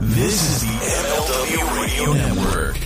This is the MLW Radio Network.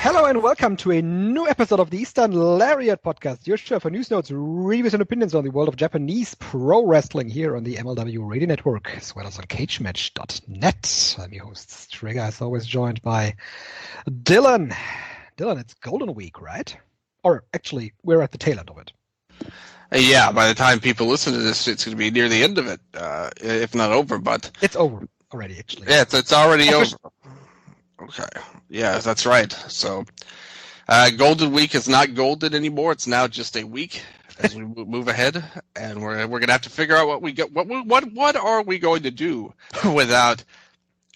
Hello and welcome to a new episode of the Eastern Lariat podcast, your show for news, notes, reviews and opinions on the world of Japanese pro wrestling here on the MLW Radio Network, as well as on cagematch.net. I'm your host, STRIGGA, as always joined by Dylan. Dylan, it's Golden Week, right? Or actually, we're at the tail end of it. Yeah, by the time people listen to this, it's going to be near the end of it, if not over, but... It's over already, actually. Yeah, it's already over. Okay. Yeah, that's right. So, Golden Week is not golden anymore. It's now just a week as we move ahead, and we're going to have to figure out what we get. What are we going to do without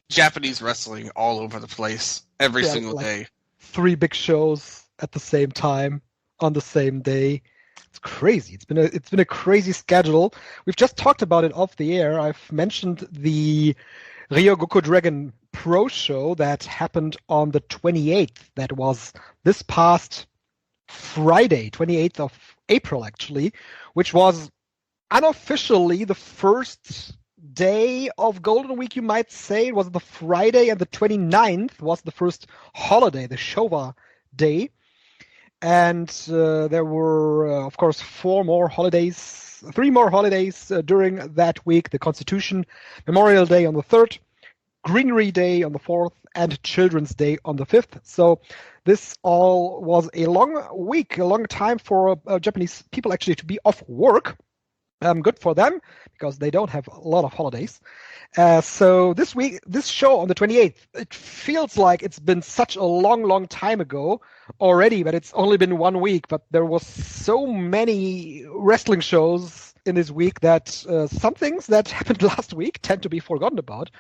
Japanese wrestling all over the place every single day? 3 big shows at the same time on the same day. It's crazy. It's been a crazy schedule. We've just talked about it off the air. I've mentioned the Ryogoku Dragon Pro show that happened on the 28th. That was this past Friday, 28th of April, actually, which was unofficially the first day of Golden Week, you might say. It was the Friday, and the 29th was the first holiday, the Showa Day. And there were, of course, 3 more holidays during that week. The Constitution Memorial Day on the 3rd, Greenery Day on the 4th, and Children's Day on the 5th. So this all was a long week, a long time for Japanese people actually to be off work. Good for them, because they don't have a lot of holidays. So this week, this show on the 28th, it feels like it's been such a long time ago already, but it's only been 1 week. But there was so many wrestling shows in this week that some things that happened last week tend to be forgotten about.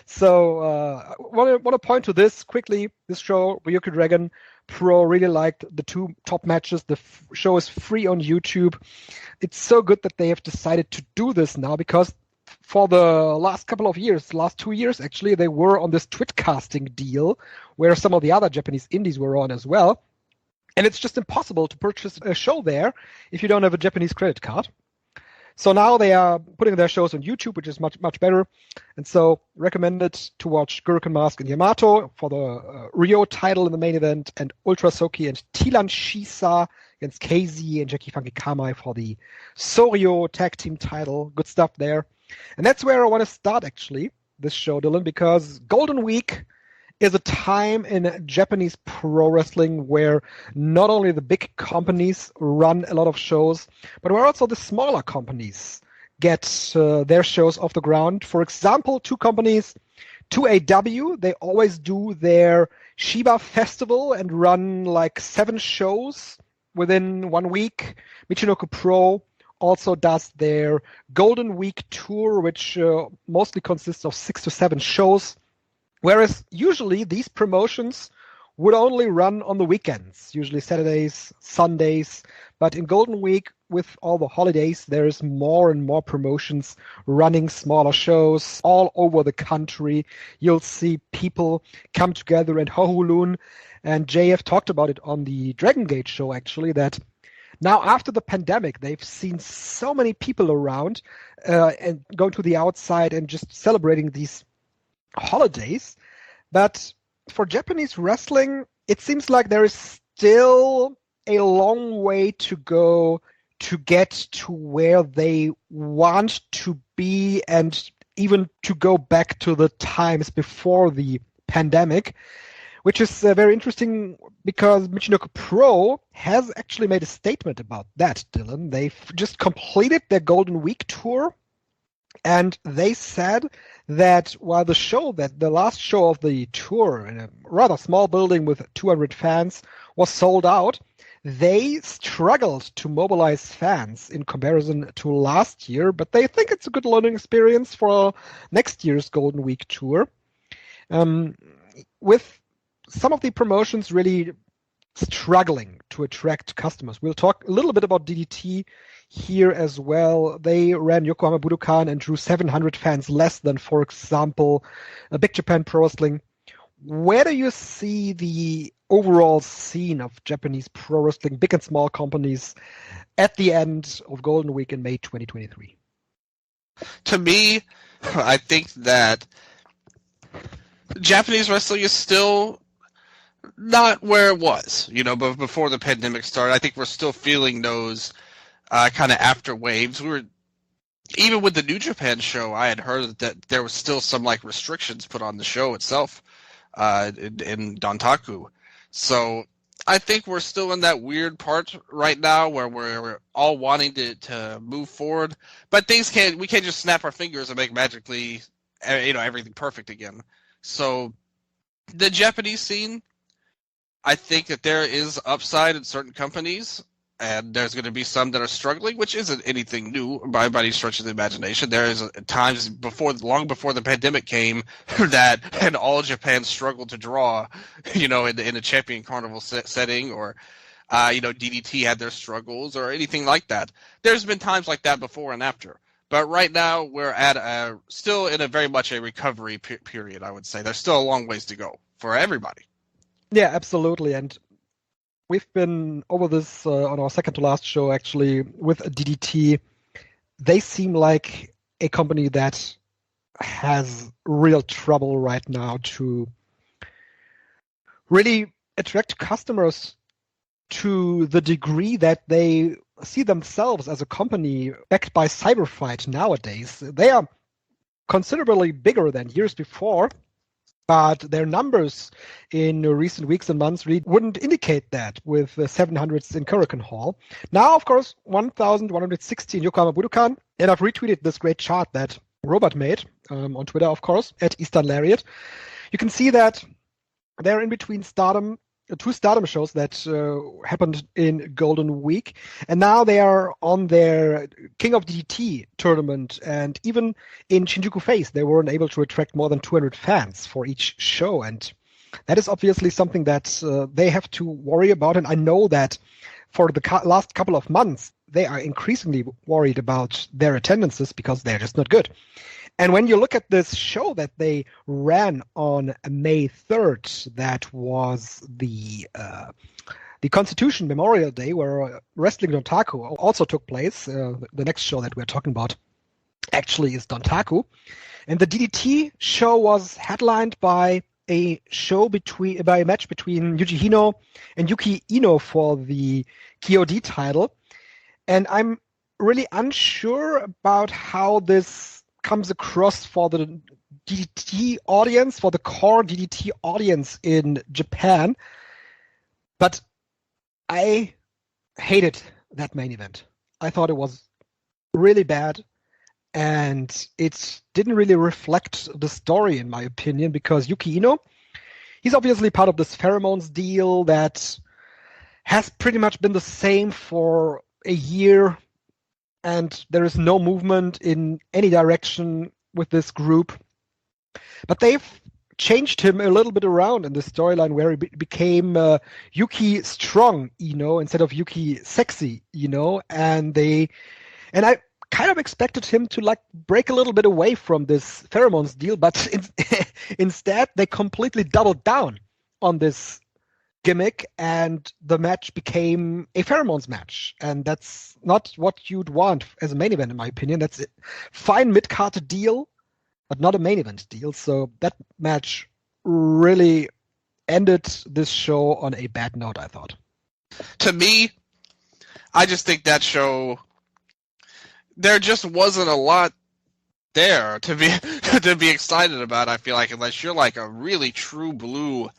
So I want to point to this quickly. This show, Ryogoku Dragon Pro, really liked the 2 top matches. The show is free on YouTube. It's so good that they have decided to do this now, because for the last couple of years, last 2 years actually, they were on this Twitcasting deal where some of the other Japanese indies were on as well. And it's just impossible to purchase a show there if you don't have a Japanese credit card. So now they are putting their shows on YouTube, which is much better. And so recommended to watch Gurken Mask and Yamato for the Ryo title in the main event, and Ultra Soki and Tilan Shisa against KZ and Jackie Funky Kamai for the Soryo tag team title. Good stuff there. And that's where I want to start, actually, this show, Dylan, because Golden Week is a time in Japanese pro wrestling where not only the big companies run a lot of shows, but where also the smaller companies get their shows off the ground. For example, 2 companies, 2AW, they always do their Shiba Festival and run like 7 shows within 1 week. Michinoku Pro also does their Golden Week tour, which mostly consists of 6 to 7 shows. Whereas usually these promotions would only run on the weekends, usually Saturdays, Sundays. But in Golden Week, with all the holidays, there is more and more promotions running smaller shows all over the country. You'll see people come together in Hohulun. And JF talked about it on the DRAGONGATE show, actually, that now after the pandemic, they've seen so many people around and going to the outside and just celebrating these holidays. But for Japanese wrestling, it seems like there is still a long way to go to get to where they want to be, and even to go back to the times before the pandemic, which is very interesting because Michinoku Pro has actually made a statement about that, Dylan. They've just completed their Golden Week tour, and they said that while the last show of the tour in a rather small building with 200 fans was sold out, they struggled to mobilize fans in comparison to last year, but they think it's a good learning experience for next year's Golden Week tour. With some of the promotions really struggling to attract customers. We'll talk a little bit about DDT here as well. They ran Yokohama Budokan and drew 700 fans less than, for example, Big Japan Pro Wrestling. Where do you see the overall scene of Japanese pro wrestling, big and small companies, at the end of Golden Week in May 2023? To me, I think that Japanese wrestling is still not where it was, but before the pandemic started. I think we're still feeling those kind of after waves. Even with the New Japan show, I had heard that there was still some restrictions put on the show itself in Dontaku. So I think we're still in that weird part right now where we're all wanting to move forward, but we can't just snap our fingers and make magically everything perfect again. So the Japanese scene, I think that there is upside in certain companies, and there's going to be some that are struggling, which isn't anything new by any stretch of the imagination. There is times long before the pandemic came that and all Japan struggled to draw, in a Champion Carnival setting, or DDT had their struggles or anything like that. There's been times like that before and after. But right now we're at still in a very much a recovery period, I would say. There's still a long ways to go for everybody. Yeah, absolutely. And we've been over this on our second to last show, actually, with DDT. They seem like a company that has real trouble right now to really attract customers to the degree that they see themselves as a company backed by Cyberfight nowadays. They are considerably bigger than years before, but their numbers in recent weeks and months really wouldn't indicate that with the 700s in Kurikan Hall. Now, of course, 1,160 in Yokohama Budokan, and I've retweeted this great chart that Robert made on Twitter, of course, at Eastern Lariat. You can see that they're in between two Stardom shows that happened in Golden Week, and now they are on their King of DDT tournament, and even in Shinjuku Face they weren't able to attract more than 200 fans for each show, and that is obviously something that they have to worry about. And I know that for the last couple of months they are increasingly worried about their attendances because they're just not good. And when you look at this show that they ran on May 3rd, that was the Constitution Memorial Day, where Wrestling Dontaku also took place. The next show that we're talking about actually is Dontaku. And the DDT show was headlined by a match between Yuji Hino and Yuki Ino for the KOD title. And I'm really unsure about how this comes across for the DDT audience, for the core DDT audience in Japan. But I hated that main event. I thought it was really bad, and it didn't really reflect the story, in my opinion, because Yuki Ino, he's obviously part of this pheromones deal that has pretty much been the same for a year, and there is no movement in any direction with this group. But they've changed him a little bit around in the storyline, where he became Yuki Strong Ino instead of Yuki Sexy Ino, and I kind of expected him to break a little bit away from this pheromones deal, but instead they completely doubled down on this gimmick, and the match became a pheromones match, and that's not what you'd want as a main event, in my opinion. That's a fine mid-card deal, but not a main event deal. So that match really ended this show on a bad note, I thought. To me, I just think that show, there just wasn't a lot there to be excited about. I feel like, unless you're a really true blue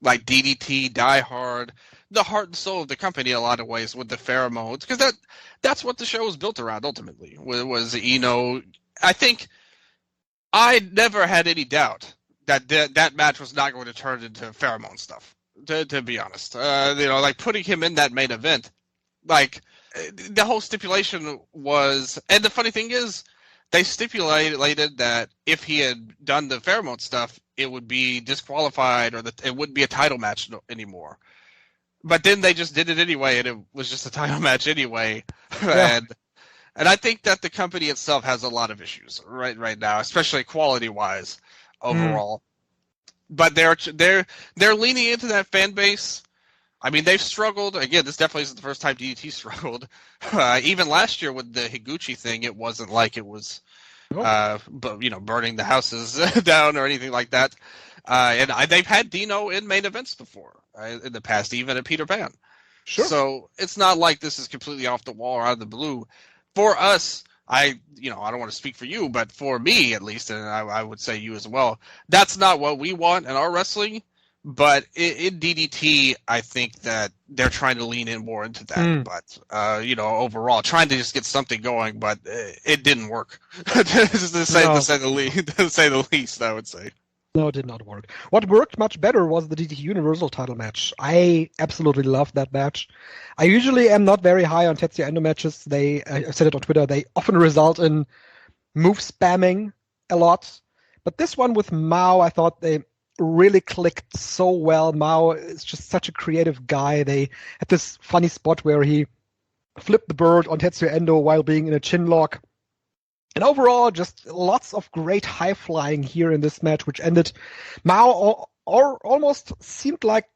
like DDT, Die Hard, the heart and soul of the company in a lot of ways with the pheromones, because that's what the show was built around ultimately. Was I think I never had any doubt that match was not going to turn into pheromone stuff. To be honest, like putting him in that main event, like the whole stipulation was, and the funny thing is, they stipulated that if he had done the pheromone stuff, it would be disqualified, or that it wouldn't be a title match anymore. But then they just did it anyway, and it was just a title match anyway. Yeah. And I think that the company itself has a lot of issues right now, especially quality wise overall. But they're leaning into that fan base. I mean, they've struggled. Again, this definitely isn't the first time DDT struggled. Even last year with the Higuchi thing, it wasn't like it was, burning the houses down or anything like that. They've had Dino in main events before in the past, even at Peter Pan. Sure. So it's not like this is completely off the wall or out of the blue. For us, I don't want to speak for you, but for me at least, and I would say you as well, that's not what we want in our wrestling. But in DDT, I think that they're trying to lean in more into that. But overall, trying to just get something going, but it didn't work. to say the least, I would say. No, it did not work. What worked much better was the DDT Universal title match. I absolutely loved that match. I usually am not very high on Tetsuya Endo matches. I said it on Twitter, they often result in move spamming a lot. But this one with Mao, I thought they really clicked so well. Mao is just such a creative guy. They had this funny spot where he flipped the bird on Tetsuya Endo while being in a chin lock. And overall, just lots of great high flying here in this match, which ended Mao almost seemed like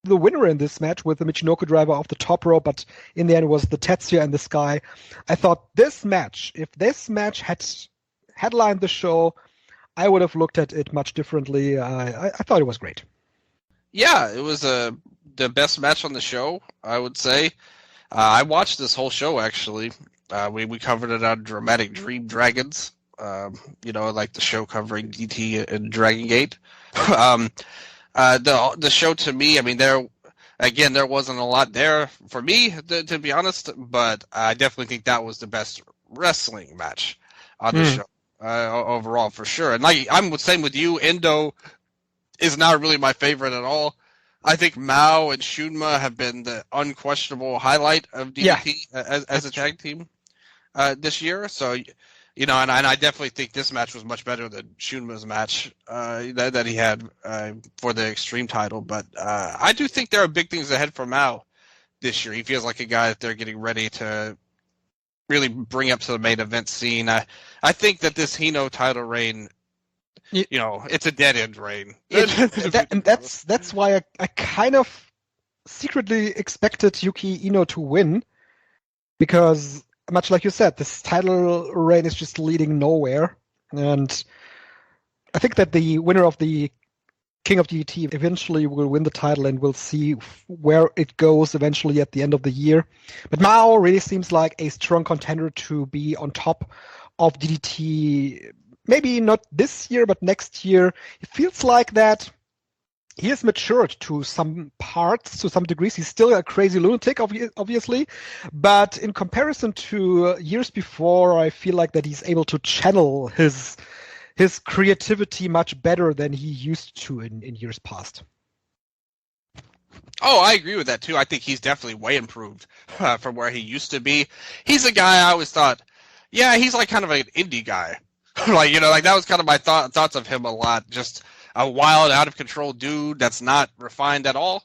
the winner in this match with the Michinoku driver off the top rope, but in the end it was the Tetsuya and this guy. I thought if this match had headlined the show, I would have looked at it much differently. I thought it was great. Yeah, it was the best match on the show, I wowould say. I watched this whole show, actually. We covered it on Dramatic Dream Dragons, like the show covering DT and Dragon Gate. The show, to me, I mean, there wasn't a lot there for me, to be honest, but I definitely think that was the best wrestling match on the show overall, for sure. And I'm the same with you. Endo is not really my favorite at all. I think Mao and Shunma have been the unquestionable highlight of DDT as a tag team this year. So, and I definitely think this match was much better than Shunma's match that he had for the Extreme title. But I do think there are big things ahead for Mao this year. He feels like a guy that they're getting ready to really bring up to the main event scene. I think that this Hino title reign, it's a dead end reign. And that's why I kind of secretly expected Yuki Ino to win, because much like you said, this title reign is just leading nowhere. And I think that the winner of the King of DDT eventually will win the title, and we'll see where it goes eventually at the end of the year. But Mao really seems like a strong contender to be on top of DDT. Maybe not this year, but next year. It feels like that he has matured to some parts, to some degrees. He's still a crazy lunatic, obviously. But in comparison to years before, I feel like that he's able to channel his creativity much better than he used to in years past. Oh, I agree with that, too. I think he's definitely way improved from where he used to be. He's a guy I always thought, he's like kind of an indie guy. That was kind of my thoughts of him a lot. Just a wild, out of control dude that's not refined at all.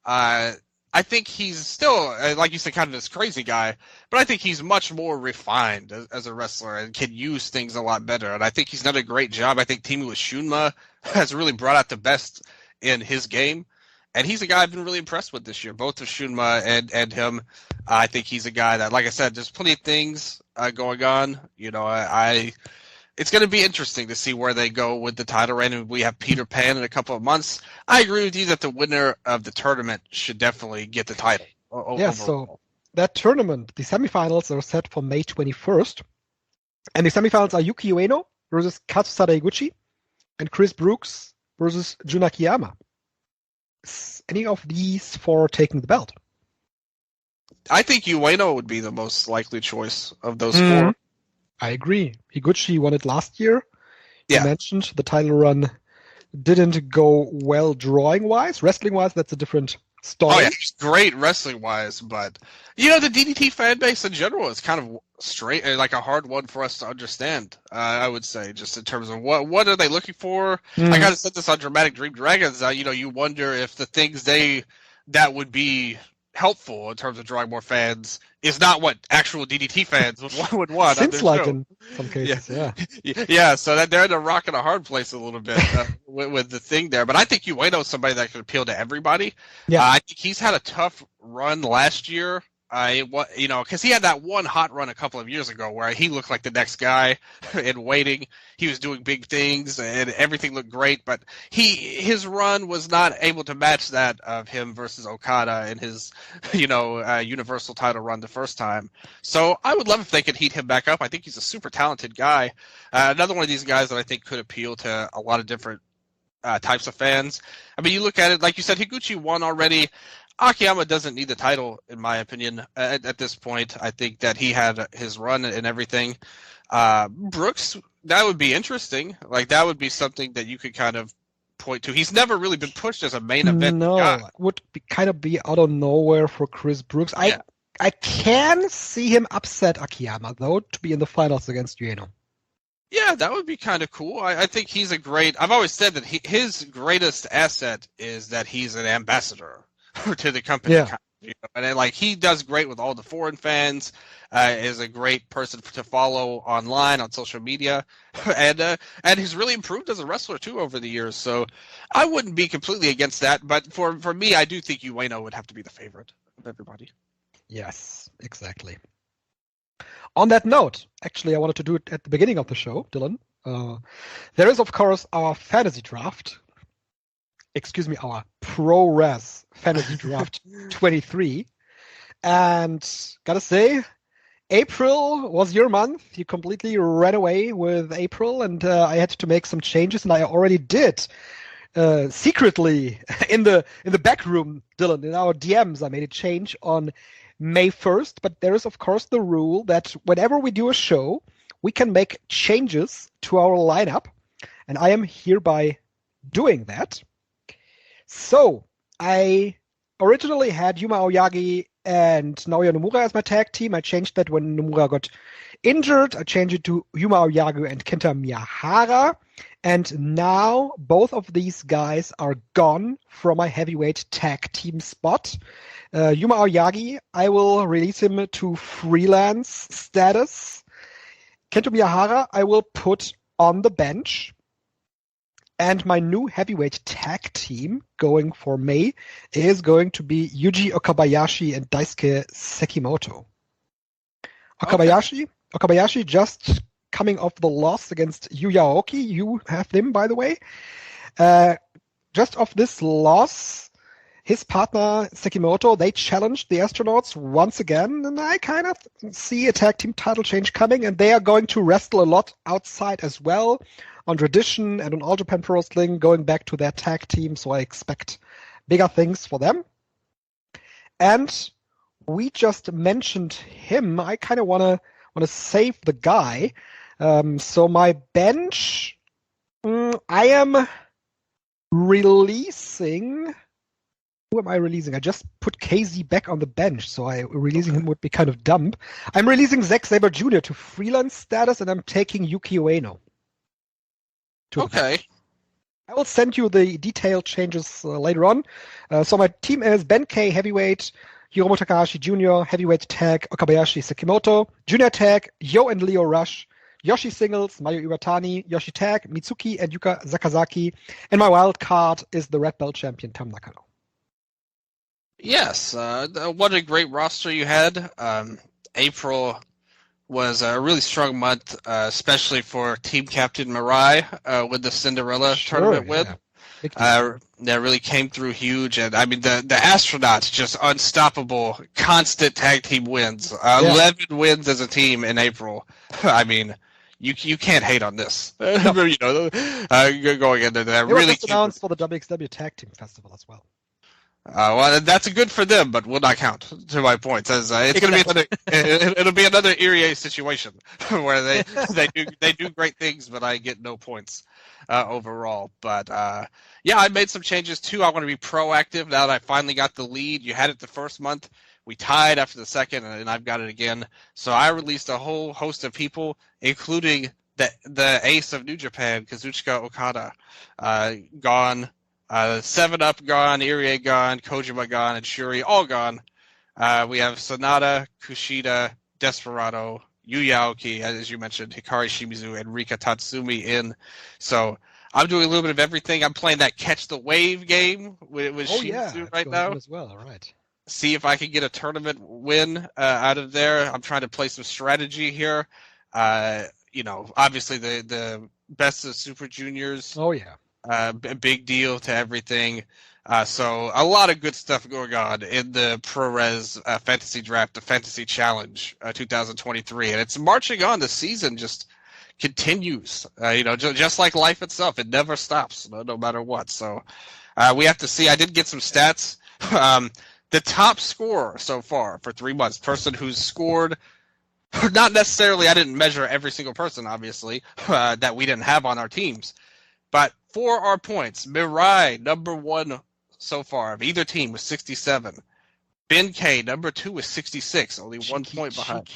I think he's still, like you said, kind of this crazy guy, but I think he's much more refined as a wrestler and can use things a lot better. And I think he's done a great job. I think teaming with Shunma has really brought out the best in his game. And he's a guy I've been really impressed with this year, both with Shunma and him. I think he's a guy that, like I said, there's plenty of things going on. It's going to be interesting to see where they go with the title reign. And we have Peter Pan in a couple of months. I agree with you that the winner of the tournament should definitely get the title. So that tournament, the semifinals are set for May 21st. And the semifinals are Yuki Ueno versus Katsusada Higuchi and Chris Brooks versus Jun Akiyama. any of these for taking the belt? I think Ueno would be the most likely choice of those Mhm. four. I agree. Higuchi won it last year. You Yeah. mentioned the title run didn't go well drawing-wise. Wrestling-wise, that's a different story. Oh yeah, he's great wrestling-wise, but the DDT fan base in general is kind of straight, like a hard one for us to understand. I would say, just in terms of what are they looking for. I kind of said this on Dramatic Dream Dragons. You wonder if the things that would be helpful in terms of drawing more fans is not what actual DDT fans would want. on Seems their like show. in some cases, yeah. Yeah, so that they're in a rock and a hard place a little bit with the thing there. But I think Ueno is somebody that could appeal to everybody. Yeah. I think he's had a tough run last year. Because he had that one hot run a couple of years ago where he looked like the next guy in waiting. He was doing big things and everything looked great, but his run was not able to match that of him versus Okada in his, Universal title run the first time. So I would love if they could heat him back up. I think he's a super talented guy. Another one of these guys that I think could appeal to a lot of different types of fans. I mean, you look at it, like you said, Higuchi won already. Akiyama doesn't need the title, in my opinion, at this point. I think that he had his run and everything. Brooks, that would be interesting. Like, that would be something that you could kind of point to. He's never really been pushed as a main event guy. It would kind of be out of nowhere for Chris Brooks. I can see him upset Akiyama, though, to be in the finals against Ueno. Yeah, that would be kind of cool. I think he's I've always said that his greatest asset is that he's an ambassador to the company. Yeah. And he does great with all the foreign fans, is a great person to follow online on social media, and he's really improved as a wrestler too over the years. So I wouldn't be completely against that, but for me, I do think Ueno would have to be the favorite of everybody. Yes, exactly. On that note, actually, I wanted to do it at the beginning of the show, Dylan. There is, of course, our fantasy draft. Our Pro-Res Fantasy Draft 23. And gotta say, April was your month. You completely ran away with April, and I had to make some changes, and I already did. Secretly, in the back room, Dylan, in our DMs, I made a change on May 1st, but there is, of course, the rule that whenever we do a show, we can make changes to our lineup, and I am hereby doing that. So, I originally had Yuma Aoyagi and Naoya Nomura as my tag team. I changed that when Nomura got injured. I changed it to Yuma Aoyagi and Kenta Miyahara. And now both of these guys are gone from my heavyweight tag team spot. Yuma Aoyagi, I will release him to freelance status. Kenta Miyahara, I will put on the bench. And my new heavyweight tag team going for May is going to be Yuji Okabayashi and Daisuke Sekimoto. Okabayashi just coming off the loss against Yuya Aoki. You have them, by the way. Just off this loss, his partner Sekimoto, they challenged the Astronauts once again, and I kind of see a tag team title change coming, and they are going to wrestle a lot outside as well, on Tradition and on All Japan Pro Wrestling, going back to their tag team, so I expect bigger things for them. And we just mentioned him. I kind of want to save the guy. So my bench, I am releasing. Who am I releasing? I just put KZ back on the bench, so releasing him would be kind of dumb. I'm releasing Zack Sabre Jr. to freelance status, and I'm taking Yuki Ueno. Okay. I will send you the detailed changes later on. So my team is Ben K, heavyweight, Hiromu Takahashi Jr., heavyweight tag, Okabayashi Sekimoto, junior tag, Yo and Leo Rush, Yoshi singles, Mayu Iwatani, Yoshi tag, Mitsuki and Yuka Sakazaki, and my wild card is the red belt champion, Tam Nakano. Yes, what a great roster you had. April was a really strong month, especially for team captain Mirai with the Cinderella tournament win. That really came through huge, and I mean the Astronauts just unstoppable, constant tag team wins. 11 wins as a team in April. I mean, you can't hate on this. No. Going into that, It really was just announced for the WXW Tag Team Festival as well. Well, that's good for them, but will not count to my points. As it's going to be it'll be another Irie situation where they do great things, but I get no points overall. But yeah, I made some changes too. I want to be proactive now that I finally got the lead. You had it the first month. We tied after the second, and I've got it again. So I released a whole host of people, including the ace of New Japan, Kazuchika Okada, gone. 7-Up gone, Irie gone, Kojima gone, and Shuri all gone. We have Sonata, Kushida, Desperado, Yuya Aoki, as you mentioned, Hikari Shimizu, and Rika Tatsumi in. So I'm doing a little bit of everything. I'm playing that Catch the Wave game with Shimizu right now. As well. All right. See if I can get a tournament win out of there. I'm trying to play some strategy here. Obviously the best of Super Juniors. Oh, yeah. A big deal to everything. So a lot of good stuff going on in the ProRes Fantasy Draft, the Fantasy Challenge 2023. And it's marching on. The season just continues. Just like life itself. It never stops, no matter what. So we have to see. I did get some stats. The top scorer so far for 3 months, person who's scored, not necessarily, I didn't measure every single person, obviously, that we didn't have on our teams. But for our points, Mirai, number 1 so far of either team, with 67. Ben K, number 2, with 66, only 1 point behind.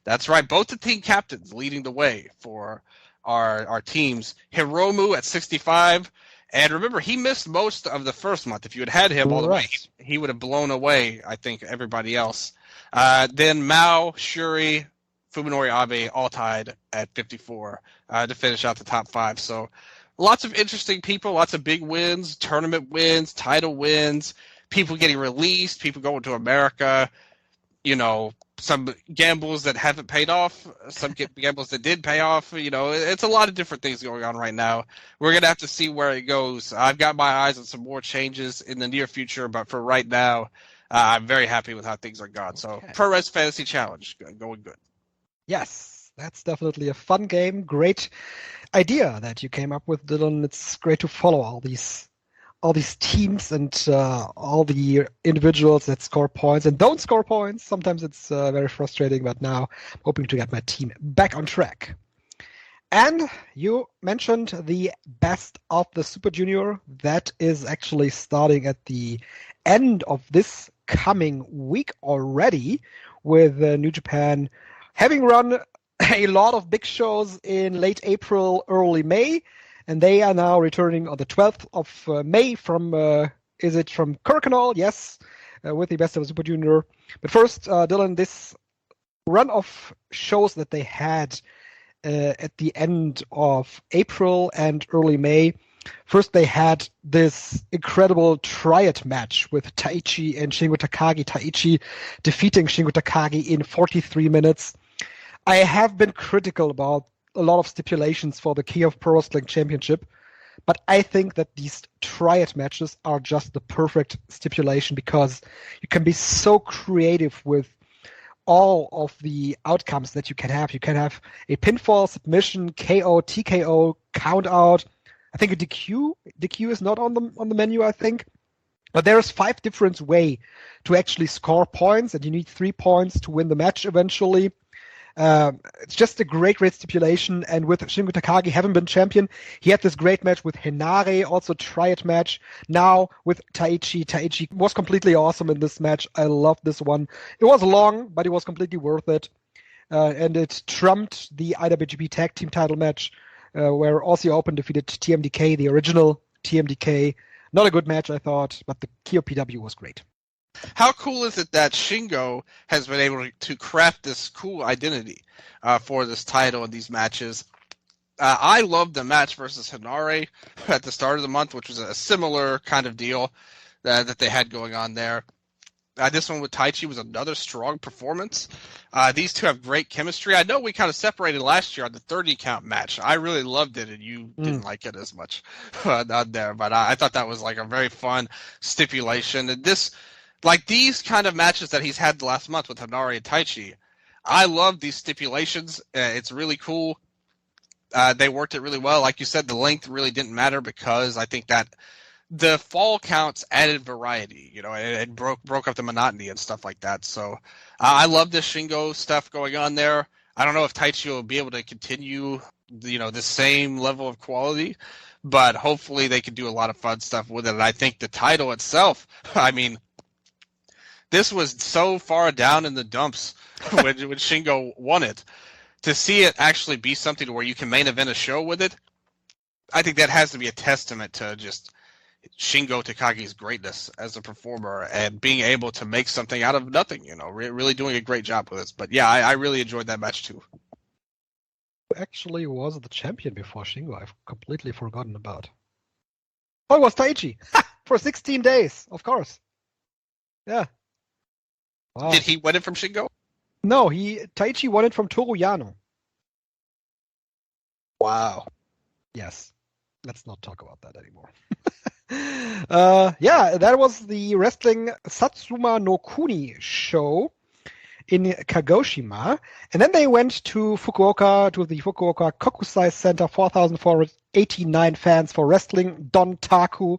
That's right. Both the team captains leading the way for our teams. Hiromu at 65. And remember, he missed most of the first month. If you had him all the way, he would have blown away, I think, everybody else. Then Mao, Shuri, Fuminori Abe all tied at 54 to finish out the top 5. So lots of interesting people, lots of big wins, tournament wins, title wins, people getting released, people going to America, some gambles that haven't paid off, some gambles that did pay off. It's a lot of different things going on right now. We're going to have to see where it goes. I've got my eyes on some more changes in the near future, but for right now, I'm very happy with how things are going. So ProRes Fantasy Challenge, going good. Yes, that's definitely a fun game. Great idea that you came up with, Dylan. It's great to follow all these teams and all the individuals that score points and don't score points. Sometimes it's very frustrating, but now I'm hoping to get my team back on track. And you mentioned the best of the Super Junior. That is actually starting at the end of this coming week already, with New Japan having run a lot of big shows in late April, early May, and they are now returning on the 12th of May from Kirkconnell? Yes, with the best of the Super Junior. But first, Dylan, this run of shows that they had at the end of April and early May. First, they had this incredible triad match with Taichi and Shingo Takagi. Taichi defeating Shingo Takagi in 43 minutes. I have been critical about a lot of stipulations for the King of Pro Wrestling Championship, but I think that these triad matches are just the perfect stipulation because you can be so creative with all of the outcomes that you can have. You can have a pinfall, submission, KO, TKO, count out. I think a DQ. DQ is not on the menu, I think. But there's 5 different ways to actually score points, and you need 3 points to win the match eventually. It's just a great stipulation. And with Shingo Takagi having been champion, he had this great match with Henare, also triad match. Now with Taichi. Taichi was completely awesome in this match. I loved this one. It was long, but it was completely worth it. And it trumped the IWGP Tag Team title match, where Aussie Open defeated TMDK, the original TMDK. Not a good match, I thought, but the KOPW was great. How cool is it that Shingo has been able to craft this cool identity for this title and these matches? I loved the match versus Henare at the start of the month, which was a similar kind of deal that they had going on there. This one with Taichi was another strong performance. These two have great chemistry. I know we kind of separated last year on the 30 count match. I really loved it, and you didn't like it as much on there. But I thought that was like a very fun stipulation. And these kind of matches that he's had the last month with Henare and Taichi, I love these stipulations. It's really cool. They worked it really well. Like you said, the length really didn't matter because I think that the fall counts added variety, and broke up the monotony and stuff like that. So I love this Shingo stuff going on there. I don't know if Taichi will be able to continue, the same level of quality, but hopefully they can do a lot of fun stuff with it. And I think the title itself, I mean, this was so far down in the dumps when Shingo won it. To see it actually be something where you can main event a show with it, I think that has to be a testament to just Shingo Takagi's greatness as a performer and being able to make something out of nothing, really doing a great job with this. But yeah, I really enjoyed that match too. Who actually was the champion before Shingo? I've completely forgotten about. Oh, it was Taichi for 16 days, of course. Yeah. Wow. Did he win it from Shingo? No, Taichi won it from Toru Yano. Wow. Yes. Let's not talk about that anymore. Yeah, that was the wrestling Satsuma no Kuni show in Kagoshima. And then they went to Fukuoka, to the Fukuoka Kokusai Center, 4,489 fans for wrestling Dontaku.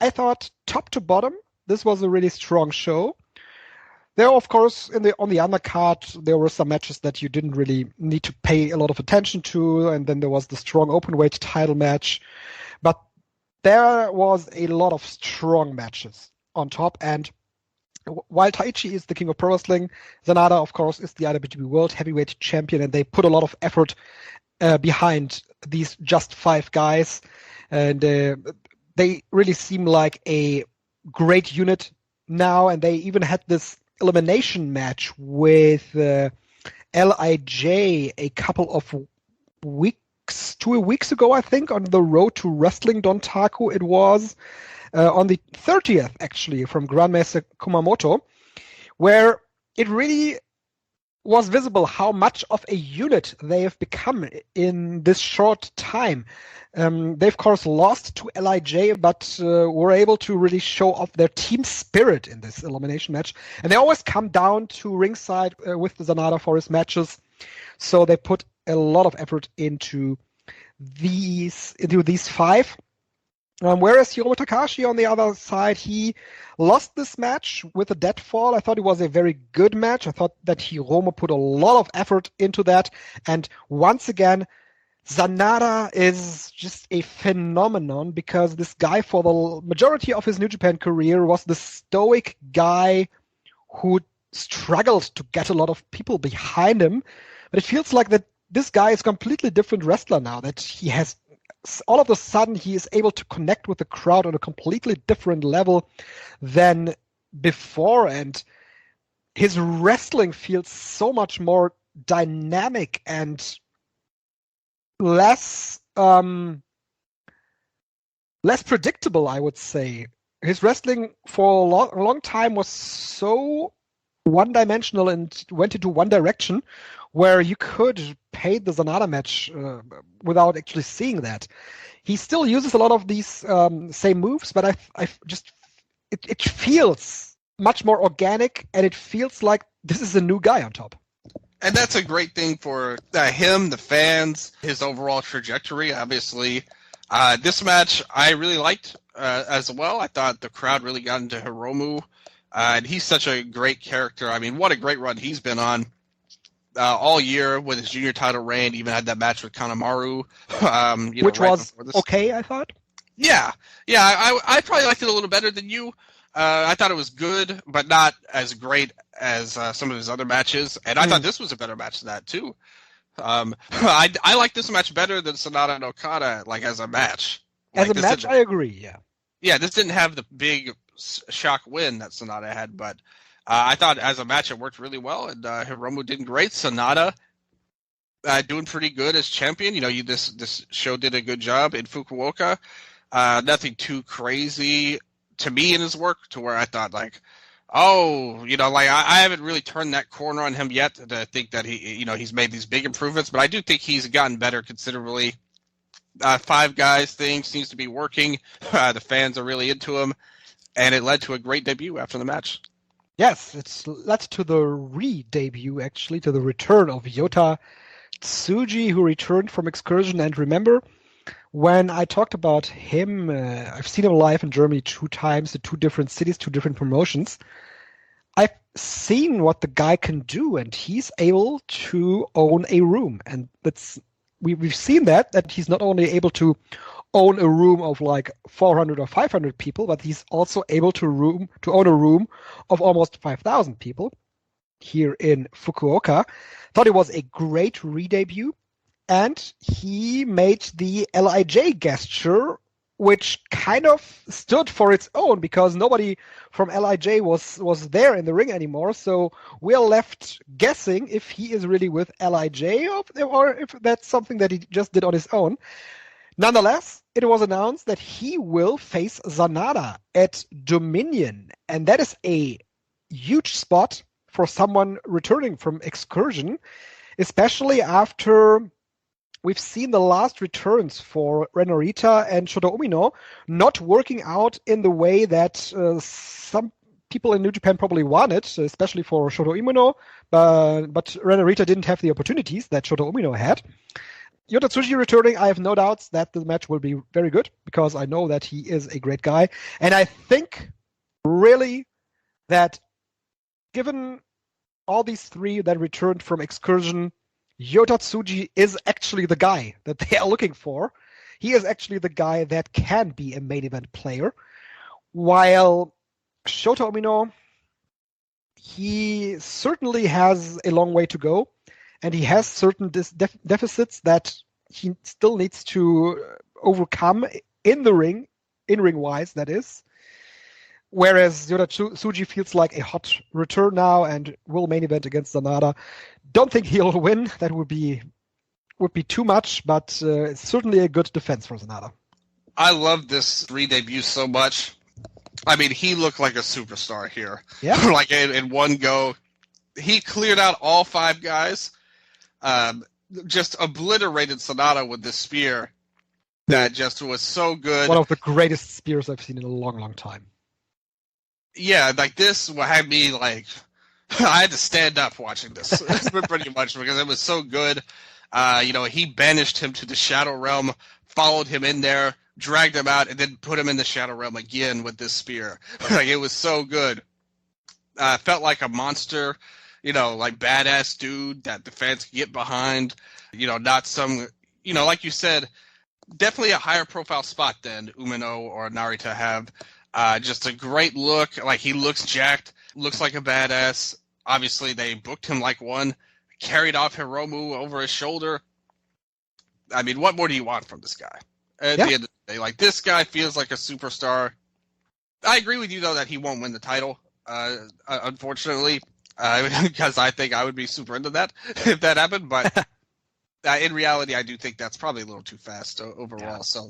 I thought top to bottom, this was a really strong show. There, of course, on the undercard, there were some matches that you didn't really need to pay a lot of attention to, and then there was the strong openweight title match. But there was a lot of strong matches on top, and while Taichi is the king of pro wrestling, Sanada, of course, is the IWGP World Heavyweight Champion, and they put a lot of effort behind these just 5 guys, and they really seem like a great unit now, and they even had this elimination match with LIJ a couple of weeks, 2 weeks ago, I think, on the Road to Wrestling Dontaku it was, on the 30th, actually, from Grand Mesa Kumamoto, where it really was visible how much of a unit they have become in this short time. They, of course, lost to LIJ, but were able to really show off their team spirit in this elimination match. And they always come down to ringside with the Sanada for his matches. So they put a lot of effort into these 5. Whereas Hiromu Takahashi, on the other side, he lost this match with a dead fall. I thought it was a very good match. I thought that Hiromu put a lot of effort into that. And once again, Sanada is just a phenomenon, because this guy, for the majority of his New Japan career, was the stoic guy who struggled to get a lot of people behind him. But it feels like that this guy is a completely different wrestler now, that he has all of a sudden he is able to connect with the crowd on a completely different level than before, and his wrestling feels so much more dynamic and less predictable, I would say. His wrestling for a long time was so one-dimensional and went into one direction, where you could pay the Sanada match without actually seeing that. He still uses a lot of these same moves, but it feels much more organic, and it feels like this is a new guy on top. And that's a great thing for him, the fans, his overall trajectory. Obviously, this match I really liked as well. I thought the crowd really got into Hiromu, and he's such a great character. I mean, what a great run he's been on. All year with his junior title reign, even had that match with Kanemaru, which was okay, I thought. Yeah, I probably liked it a little better than you. I thought it was good, but not as great as some of his other matches, and I thought this was a better match than that too. I like this match better than Sanada and Okada, like as a match. As a match, I agree. Yeah, this didn't have the big shock win that Sanada had, but. I thought as a match it worked really well, and Hiromu did great. Sanada doing pretty good as champion. This show did a good job in Fukuoka. Nothing too crazy to me in his work, to where I thought I haven't really turned that corner on him yet to think that he's made these big improvements, but I do think he's gotten better considerably. 5 guys thing seems to be working. The fans are really into him, and it led to a great debut after the match. Yes, it's led to the re-debut, actually, to the return of Yota Tsuji, who returned from Excursion. And remember, When I talked about him, I've seen him live in Germany 2 times, in 2 different cities, 2 different promotions. I've seen what the guy can do, and he's able to own a room. And we've seen that he's not only able to own a room of like 400 or 500 people, but he's also able to own a room of almost 5,000 people here in Fukuoka. Thought it was a great re-debut, and he made the LIJ gesture, which kind of stood for its own because nobody from LIJ was there in the ring anymore. So we're left guessing if he is really with LIJ or if that's something that he just did on his own. Nonetheless, it was announced that he will face Sanada at Dominion, and that is a huge spot for someone returning from Excursion, especially after we've seen the last returns for Ren Narita and Shota Umino not working out in the way that some people in New Japan probably wanted, especially for Shota Umino, but Ren Narita didn't have the opportunities that Shota Umino had. Yota Tsuji returning, I have no doubts that the match will be very good because I know that he is a great guy. And I think really that given all these 3 that returned from Excursion, Yota Tsuji is actually the guy that they are looking for. He is actually the guy that can be a main event player. While Shota Umino, he certainly has a long way to go, and he has certain deficits that he still needs to overcome in the ring, in-ring-wise, that is. Whereas Yota Tsuji feels like a hot return now and will main event against Sanada. Don't think he'll win. That would be too much, but it's certainly a good defense for Sanada. I love this re-debut so much. I mean, he looked like a superstar here. Yeah. Like in one go, he cleared out all 5 guys. Just obliterated Sanada with this spear that just was so good. One of the greatest spears I've seen in a long, long time. Yeah, like this had me like I had to stand up watching this pretty much because it was so good. He banished him to the Shadow Realm, followed him in there, dragged him out, and then put him in the Shadow Realm again with this spear. Like it was so good. Felt like a monster, like badass dude that the fans could get behind. Not some, like you said, definitely a higher profile spot than Umino or Narita have. Just a great look. Like he looks jacked, looks like a badass. Obviously, they booked him like one, carried off Hiromu over his shoulder. I mean, what more do you want from this guy? At the end of the day, like this guy feels like a superstar. I agree with you though that he won't win the title, unfortunately, because I think I would be super into that if that happened. But in reality, I do think that's probably a little too fast overall. Yeah. So.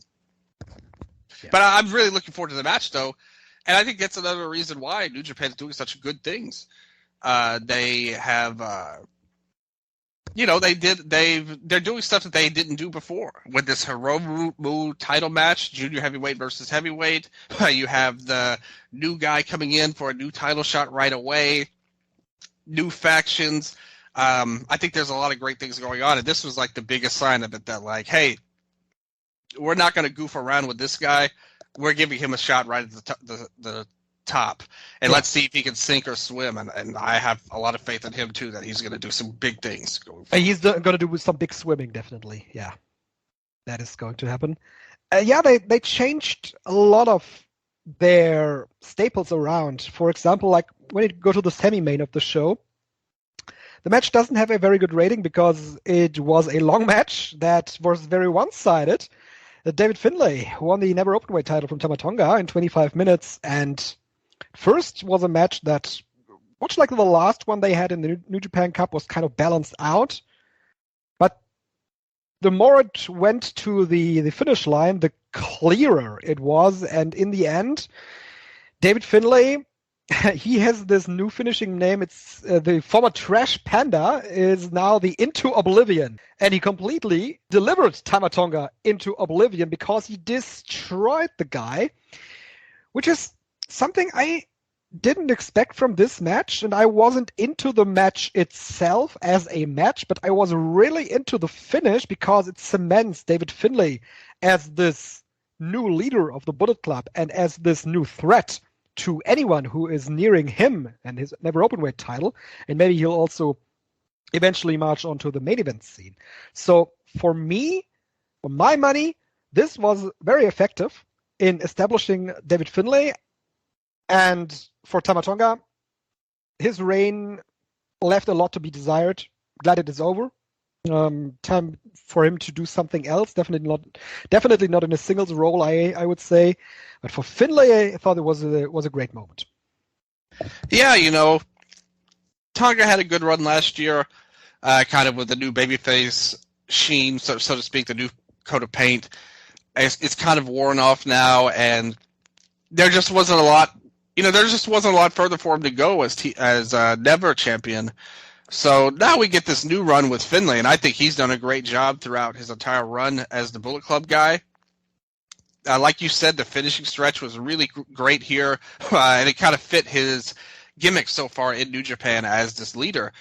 But I'm really looking forward to the match, though, and I think that's another reason why New Japan is doing such good things. They have, they're doing stuff that they didn't do before with this Hiromu title match, junior heavyweight versus heavyweight. You have the new guy coming in for a new title shot right away. New factions. I think there's a lot of great things going on, and this was like the biggest sign of it. That like, hey. We're not going to goof around with this guy. We're giving him a shot right at the top. And let's see if he can sink or swim. And I have a lot of faith in him, too, that he's going to do some big things. He's going to do some big swimming, definitely. Yeah, that is going to happen. They changed a lot of their staples around. For example, like when you go to the semi-main of the show, the match doesn't have a very good rating because it was a long match that was very one-sided. David Finlay won the Never Openweight title from Tama Tonga in 25 minutes, and first was a match that, much like the last one they had in the New Japan Cup, was kind of balanced out. But the more it went to the finish line, the clearer it was, and in the end, David Finlay, he has this new finishing name. It's the former Trash Panda is now the Into Oblivion. And he completely delivered Tama Tonga into oblivion because he destroyed the guy, which is something I didn't expect from this match, and I wasn't into the match itself as a match, but I was really into the finish because it cements David Finlay as this new leader of the Bullet Club and as this new threat to anyone who is nearing him and his never openweight title, and maybe he'll also eventually march onto the main event scene. So for me, for my money, this was very effective in establishing David Finlay. And for Tama Tonga, his reign left a lot to be desired. Glad it is over. Time for him to do something else. Definitely not in a singles role, I would say. But for Finlay, I thought it was a great moment. Yeah, Tonga had a good run last year, kind of with the new babyface sheen, so to speak, the new coat of paint. It's kind of worn off now, and there just wasn't a lot. There just wasn't a lot further for him to go as never champion. So now we get this new run with Finlay, and I think he's done a great job throughout his entire run as the Bullet Club guy. Like you said, the finishing stretch was really great here, and it kind of fit his gimmick so far in New Japan as this leader,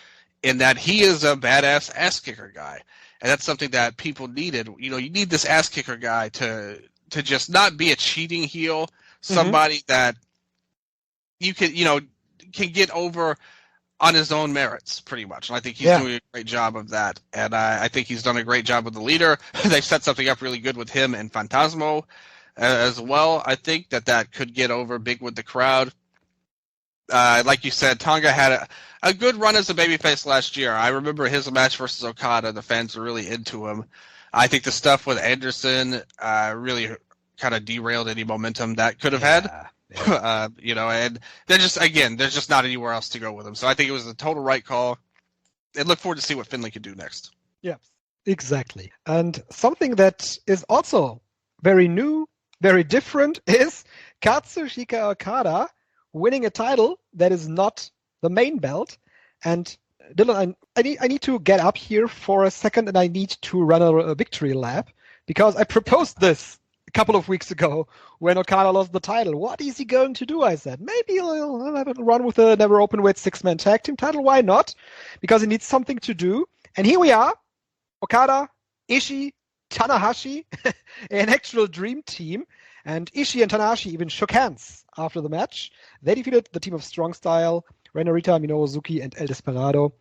in that he is a badass ass-kicker guy. And that's something that people needed. You need this ass-kicker guy to just not be a cheating heel, somebody that you can get over on his own merits, pretty much. And I think he's doing a great job of that. And I think he's done a great job with the leader. They set something up really good with him and Phantasmo as well. I think that could get over big with the crowd. Like you said, Tonga had a good run as a babyface last year. I remember his match versus Okada. The fans were really into him. I think the stuff with Anderson really kind of derailed any momentum that could have had. Yeah. And there's just not anywhere else to go with him. So I think it was the total right call. And look forward to see what Finlay can do next. Yeah, exactly. And something that is also very new, very different is Katsushika Okada winning a title that is not the main belt. And Dylan, I need to get up here for a second, and I need to run a victory lap because I proposed this a couple of weeks ago when Okada lost the title. What is he going to do? I said, maybe he'll have a run with a never openweight 6-man tag team title. Why not? Because he needs something to do. And here we are, Okada, Ishii, Tanahashi, an actual dream team. And Ishii and Tanahashi even shook hands after the match. They defeated the team of Strong Style, Ren Narita, Minoru Suzuki, and El Desperado.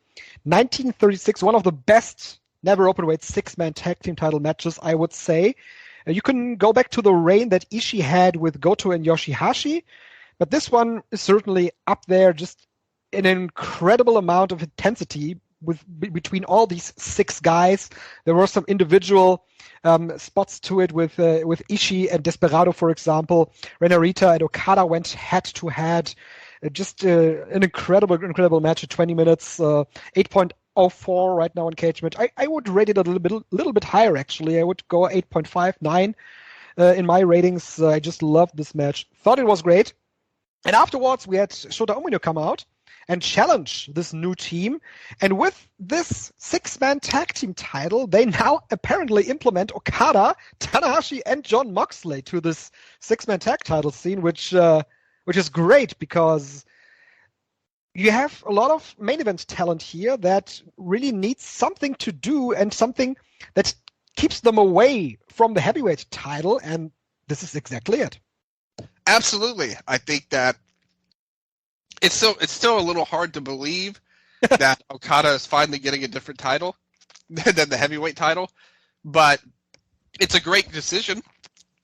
1936, one of the best never openweight 6-man tag team title matches, I would say. You can go back to the reign that Ishii had with Goto and Yoshihashi, but this one is certainly up there, just an incredible amount of intensity between all these 6 guys. There were some individual spots to it with Ishii and Desperado, for example. Ren Narita and Okada went head-to-head. Just an incredible match at 20 minutes, 8.04 right now on Cagement. I would rate it a little bit higher, actually. I would go 8.59 in my ratings. I just loved this match. Thought it was great. And afterwards, we had Shota Umino come out and challenge this new team. And with this 6-man tag team title, they now apparently implement Okada, Tanahashi, and Jon Moxley to this 6-man tag title scene, which is great because you have a lot of main event talent here that really needs something to do and something that keeps them away from the heavyweight title, and this is exactly it. Absolutely. I think that it's still a little hard to believe that Okada is finally getting a different title than the heavyweight title, but it's a great decision.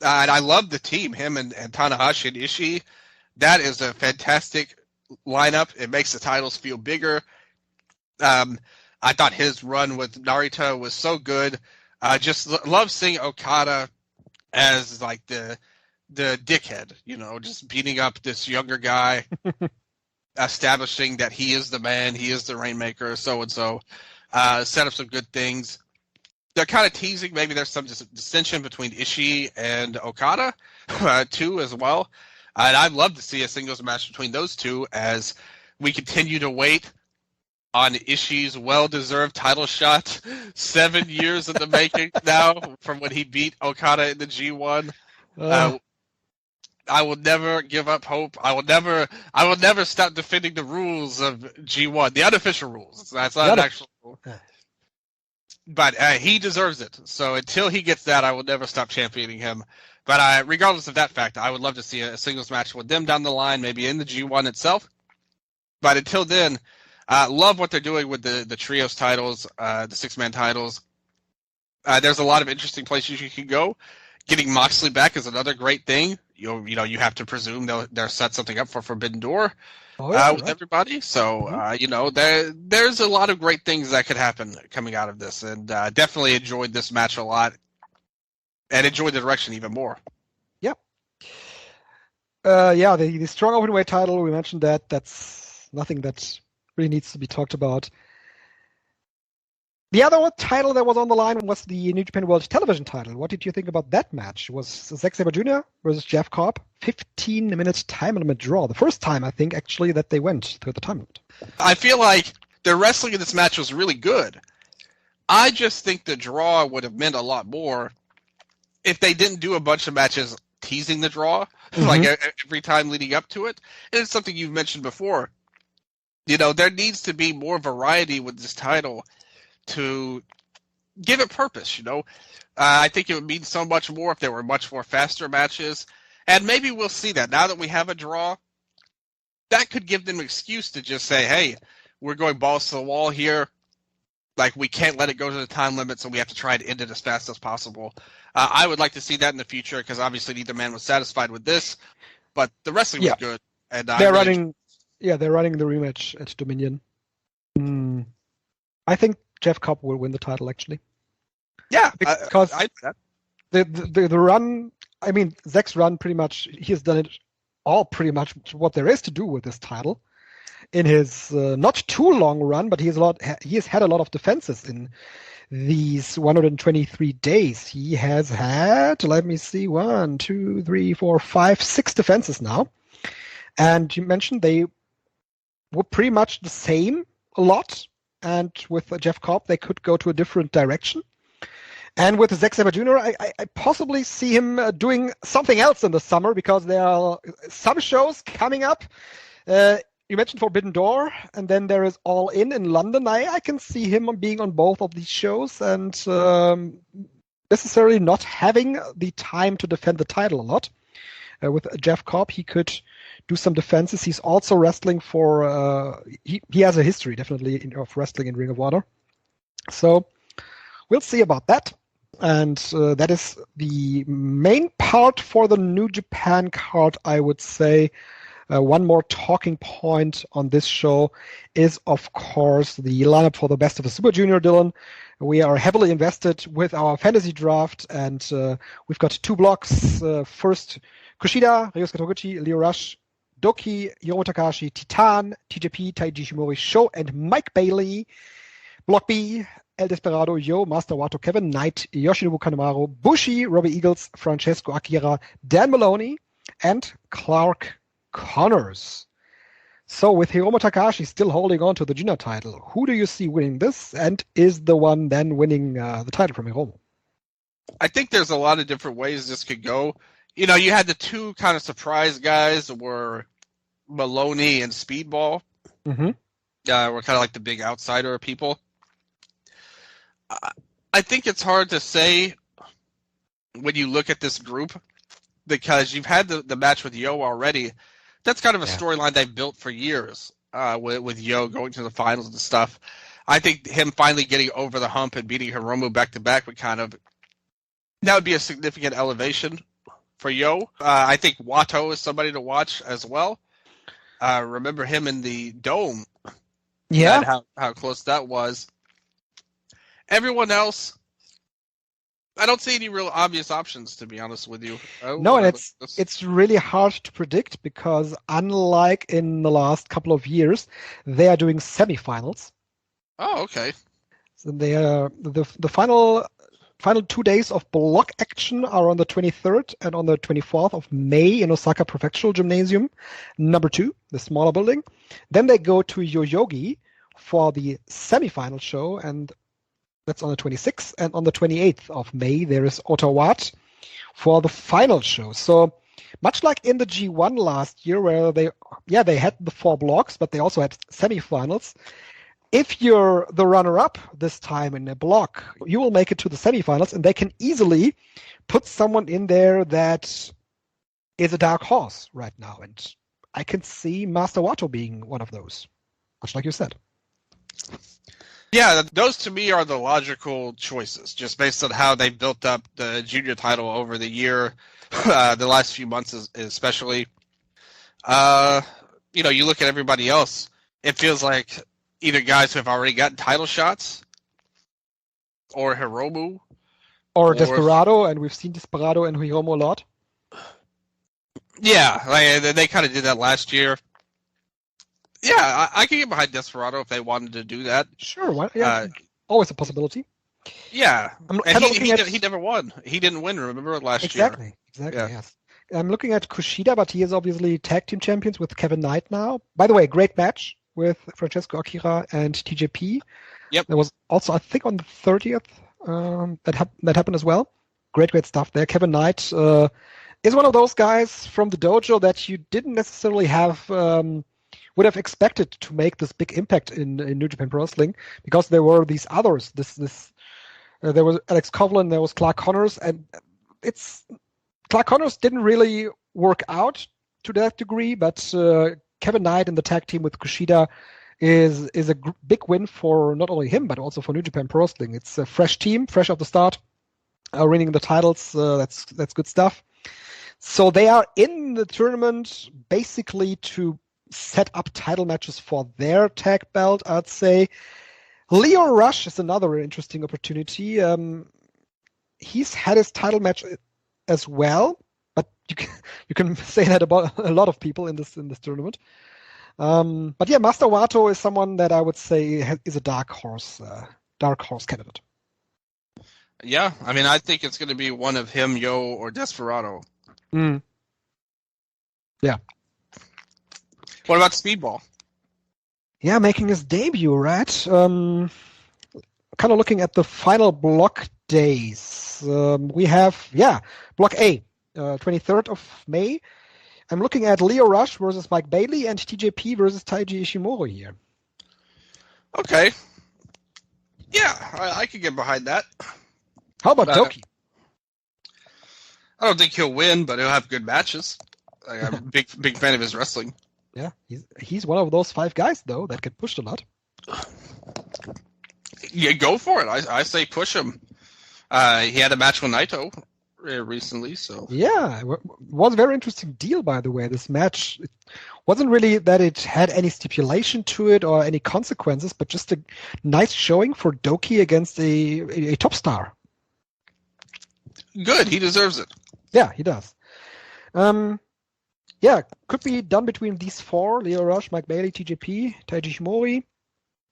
And I love the team, him and Tanahashi and Ishii. That is a fantastic lineup. It makes the titles feel bigger. I thought his run with Narita was so good. Just love seeing Okada as like the dickhead, just beating up this younger guy, establishing that he is the man, he is the Rainmaker, so-and-so. Set up some good things. They're kind of teasing maybe there's some dissension between Ishii and Okada, too, as well. And I'd love to see a singles match between those two as we continue to wait on Ishii's well-deserved title shot. 7 years in the making now from when he beat Okada in the G1. I will never give up hope. I will never stop defending the rules of G1, the unofficial rules. That's not an actual rule. But he deserves it. So until he gets that, I will never stop championing him. But regardless of that fact, I would love to see a singles match with them down the line, maybe in the G1 itself. But until then, love what they're doing with the trios titles, the six-man titles. There's a lot of interesting places you can go. Getting Moxley back is another great thing. You have to presume they'll set something up for Forbidden Door with everybody. So, there's a lot of great things that could happen coming out of this. And definitely enjoyed this match a lot and enjoyed the direction even more. Yep. The strong openweight title, we mentioned that. That's nothing that really needs to be talked about. The other title that was on the line was the New Japan World Television title. What did you think about that match? It was Zack Sabre Jr. versus Jeff Cobb. 15-minute time limit draw. The first time, I think, actually, that they went through the time limit. I feel like the wrestling in this match was really good. I just think the draw would have meant a lot more if they didn't do a bunch of matches teasing the draw, like every time leading up to it. And it's something you've mentioned before. There needs to be more variety with this title to give it purpose, I think it would mean so much more if there were much more faster matches. And maybe we'll see that. Now that we have a draw, that could give them an excuse to just say, hey, we're going balls to the wall here. Like, we can't let it go to the time limit, so we have to try to end it as fast as possible. I would like to see that in the future, because obviously neither man was satisfied with this. But the wrestling was good. And they're running the rematch at Dominion. I think Jeff Cobb will win the title, actually. Yeah, because the run, I mean, Zack's run, pretty much, he has done it all pretty much what there is to do with this title. In his not too long run, but he has had a lot of defenses in these 123 days. He has had, let me see, 1, 2, 3, 4, 5, 6 defenses now. And you mentioned they were pretty much the same a lot. And with Jeff Cobb, they could go to a different direction. And with Zack Sabre Jr., I possibly see him doing something else in the summer, because there are some shows coming up. You mentioned Forbidden Door, and then there is All In London. I can see him being on both of these shows and necessarily not having the time to defend the title a lot. With Jeff Cobb, he could do some defenses. He's also wrestling for... he has a history, definitely, of wrestling in Ring of Honor. So we'll see about that. And that is the main part for the New Japan card, I would say. One more talking point on this show is, of course, the lineup for the Best of the Super Junior, Dylan. We are heavily invested with our fantasy draft, and we've got 2 blocks. First, Kushida, Ryosuke Toguchi, Leo Rush, Doki, Hiromu Takahashi, Titan, TJP, Taiji Ishimori, Sho, and Mike Bailey. Block B, El Desperado, Yo, Master Wato, Kevin Knight, Yoshinobu Kanemaru, Bushi, Robbie Eagles, Francesco Akira, Dan Maloney, and Clark Connors. So with Hiromu Takahashi still holding on to the junior title, who do you see winning this, and is the one then winning the title from Hiromu? I think there's a lot of different ways this could go. You had the 2 kind of surprise guys were Maloney and Speedball. Were kind of like the big outsider people. I think it's hard to say when you look at this group, because you've had the match with Yo already. That's kind of a storyline they've built for years with Yo going to the finals and stuff. I think him finally getting over the hump and beating Hiromu back-to-back that would be a significant elevation for Yo. I think Wato is somebody to watch as well. Remember him in the Dome. Yeah. And how close that was. Everyone else, I don't see any real obvious options, to be honest with you. No, and it's really hard to predict, because unlike in the last couple of years, they are doing semifinals. Oh, okay. So they are the final 2 days of block action are on the 23rd and on the 24th of May in Osaka Prefectural Gymnasium, number 2, the smaller building. Then they go to Yoyogi for the semifinal show, and that's on the 26th. And on the 28th of May, there is Ottawa for the final show. So much like in the G1 last year, where they had the 4 blocks, but they also had semifinals. If you're the runner-up this time in a block, you will make it to the semifinals, and they can easily put someone in there that is a dark horse right now. And I can see Master Wato being one of those, much like you said. Yeah, those to me are the logical choices, just based on how they built up the junior title over the year, the last few months especially. You look at everybody else, it feels like either guys who have already gotten title shots, or Hiromu. Or Desperado, and we've seen Desperado and Hiromu a lot. Yeah, they kind of did that last year. Yeah, I can get behind Desperado if they wanted to do that. Sure, always a possibility. Yeah, and he never won. He didn't win, remember, last year? Exactly, yeah. Yes. I'm looking at Kushida, but he is obviously tag team champions with Kevin Knight now. By the way, great match with Francesco Akira and TJP. Yep. There was also, I think, on the 30th that happened as well. Great stuff there. Kevin Knight is one of those guys from the dojo that you didn't necessarily would have expected to make this big impact in New Japan Pro Wrestling, because there were these others. There was Alex Kovlin, there was Clark Connors, and Clark Connors didn't really work out to that degree, but Kevin Knight in the tag team with Kushida is a big win for not only him but also for New Japan Pro Wrestling. It's a fresh team, fresh off the start, winning the titles. That's good stuff. So they are in the tournament basically to set up title matches for their tag belt, I'd say. Leo Rush is another interesting opportunity. He's had his title match as well, but you can say that about a lot of people in this tournament. But yeah, Master Wato is someone that I would say is a dark horse candidate. Yeah, I mean, I think it's going to be one of him, Yo, or Desperado. Yeah. What about Speedball? Yeah, making his debut, right? Kind of looking at the final block days. We have, Block A, 23rd of May. I'm looking at Leo Rush versus Mike Bailey and TJP versus Taiji Ishimori here. Okay. Yeah, I could get behind that. How about Doki? I don't think he'll win, but he'll have good matches. I'm a big fan of his wrestling. Yeah, he's one of those 5 guys, though, that get pushed a lot. Yeah, go for it. I say push him. He had a match with Naito recently, so... Yeah, it was a very interesting deal, by the way, this match. It wasn't really that it had any stipulation to it or any consequences, but just a nice showing for Doki against a top star. Good, he deserves it. Yeah, he does. Yeah, could be done between these 4, Leo Rush, Mike Bailey, TJP, Taiji Ishimori.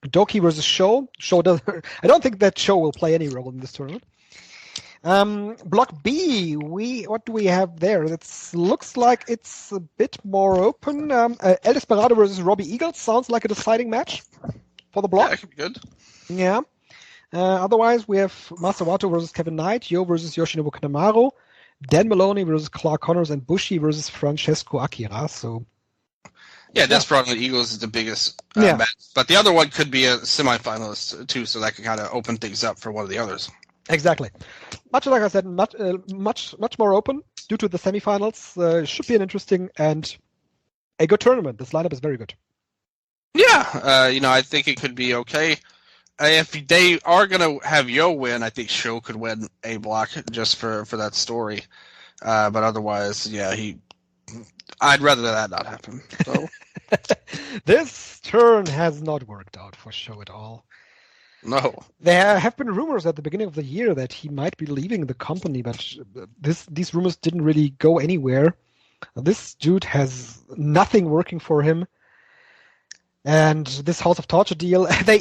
Doki versus Sho. I don't think that Sho will play any role in this tournament. Block B, what do we have there? It looks like it's a bit more open. El Desperado versus Robbie Eagles sounds like a deciding match for the block. Yeah, that could be good. Yeah. Otherwise, we have Master Wato versus Kevin Knight, Yo versus Yoshinobu Kanemaru, Dan Maloney versus Clark Connors, and Bushi versus Francesco Akira. So, yeah, Desperado and Eagles is the biggest match. But the other one could be a semifinalist, too, so that could kind of open things up for one of the others. Exactly. Much like I said, much more open due to the semifinals. Should be an interesting and a good tournament. This lineup is very good. Yeah, I think it could be okay. If they are going to have Yo win, I think Sho could win a block just for that story. But otherwise, yeah, I'd rather that not happen. So. This turn has not worked out for Sho at all. No. There have been rumors at the beginning of the year that he might be leaving the company, but these rumors didn't really go anywhere. This dude has nothing working for him. And this House of Torture deal, they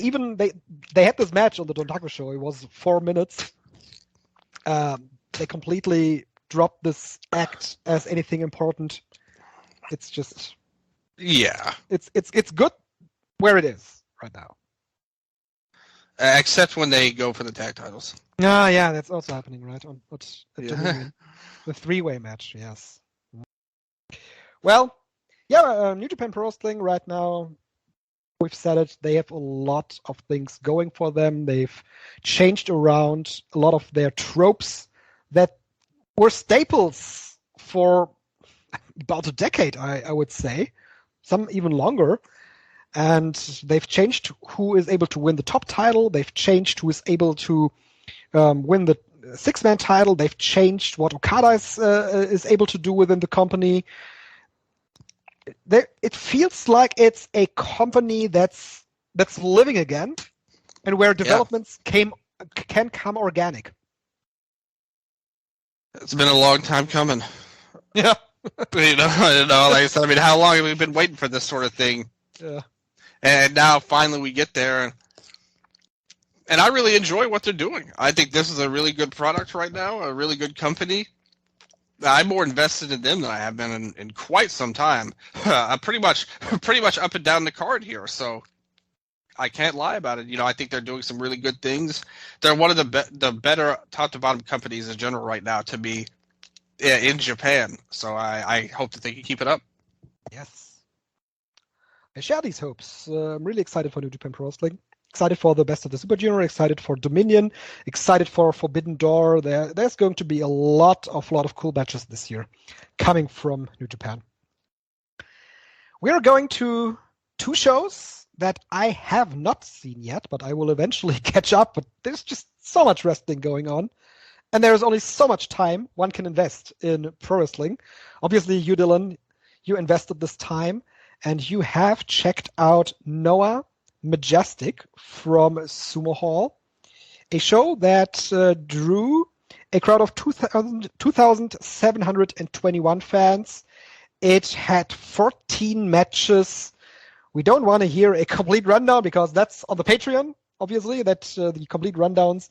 had this match on the Dontaku show. It was 4 minutes. They completely dropped this act as anything important. It's just, yeah, it's good where it is right now. Except when they go for the tag titles. Yeah, that's also happening, right? The 3-way match, yes. Well, yeah, New Japan Pro Wrestling right now, we've said it, they have a lot of things going for them. They've changed around a lot of their tropes that were staples for about a decade, I would say, some even longer. And they've changed who is able to win the top title. They've changed who is able to win the six-man title. They've changed what Okada is able to do within the company. It feels like it's a company that's living again, and where developments can come organic. It's been a long time coming. Yeah. Like I said, I mean, how long have we been waiting for this sort of thing? Yeah. And now finally we get there. And I really enjoy what they're doing. I think this is a really good product right now, a really good company. I'm more invested in them than I have been in quite some time. I'm pretty much up and down the card here, so I can't lie about it. I think they're doing some really good things. They're one of the better top-to-bottom companies in general right now to be in Japan. So I hope that they can keep it up. Yes. I share these hopes. I'm really excited for New Japan Pro Wrestling. Excited for the Best of the Super Junior, excited for Dominion, excited for Forbidden Door. There's going to be a lot of cool matches this year coming from New Japan. We are going to two shows that I have not seen yet, but I will eventually catch up. But there's just so much wrestling going on, and there's only so much time one can invest in pro wrestling. Obviously, you, Dylan, you invested this time, and you have checked out Noah Majestic from Sumo Hall, a show that drew a crowd of 2,721 fans. It had 14 matches. We don't want to hear a complete rundown because that's on the Patreon, obviously. The complete rundowns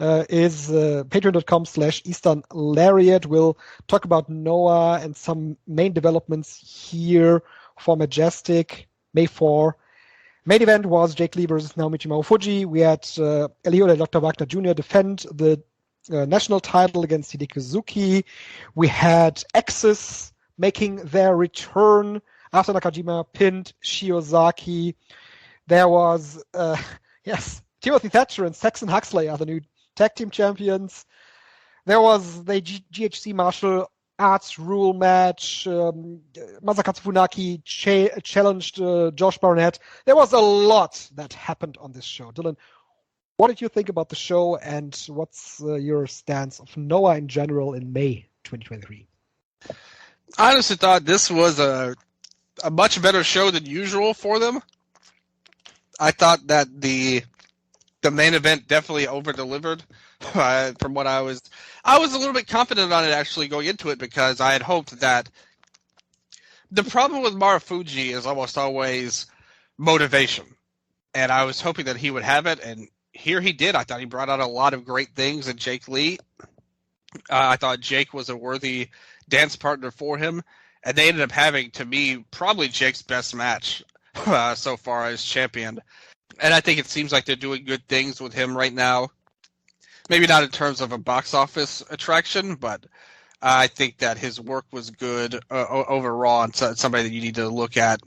is patreon.com/Eastern Lariat. We'll talk about Noah and some main developments here for Majestic, May 4. Main event was Jake Lee versus Naomichi Marufuji. We had Elio Dr. Wagner Jr. defend the national title against Hideki Suzuki. We had Axis making their return after Nakajima pinned Shiozaki. There was, Timothy Thatcher and Saxon Huxley are the new tag team champions. There was the GHC martial arts rule match. Masakatsu Funaki challenged Josh Barnett. There was a lot that happened on this show. Dylan, what did you think about the show, and what's your stance of Noah in general in May 2023? I honestly thought this was a much better show than usual for them. I thought that the main event definitely over-delivered from what I was a little bit confident on it actually going into it, because I had hoped that the problem with Marufuji is almost always motivation. And I was hoping that he would have it, and here he did. I thought he brought out a lot of great things in Jake Lee. I thought Jake was a worthy dance partner for him, and they ended up having, to me, probably Jake's best match so far as champion. And I think it seems like they're doing good things with him right now. Maybe not in terms of a box office attraction, but I think that his work was good overall, and somebody that you need to look at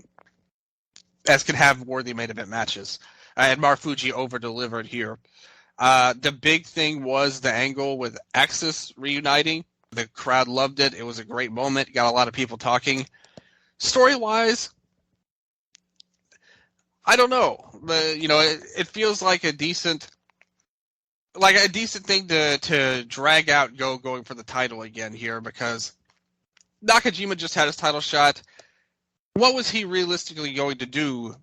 as can have worthy main event matches. And Marufuji over-delivered here. The big thing was the angle with Axis reuniting. The crowd loved it. It was a great moment. Got a lot of people talking. Story-wise, I don't know. It feels like a decent thing to drag out going for the title again here, because Nakajima just had his title shot. What was he realistically going to do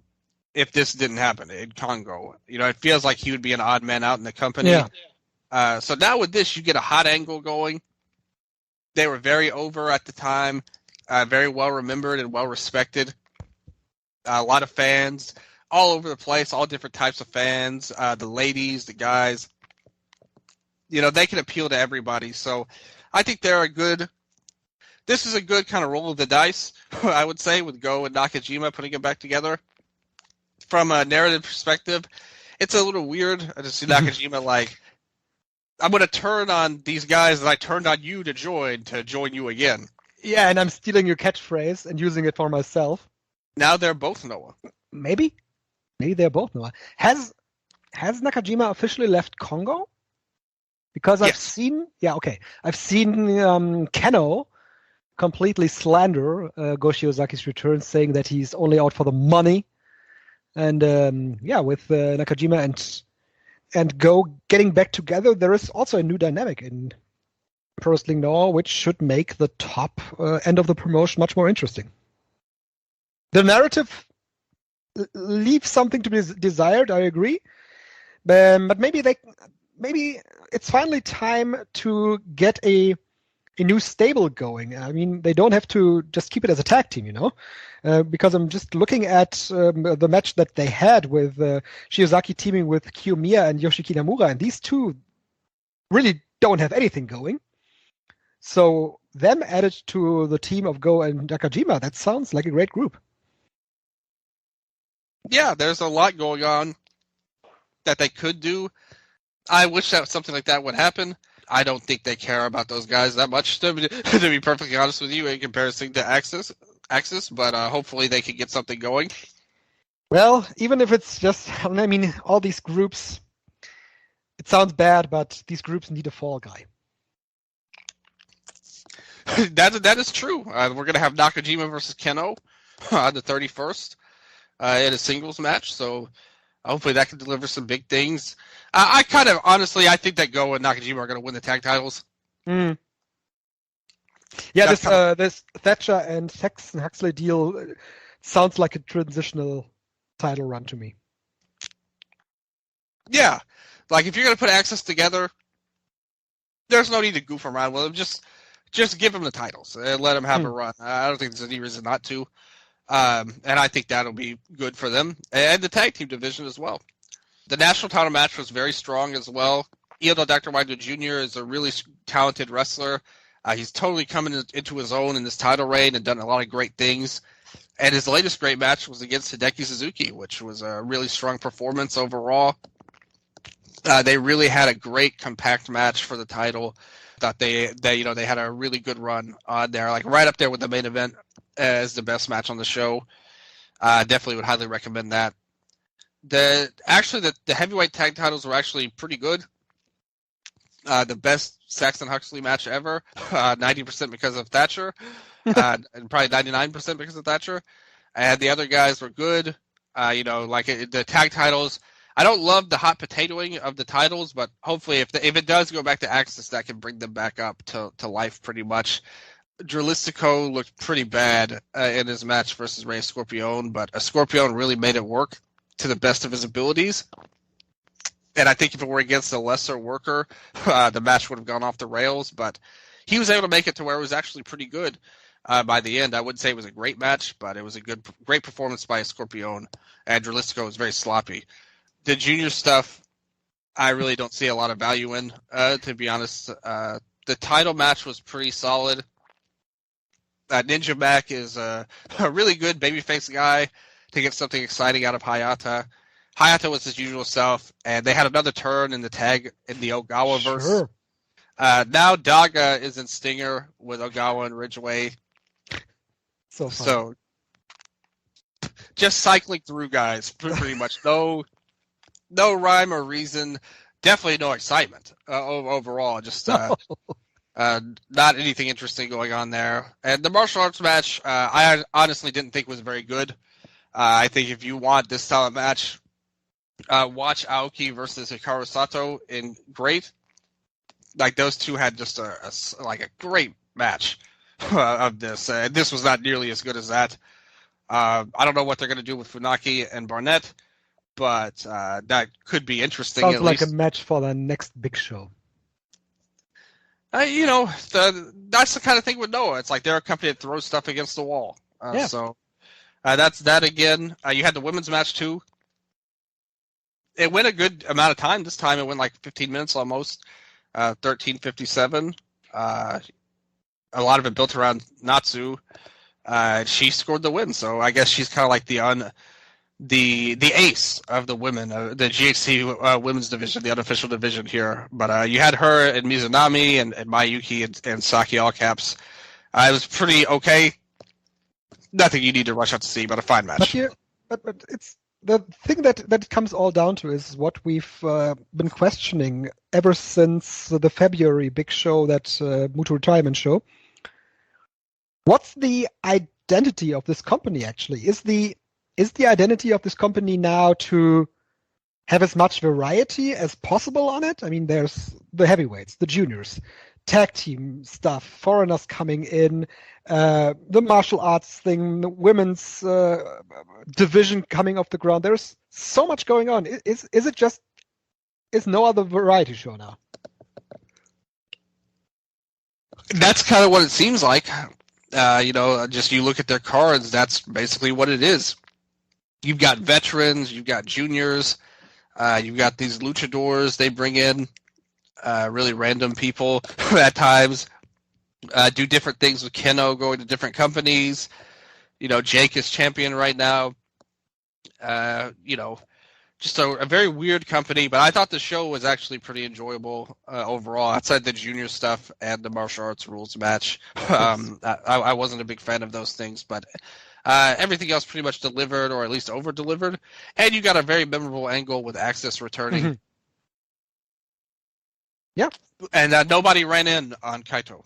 if this didn't happen in Congo? It feels like he would be an odd man out in the company. Yeah. So now with this, you get a hot angle going. They were very over at the time, very well remembered and well respected. A lot of fans all over the place, all different types of fans, the ladies, the guys. They can appeal to everybody. So I think this is a good kind of roll of the dice, I would say, with Go and Nakajima putting it back together. From a narrative perspective, it's a little weird to see Nakajima like, I'm going to turn on these guys that I turned on you to join you again. Yeah, and I'm stealing your catchphrase and using it for myself. Now they're both Noah. Maybe they're both Noah. Has Nakajima officially left Congo? Because I've seen Keno completely slander Go Shiozaki's return, saying that he's only out for the money. And with Nakajima and Go getting back together, there is also a new dynamic in Pro Wrestling Noah, which should make the top end of the promotion much more interesting. The narrative leaves something to be desired, I agree. But maybe it's finally time to get a new stable going. I mean, they don't have to just keep it as a tag team, because I'm just looking at the match that they had with Shiozaki teaming with Kiyomiya and Yoshiki Namura, and these two really don't have anything going. So them added to the team of Go and Nakajima, that sounds like a great group. Yeah, there's a lot going on that they could do. I wish that something like that would happen. I don't think they care about those guys that much, to be perfectly honest with you, in comparison to Axis. But hopefully they can get something going. Well, even if it's just, all these groups, it sounds bad, but these groups need a fall guy. That is true. We're going to have Nakajima versus Keno on the 31st in a singles match, so hopefully that can deliver some big things. I think that Go and Nakajima are going to win the tag titles. Mm. Yeah, this Thatcher and Saxon Huxley deal sounds like a transitional title run to me. Yeah, like if you're going to put Access together, there's no need to goof around with them. Just give them the titles and let them have a run. I don't think there's any reason not to. And I think that'll be good for them and the tag team division as well. The national title match was very strong as well. Even though Dr. Wagner Jr. is a really talented wrestler, he's totally coming into his own in this title reign and done a lot of great things. And his latest great match was against Hideki Suzuki, which was a really strong performance overall. They really had a great compact match for the title. Thought they had a really good run on there, like right up there with the main event as the best match on the show. Definitely would highly recommend that. The heavyweight tag titles were actually pretty good. The best Saxon Huxley match ever, 90% because of Thatcher, and probably 99% because of Thatcher. And the other guys were good. The tag titles. I don't love the hot potatoing of the titles, but hopefully if it does go back to Axis, that can bring them back up to life pretty much. Dralistico looked pretty bad in his match versus Rey Scorpion, but Scorpion really made it work to the best of his abilities. And I think if it were against a lesser worker, the match would have gone off the rails, but he was able to make it to where it was actually pretty good by the end. I wouldn't say it was a great match, but it was a great performance by Scorpion, and Dralistico was very sloppy. The junior stuff, I really don't see a lot of value in, to be honest. The title match was pretty solid. Ninja Mac is a really good babyface guy to get something exciting out of Hayata. Hayata was his usual self, and they had another turn in the tag in the Ogawa verse. Sure. Now Daga is in Stinger with Ogawa and Ridgeway. So just cycling through guys, pretty much. No rhyme or reason. Definitely no excitement overall. Just not anything interesting going on there. And the martial arts match, I honestly didn't think was very good. I think if you want this style of match, watch Aoki versus Hikaru Sato in Great. Like those two had just a great match of this. This was not nearly as good as that. I don't know what they're going to do with Funaki and Barnett, but that could be interesting. Sounds like a match for the next big show. That's the kind of thing with Noah. It's like they're a company that throws stuff against the wall. So that's that again. You had the women's match too. It went a good amount of time. This time it went like 15 minutes almost. 13:57. A lot of it built around Natsu. She scored the win, so I guess she's kind of like the ace of the women, the GHC women's division, the unofficial division here. But you had her and Mizunami and Mayuki and Saki all caps It was pretty okay. Nothing you need to rush out to see, but a fine match. But it's the thing that it comes all down to is what we've been questioning ever since the February big show, that Muto retirement show. What's the identity of this company actually? Is the identity of this company now to have as much variety as possible on it? I mean, there's the heavyweights, the juniors, tag team stuff, foreigners coming in, the martial arts thing, the women's division coming off the ground. There's so much going on. Is no other variety show now? That's kind of what it seems like. Just you look at their cards, that's basically what it is. You've got veterans, you've got juniors, you've got these luchadors they bring in, really random people at times, do different things with Keno, going to different companies. Jake is champion right now. Just a very weird company, but I thought the show was actually pretty enjoyable overall, outside the junior stuff and the martial arts rules match. I wasn't a big fan of those things, but everything else pretty much delivered, or at least over-delivered. And you got a very memorable angle with Axis returning. Mm-hmm. Yeah. And nobody ran in on Kaito.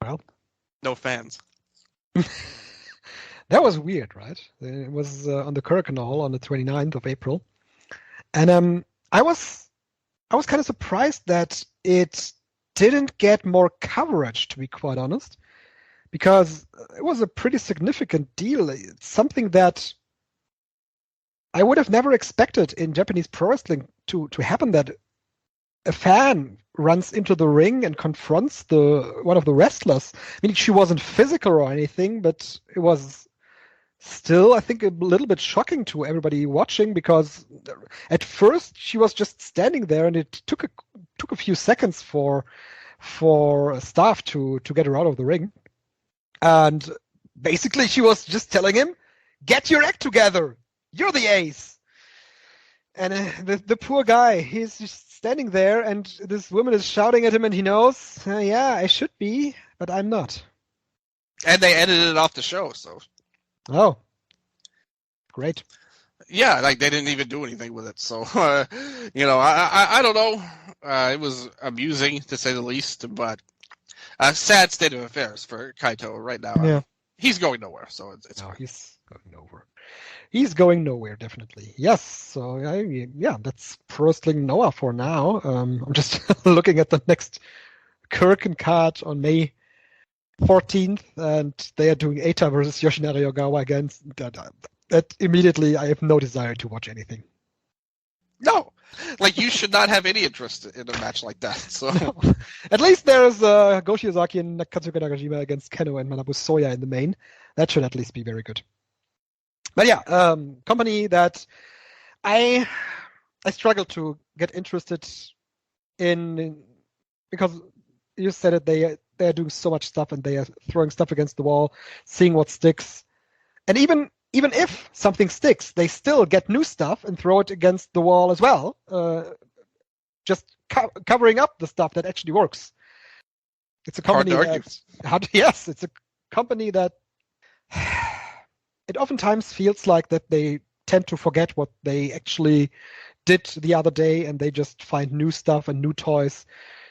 Well. No fans. That was weird, right? It was on the Hall on the 29th of April. And I was kind of surprised that it didn't get more coverage, to be quite honest, because it was a pretty significant deal. It's something that I would have never expected in Japanese pro wrestling to happen, that a fan runs into the ring and confronts one of the wrestlers. I mean, she wasn't physical or anything, but it was still, I think, a little bit shocking to everybody watching, because at first she was just standing there, and it took a few seconds for staff to get her out of the ring. And basically she was just telling him, "Get your act together. You're the ace." And the poor guy, he's just standing there, and this woman is shouting at him, and he knows, yeah, I should be, but I'm not. And they edited it off the show, so. Oh, great. Yeah, like they didn't even do anything with it. So, I don't know. It was amusing, to say the least, but a sad state of affairs for Kaito right now. Yeah. He's going nowhere, so it's fine. He's going nowhere. He's going nowhere, definitely. Yes. So, that's Pro Wrestling Noah for now. I'm just looking at the next Kirken card on May 14th, and they are doing Eita versus Yoshinari Ogawa again. That immediately, I have no desire to watch anything. No, like you should not have any interest in a match like that. So no. At least there's Go Shiozaki and Katsuka Nagajima against Keno and Manabu Soya in the main. That should at least be very good. But yeah, company that I struggle to get interested in, because you said it, they are doing so much stuff, and they are throwing stuff against the wall, seeing what sticks. And even if something sticks, they still get new stuff and throw it against the wall as well, just covering up the stuff that actually works. It's a company it's a company that it oftentimes feels like that they tend to forget what they actually did the other day, and they just find new stuff and new toys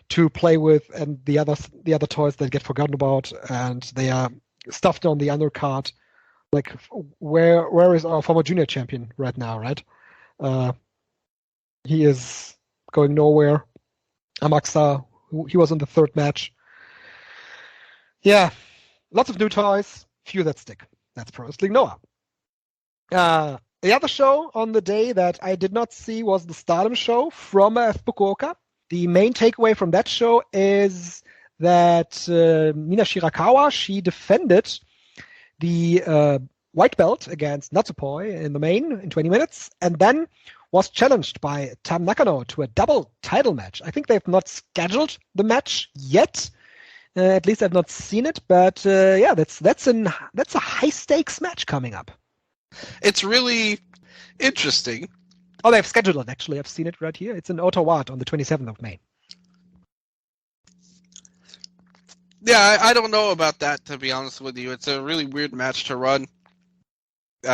to play with, and the other toys that get forgotten about, and they are stuffed on the undercard. Like, where is our former junior champion right now, right? He is going nowhere. Amaxa, he was in the third match. Yeah, lots of new toys, few that stick. That's Pro Wrestling Noah. The other show on the day that I did not see was the Stardom show from Fukuoka. The main takeaway from that show is that Mina Shirakawa, she defended the white belt against Natsupoi in the main in 20 minutes, and then was challenged by Tam Nakano to a double title match. I think they've not scheduled the match yet. At least I've not seen it, but that's a high stakes match coming up. It's really interesting. Oh, they've scheduled it, actually. I've seen it right here. It's in Ottawa on the 27th of May. Yeah, I don't know about that, to be honest with you. It's a really weird match to run. You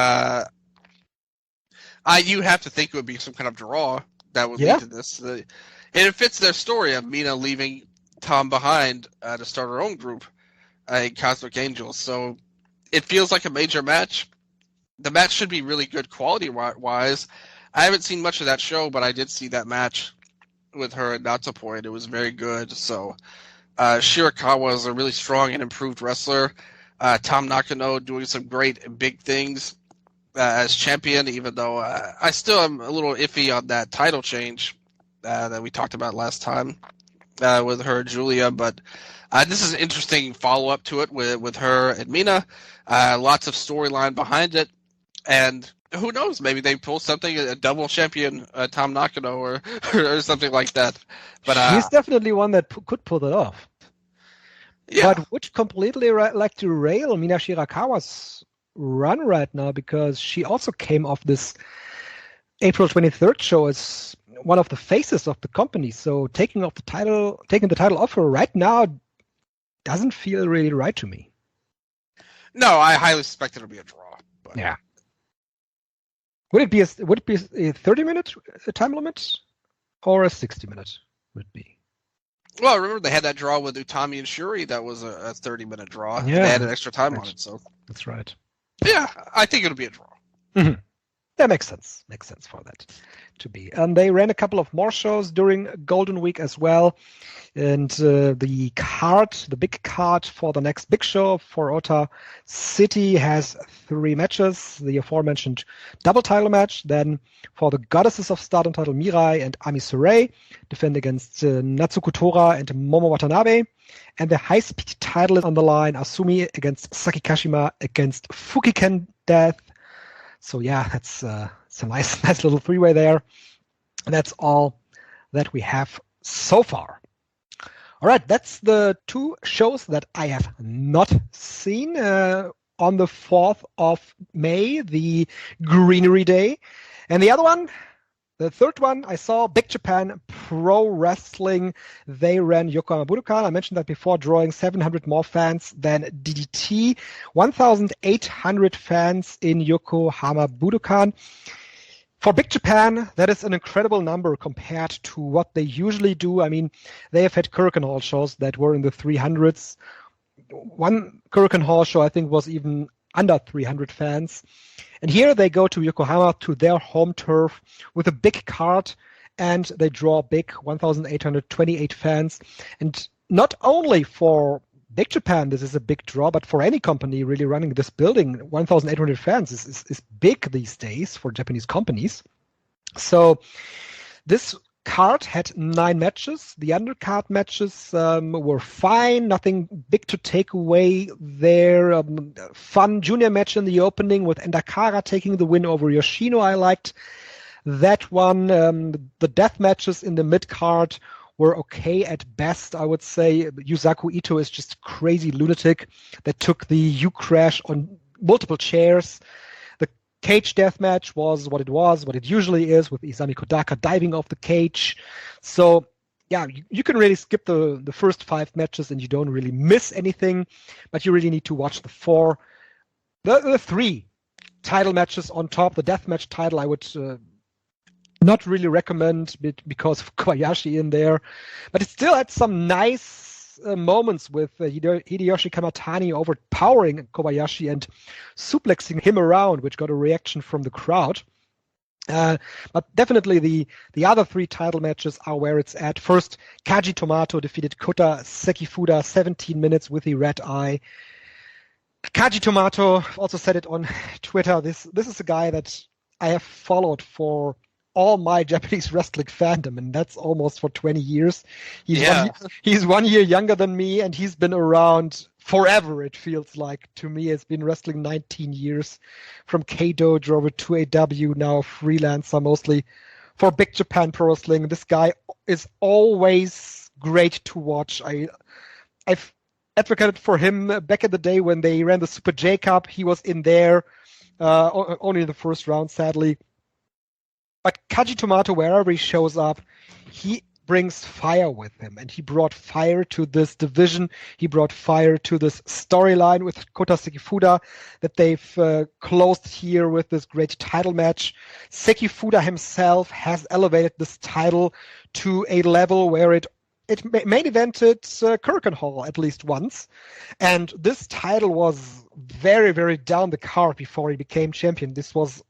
have to think it would be some kind of draw that would lead to this. And it fits their story of Mina leaving Tom behind to start her own group, Cosmic Angels. So it feels like a major match. The match should be really good quality-wise. I haven't seen much of that show, but I did see that match with her at Natsupoi, and it was very good. So Shirakawa is a really strong and improved wrestler. Tom Nakano doing some great big things as champion, even though I still am a little iffy on that title change that we talked about last time with her and Julia. But this is an interesting follow-up to it with her and Mina. Lots of storyline behind it. And who knows, maybe they pull something, a double champion Tom Nakano or something like that. But he's definitely one that could pull it off. Yeah. But would completely like to rail Mina Shirakawa's run right now, because she also came off this April 23rd show as one of the faces of the company. So taking the title off her right now doesn't feel really right to me. No, I highly suspect it'll be a draw. But. Yeah. Would it be a 30-minute time limit or a 60-minute? Would it be? Well, remember they had that draw with Utami and Shuri. That was a 30-minute draw. Yeah, they had an extra time on it. So that's right. Yeah, I think it'll be a draw. Mm-hmm. That makes sense. Makes sense for that to be. And they ran a couple of more shows during Golden Week as well. And the big card for the next big show for Ota City has 3 matches. The aforementioned double title match. Then for the Goddesses of Stardom title, Mirai and Ami Sourei defend against Natsuko Tora and Momo Watanabe. And the high-speed title is on the line. Asumi against Saki Kashima against Fukiken Death. So yeah, that's a nice little 3-way there. And that's all that we have so far. All right, that's the 2 shows that I have not seen. On the 4th of May, the Greenery Day. And the other one, the third one, I saw Big Japan Pro Wrestling. They ran Yokohama Budokan. I mentioned that before, drawing 700 more fans than DDT. 1,800 fans in Yokohama Budokan. For Big Japan, that is an incredible number compared to what they usually do. I mean, they have had Kurikan Hall shows that were in the 300s. One Kurikan Hall show, I think, was even under 300 fans. And here they go to Yokohama, to their home turf, with a big card, and they draw big, 1,828 fans. And not only for Big Japan, this is a big draw, but for any company really running this building, 1,800 fans is big these days for Japanese companies. So this card had 9 matches. The undercard matches were fine, nothing big to take away there. Fun junior match in the opening with Endakara taking the win over Yoshino. I liked that one. The death matches in the mid card were okay at best, I would say. Yusaku Ito is just a crazy lunatic that took the U-crash on multiple chairs. The cage death match was, what it usually is, with Isami Kodaka diving off the cage. So, yeah, you can really skip the first 5 matches and you don't really miss anything, but you really need to watch the 3 title matches on top. The deathmatch title I would not really recommend because of Kobayashi in there, but it still had some nice moments with Hideyoshi Kamatani overpowering Kobayashi and suplexing him around, which got a reaction from the crowd. But definitely the other 3 title matches are where it's at. First, Kaji Tomato defeated Kota Sekifuda, 17 minutes with the red eye. Kaji Tomato also said it on Twitter. This is a guy that I have followed for all my Japanese wrestling fandom, and that's almost for 20 years. He's 1 year younger than me, and he's been around forever, it feels like. To me, it's been wrestling 19 years, from K-Dojo over to AW, now freelancer mostly for Big Japan Pro Wrestling. This guy is always great to watch. I've advocated for him back in the day when they ran the Super J Cup. He was in there, only in the first round, sadly. But Kaji Tomato, wherever he shows up, he brings fire with him, and he brought fire to this division. He brought fire to this storyline with Kota Sekifuda that they've closed here with this great title match. Sekifuda himself has elevated this title to a level where it main evented Korakuen Hall at least once, and this title was very, very down the card before he became champion. This was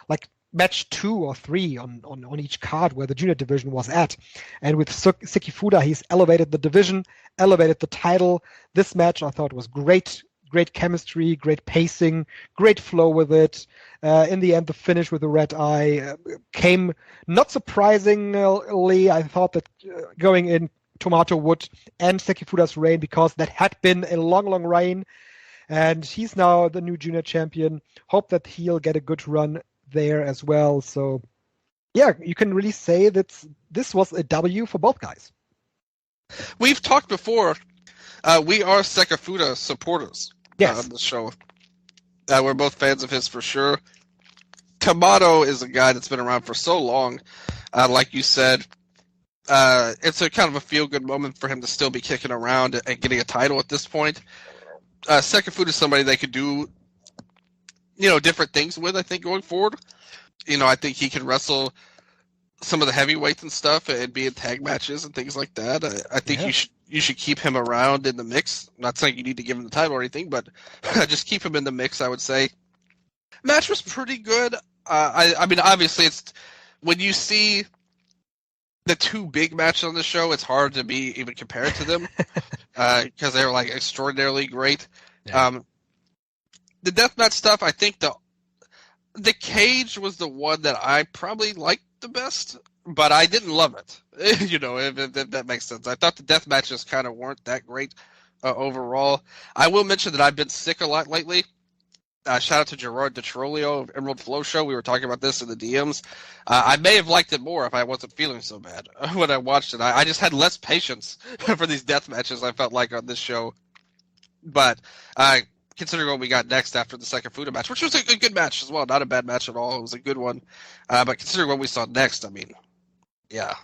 like match 2 or 3 on each card where the junior division was at. And with Sekifuda, he's elevated the division, elevated the title. This match I thought was great. Great chemistry, great pacing, great flow with it. In the end, the finish with the red eye came not surprisingly. I thought that going in, Tomato would end Sekifuda's reign because that had been a long, long reign. And he's now the new junior champion. Hope that he'll get a good run there as well. So, yeah, you can really say that this was a W for both guys. We've talked before. We are Sekifuda supporters on the show. We're both fans of his for sure. Tomato is a guy that's been around for so long. Like you said, it's a kind of a feel-good moment for him to still be kicking around and getting a title at this point. Sekifuda is somebody they could do, different things with, I think, going forward. I think he can wrestle some of the heavyweights and stuff and be in tag matches and things like that. I think you should keep him around in the mix. I'm not saying you need to give him the title or anything, but just keep him in the mix, I would say. Match was pretty good. I mean, obviously, it's when you see the two big matches on the show, it's hard to be even compared to them because they were like extraordinarily great. Yeah. The deathmatch stuff, I think the cage was the one that I probably liked the best, but I didn't love it. If that makes sense. I thought the death matches kind of weren't that great overall. I will mention that I've been sick a lot lately. Shout out to Gerard DeTrolio of Emerald Flow Show. We were talking about this in the DMs. I may have liked it more if I wasn't feeling so bad when I watched it. I just had less patience for these death matches, I felt like, on this show. But considering what we got next after the second Fuda match, which was a good match as well, not a bad match at all. It was a good one. But considering what we saw next, I mean, yeah.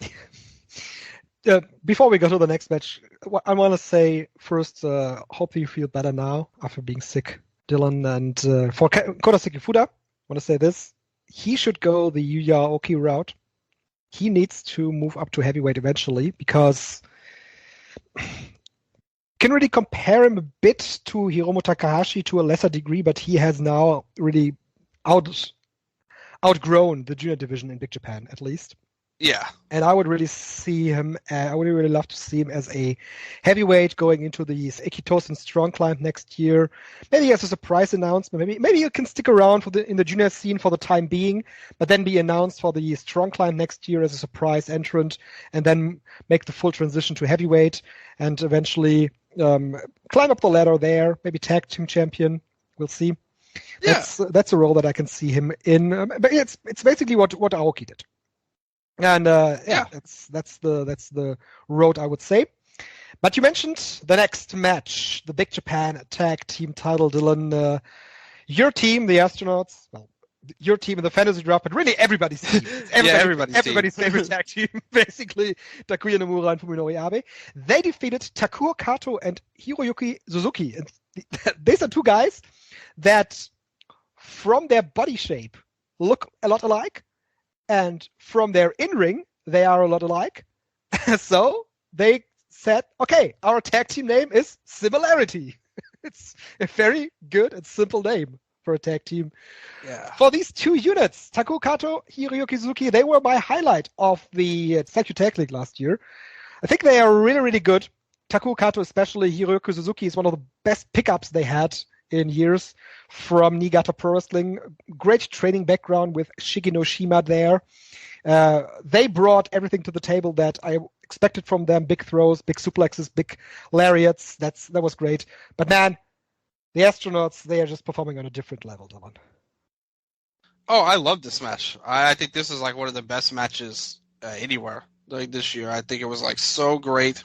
Before we go to the next match, I want to say first, hope you feel better now after being sick, Dylan. And for Kota Sekifuda, I want to say this. He should go the Yuya Aoki route. He needs to move up to heavyweight eventually because can really compare him a bit to Hiromu Takahashi to a lesser degree, but he has now really outgrown the junior division in Big Japan, at least. Yeah. And I would really see him, I would really love to see him as a heavyweight going into the Ekitosen Strong Climb next year. Maybe as a surprise announcement. Maybe he can stick around in the junior scene for the time being, but then be announced for the Strong Climb next year as a surprise entrant, and then make the full transition to heavyweight, and eventually climb up the ladder there. Maybe tag team champion. We'll see. Yeah. That's a role that I can see him in. But it's basically what Aoki did. And that's the road I would say. But you mentioned the next match, the Big Japan Tag Team title, Dylan. Your team, the Astronauts, well, your team in the fantasy draft, but really everybody's team. Everybody's favorite tag team, basically, Takuya Nomura and Fuminori Abe. They defeated Takuo Kato and Hiroyuki Suzuki. And these are two guys that, from their body shape, look a lot alike. And from their in-ring, they are a lot alike. So they said, okay, our tag team name is Similarity. It's a very good and simple name for a tag team. Yeah. For these two units, Takuo Kato, Hiroyuki Suzuki, they were my highlight of the Tokyo Tag League last year. I think they are really, really good. Takuo Kato, especially Hiroyuki Suzuki, is one of the best pickups they had in years from Niigata Pro Wrestling. Great training background with Shigenoshima there. They brought everything to the table that I expected from them. Big throws, big suplexes, big lariats. That was great. But man, the Astronauts, they are just performing on a different level, Dylan. Oh, I love this match. I think this is like one of the best matches anywhere like this year. I think it was like so great.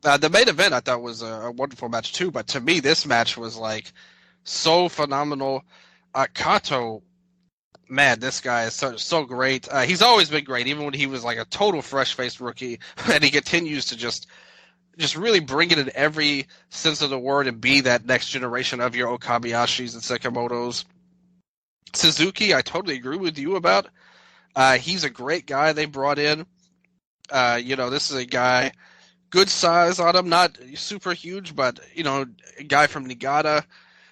The main event I thought was a wonderful match too, but to me this match was like so phenomenal. Kato Man, this guy is so great. He's always been great, even when he was like a total fresh-faced rookie, and he continues to just really bring it in every sense of the word and be that next generation of your Okabayashis and Sakamotos. Suzuki, I totally agree with you about. He's a great guy they brought in. This is a guy, good size on him, not super huge, but, a guy from Niigata.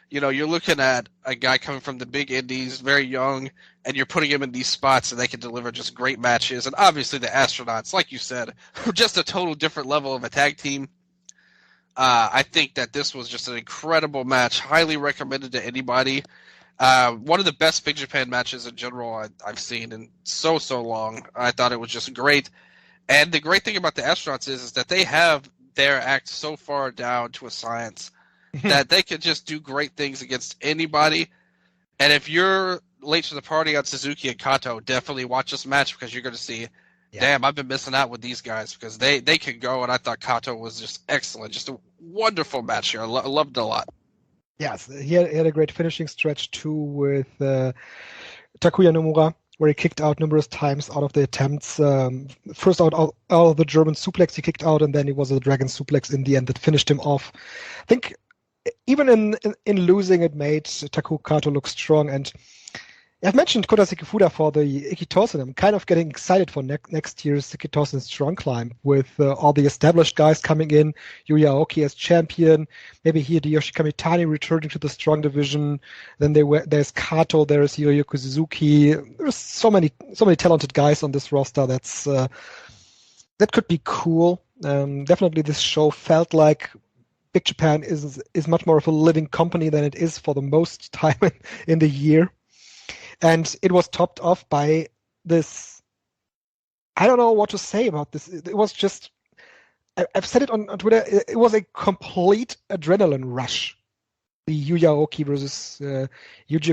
You're looking at a guy coming from the big indies, very young, and you're putting him in these spots and they can deliver just great matches. And obviously the Astronauts, like you said, just a total different level of a tag team. I think that this was just an incredible match, highly recommended to anybody. One of the best Big Japan matches in general I've seen in so long. I thought it was just great. And the great thing about the Astronauts is that they have their act so far down to a science that they can just do great things against anybody. And if you're late to the party on Suzuki and Kato, definitely watch this match because you're going to see, damn, I've been missing out with these guys because they can go. And I thought Kato was just excellent. Just a wonderful match here. I loved it a lot. Yes, he had a great finishing stretch too with Takuya Nomura, where he kicked out numerous times out of the attempts. First out of the German suplex he kicked out, and then it was a dragon suplex in the end that finished him off. I think even in losing, it made Taku Kato look strong. And I've mentioned Kota Sekifuda for the Ikitosen. I'm kind of getting excited for next year's Ikitosen Strong Climb with all the established guys coming in, Yuya Aoki as champion, maybe Hideyoshi Kamitani returning to the strong division. Then there's Kato, there's Hiroyuki Suzuki. There's so many talented guys on this roster. That could be cool. Definitely this show felt like Big Japan is much more of a living company than it is for the most time in the year. And it was topped off by this, I don't know what to say about this. It was just, I've said it on Twitter, it was a complete adrenaline rush, the Yuya Aoki versus Yuji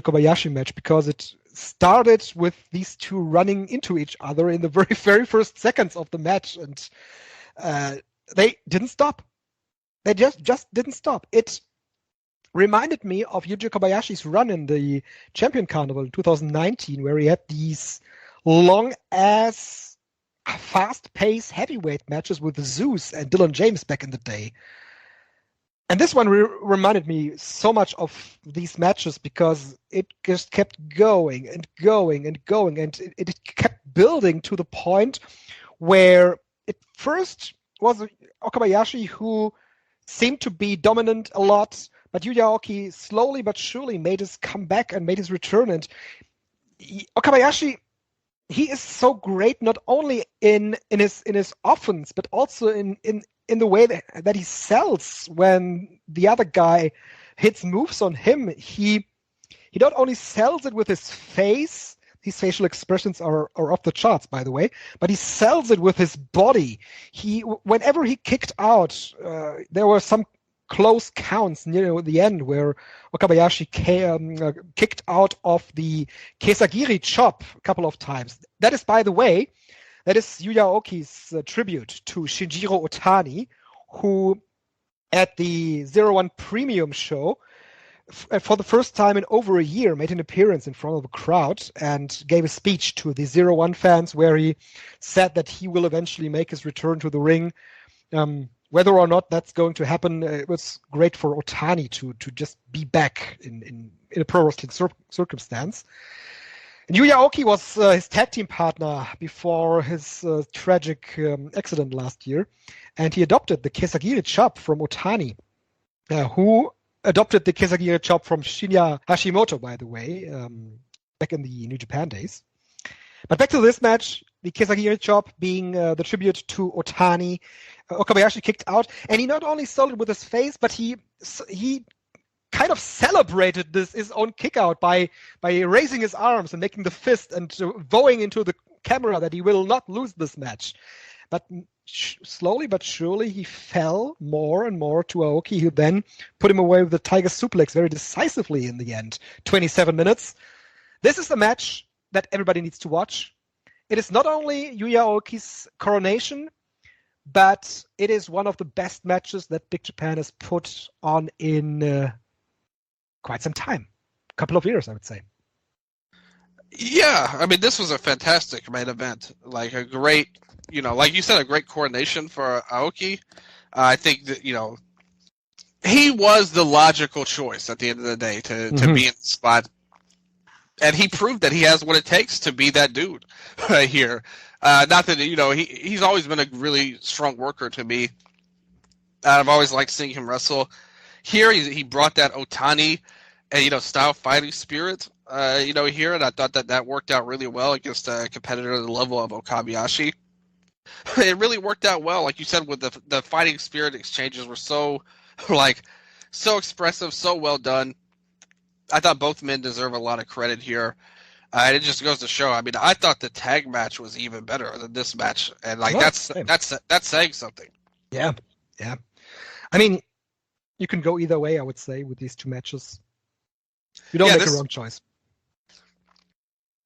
Kobayashi match, because it started with these two running into each other in the very, very first seconds of the match. And they didn't stop. They just didn't stop. It reminded me of Yuji Kobayashi's run in the Champion Carnival in 2019, where he had these long-ass, fast-paced heavyweight matches with Zeus and Dylan James back in the day. And this one reminded me so much of these matches because it just kept going and going and going, and it kept building to the point where it first was Okabayashi who seemed to be dominant a lot, but Yuya Aoki slowly but surely made his comeback and made his return. And Okabayashi, he is so great not only in his offense, but also in the way that he sells when the other guy hits moves on him. He not only sells it with his face, his facial expressions are off the charts, by the way, but he sells it with his body. Whenever he kicked out, there were some close counts near the end where Okabayashi kicked out of the Kesagiri chop a couple of times. That is, by the way, Yuya Aoki's tribute to Shinjiro Otani, who at the 01 Premium show, for the first time in over a year, made an appearance in front of a crowd and gave a speech to the 01 fans where he said that he will eventually make his return to the ring. Whether or not that's going to happen, it was great for Otani to just be back in a pro wrestling circumstance. And Yuya Aoki was his tag team partner before his tragic accident last year, and he adopted the Kesagiri chop from Otani, who adopted the Kesagiri chop from Shinya Hashimoto, by the way, back in the New Japan days. But back to this match, the Kesagiri chop being the tribute to Otani. Okabayashi kicked out, and he not only sold it with his face, but he kind of celebrated his own kick out by raising his arms and making the fist and vowing into the camera that he will not lose this match. But slowly but surely, he fell more and more to Aoki, who then put him away with the Tiger Suplex very decisively in the end. 27 minutes. This is the match that everybody needs to watch. It is not only Yuya Aoki's coronation, but it is one of the best matches that Big Japan has put on in quite some time. A couple of years, I would say. Yeah, I mean, this was a fantastic main event. Like a great, like you said, a great coordination for Aoki. I think that, he was the logical choice at the end of the day to be in the spot. And he proved that he has what it takes to be that dude right here. Not that, he's always been a really strong worker to me. I've always liked seeing him wrestle. Here, he brought that Otani and, style fighting spirit, here. And I thought that worked out really well against a competitor at the level of Okabayashi. It really worked out well. Like you said, with the fighting spirit exchanges were so expressive, so well done. I thought both men deserve a lot of credit here. And it just goes to show. I mean, I thought the tag match was even better than this match, and that's saying something. Yeah. I mean, you can go either way. I would say with these two matches, you don't make a wrong choice.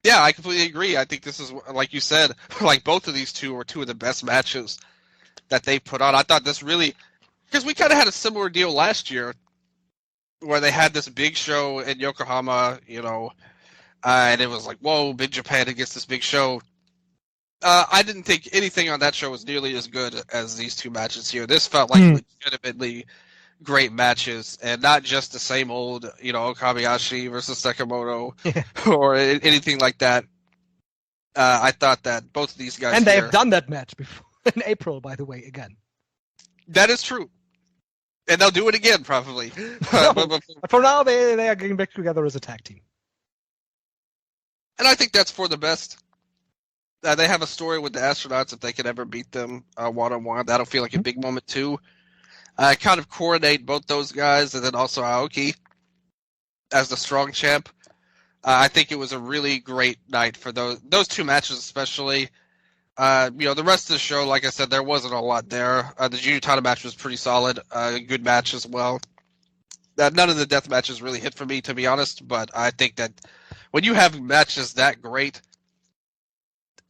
Yeah, I completely agree. I think this is, like you said, like both of these two were two of the best matches that they put on. I thought this really, because we kind of had a similar deal last year, where they had this big show in Yokohama, and it was like, whoa, Big Japan against this big show. I didn't think anything on that show was nearly as good as these two matches here. This felt like legitimately great matches, and not just the same old, Okabayashi versus Sekimoto or anything like that. I thought that both of these guys, and they have done that match before in April, by the way, again. That is true. And they'll do it again, probably. But for now, they are getting back together as a tag team. And I think that's for the best. They have a story with the astronauts if they could ever beat them one-on-one. That'll feel like a big moment, too. Kind of coordinate both those guys, and then also Aoki as the strong champ. I think it was a really great night for those two matches, especially. The rest of the show, like I said, there wasn't a lot there. The Junior title match was pretty solid. A good match as well. None of the death matches really hit for me, to be honest, but I think that when you have matches that great,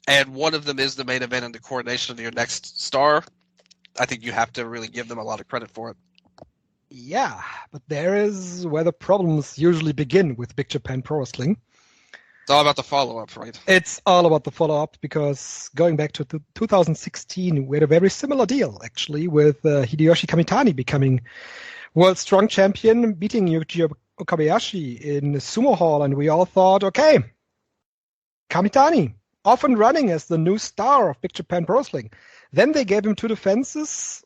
and one of them is the main event and the coordination of your next star, I think you have to really give them a lot of credit for it. Yeah, but there is where the problems usually begin with Big Japan Pro Wrestling. It's all about the follow-up, right? It's all about the follow-up, because going back to 2016, we had a very similar deal, actually, with Hideyoshi Kamitani becoming World Strong Champion, beating Yuji Okabayashi in Sumo Hall, and we all thought, okay, Kamitani, off and running as the new star of Big Japan Pro Wrestling. Then they gave him two defenses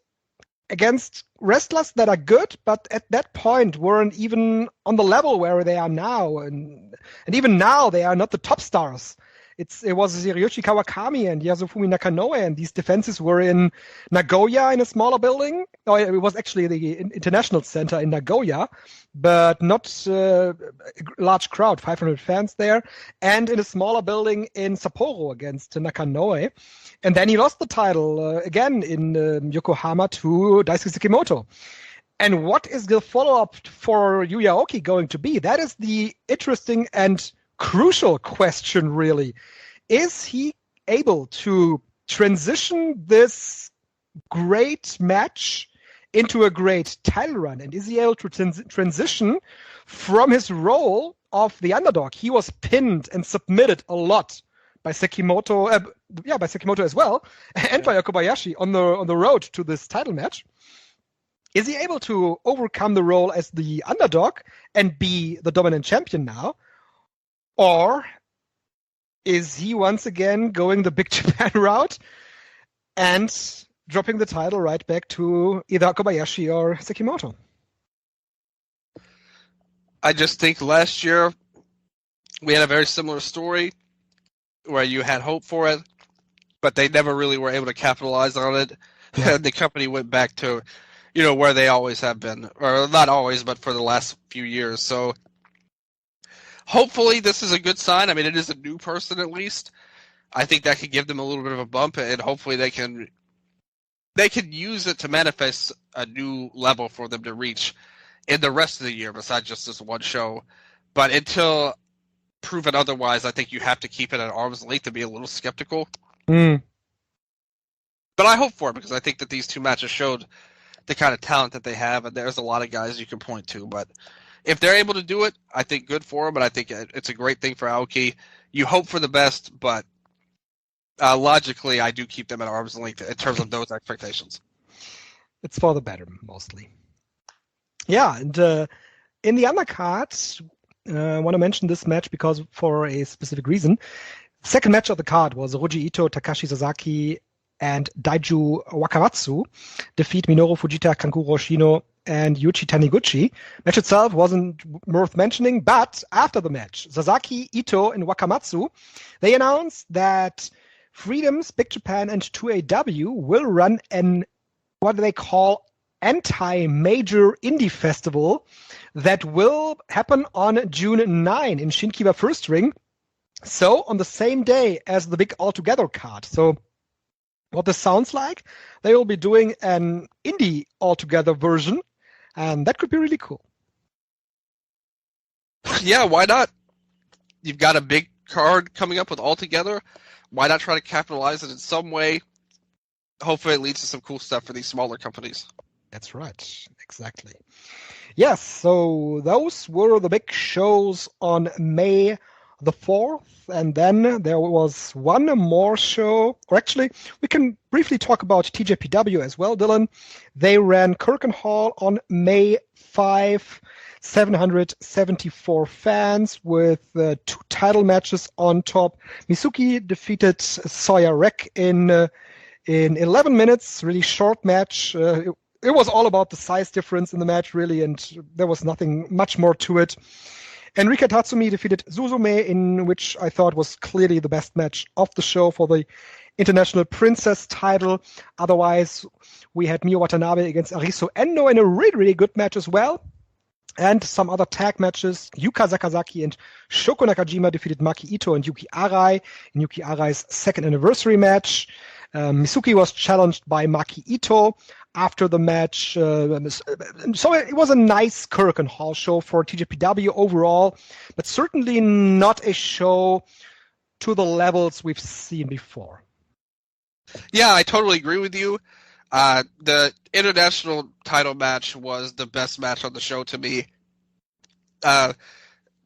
against wrestlers that are good, but at that point weren't even on the level where they are now, and even now they are not the top stars. It was Hiroshi Kawakami and Yasufumi Nakanoe, and these defenses were in Nagoya in a smaller building. Oh, it was actually the International Center in Nagoya, but not a large crowd, 500 fans there, and in a smaller building in Sapporo against Nakanoe. And then he lost the title again in Yokohama to Daisuke Sekimoto. And what is the follow-up for Yuya Aoki going to be? That is the interesting and crucial question, really. Is he able to transition this great match into a great title run? And is he able to transition from his role of the underdog? He was pinned and submitted a lot by Sekimoto, by Sekimoto as well, and by Okabayashi on the road to this title match. Is he able to overcome the role as the underdog and be the dominant champion now? Or is he once again going the Big Japan route and dropping the title right back to either Okabayashi or Sekimoto? I just think last year we had a very similar story where you had hope for it, but they never really were able to capitalize on it. Yeah. The company went back to, where they always have been, or not always, but for the last few years. So hopefully this is a good sign. I mean, it is a new person at least. I think that could give them a little bit of a bump, and hopefully they can use it to manifest a new level for them to reach in the rest of the year, besides just this one show. But until proven otherwise, I think you have to keep it at arm's length and be a little skeptical. But I hope for it, because I think that these two matches showed the kind of talent that they have, and there's a lot of guys you can point to. But if they're able to do it, I think good for them, but I think it's a great thing for Aoki. you hope for the best, but logically, I do keep them at arm's length in terms of those expectations. It's for the better, mostly. Yeah, and in the undercard, I want to mention this match because for a specific reason. Second match of the card was Roji Ito, Takashi Sasaki, and Daiju Wakamatsu defeat Minoru Fujita, Kankuro Shino, and Yuichi Taniguchi. Match itself wasn't worth mentioning, but after the match, Sasaki, Ito, and Wakamatsu, they announced that Freedom's, Big Japan, and 2AW will run an, what they call, anti-major indie festival that will happen on June 9 in Shinkiba First Ring. So on the same day as the big All-Together card. So what this sounds like, they will be doing an indie All-Together version, and that could be really cool. Yeah, why not? You've got a big card coming up with All-Together. Why not try to capitalize it in some way? Hopefully it leads to some cool stuff for these smaller companies. That's right. Exactly. Yes, so those were the big shows on May the 4th, and then there was one more show, or actually, we can briefly talk about TJPW as well, Dylan. They ran Kirken Hall on May 5, 774 fans with 2 title matches on top. Mizuki defeated Sawyer Wreck in 11 minutes, really short match. It was all about the size difference in the match, really, and there was nothing much more to it. Enrika Tatsumi defeated Suzume, in which I thought was clearly the best match of the show for the International Princess title. Otherwise, we had Mio Watanabe against Arisu Endo in a really, really good match as well. And some other tag matches. Yuka Sakazaki and Shoko Nakajima defeated Maki Ito and Yuki Arai in Yuki Arai's second anniversary match. Mizuki was challenged by Maki Ito after the match. So it was a nice Kirken Hall show for TJPW overall, but certainly not a show to the levels we've seen before. Yeah, I totally agree with you. The international title match was the best match on the show to me.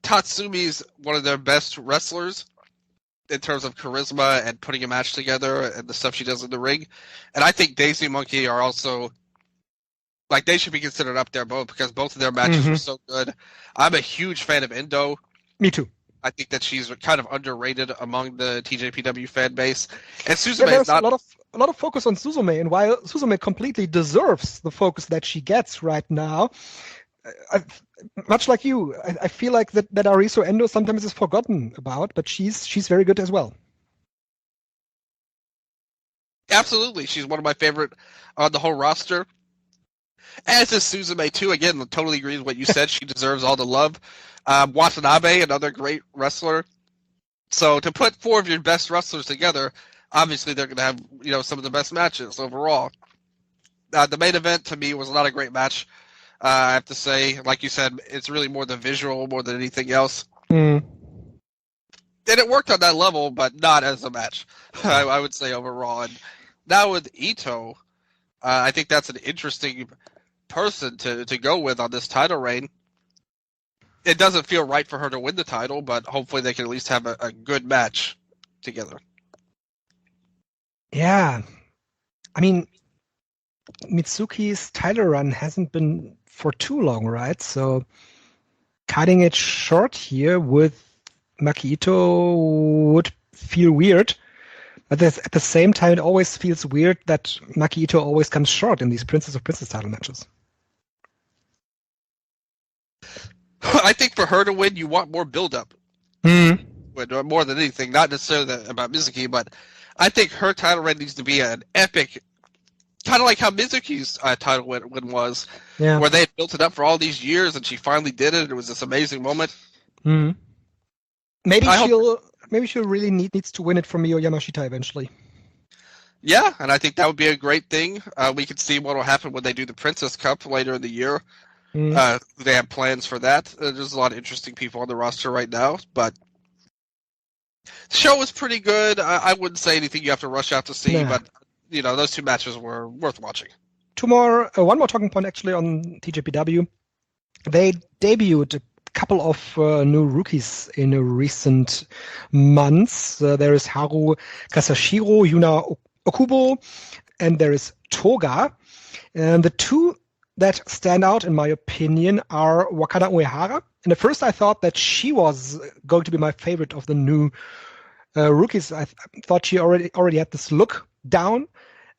Tatsumi's one of their best wrestlers in terms of charisma and putting a match together and the stuff she does in the ring. And I think Daisy Monkey are also, like, they should be considered up there both because both of their matches were so good. I'm a huge fan of Endo. Me too. I think that she's kind of underrated among the TJPW fan base. And Suzume there's is not... a lot of focus on Suzume, and while Suzume completely deserves the focus that she gets right now, much like you, I feel like that Arisu Endo sometimes is forgotten about, but she's very good as well. Absolutely. She's one of my favorite on the whole roster. As is Suzume, too. Again, totally agree with what you said. She deserves all the love. Watanabe, another great wrestler. So to put 4 of your best wrestlers together, obviously they're going to have some of the best matches overall. The main event, to me, was not a great match. I have to say, like you said, it's really more the visual more than anything else. And it worked on that level, but not as a match, I would say overall. And now with Ito, I think that's an interesting person to go with on this title reign. It doesn't feel right for her to win the title, but hopefully they can at least have a good match together. Yeah. I mean, Mitsuki's title run hasn't been for too long, right? So cutting it short here with Maki Ito would feel weird. But at the same time, it always feels weird that Maki Ito always comes short in these Princess of Princess title matches. I think for her to win, you want more build-up. More than anything, not necessarily about Mizuki, but I think her title reign needs to be an epic, kind of like how Mizuki's title win was, where they had built it up for all these years, and she finally did it. It was this amazing moment. Maybe she'll really needs to win it from Mio Yamashita eventually. Yeah, and I think that would be a great thing. We could see what will happen when they do the Princess Cup later in the year. They have plans for that. There's a lot of interesting people on the roster right now, but the show was pretty good. I wouldn't say anything you have to rush out to see, but those 2 matches were worth watching. One more talking point actually on TJPW. They debuted a couple of new rookies in recent months. There is Haru Kasashiro, Yuna Okubo, and there is Toga. And the two that stand out, in my opinion, are Wakana Uehara. And at first I thought that she was going to be my favorite of the new rookies. I thought she already had this look down.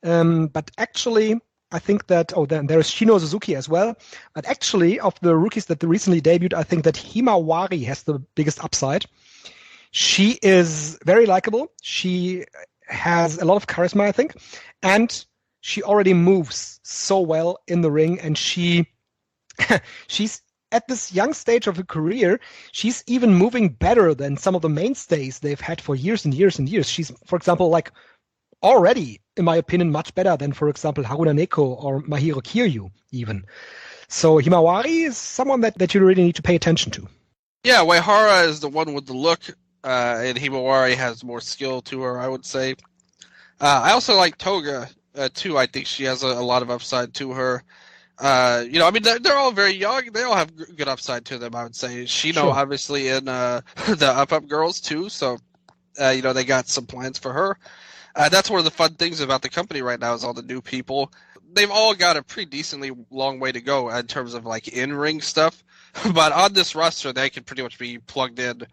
But actually, I think that, then there is Shino Suzuki as well. But actually, of the rookies that recently debuted, I think that Himawari has the biggest upside. She is very likable. She has a lot of charisma, I think. And she already moves so well in the ring, and she's at this young stage of her career, she's even moving better than some of the mainstays they've had for years and years and years. She's, for example, like already, in my opinion, much better than, for example, Haruna Neko or Mahiro Kiryu even. So Himawari is someone that you really need to pay attention to. Yeah, Uehara is the one with the look, and Himawari has more skill to her, I would say. I also like Toga, too. I think she has a lot of upside to her. They're all very young. They all have good upside to them, I would say. Shino, Sure. obviously, in the Up Girls, too. So, they got some plans for her. That's one of the fun things about the company right now is all the new people. They've all got a pretty decently long way to go in terms of, like, in-ring stuff. But on this roster, they can pretty much be plugged in,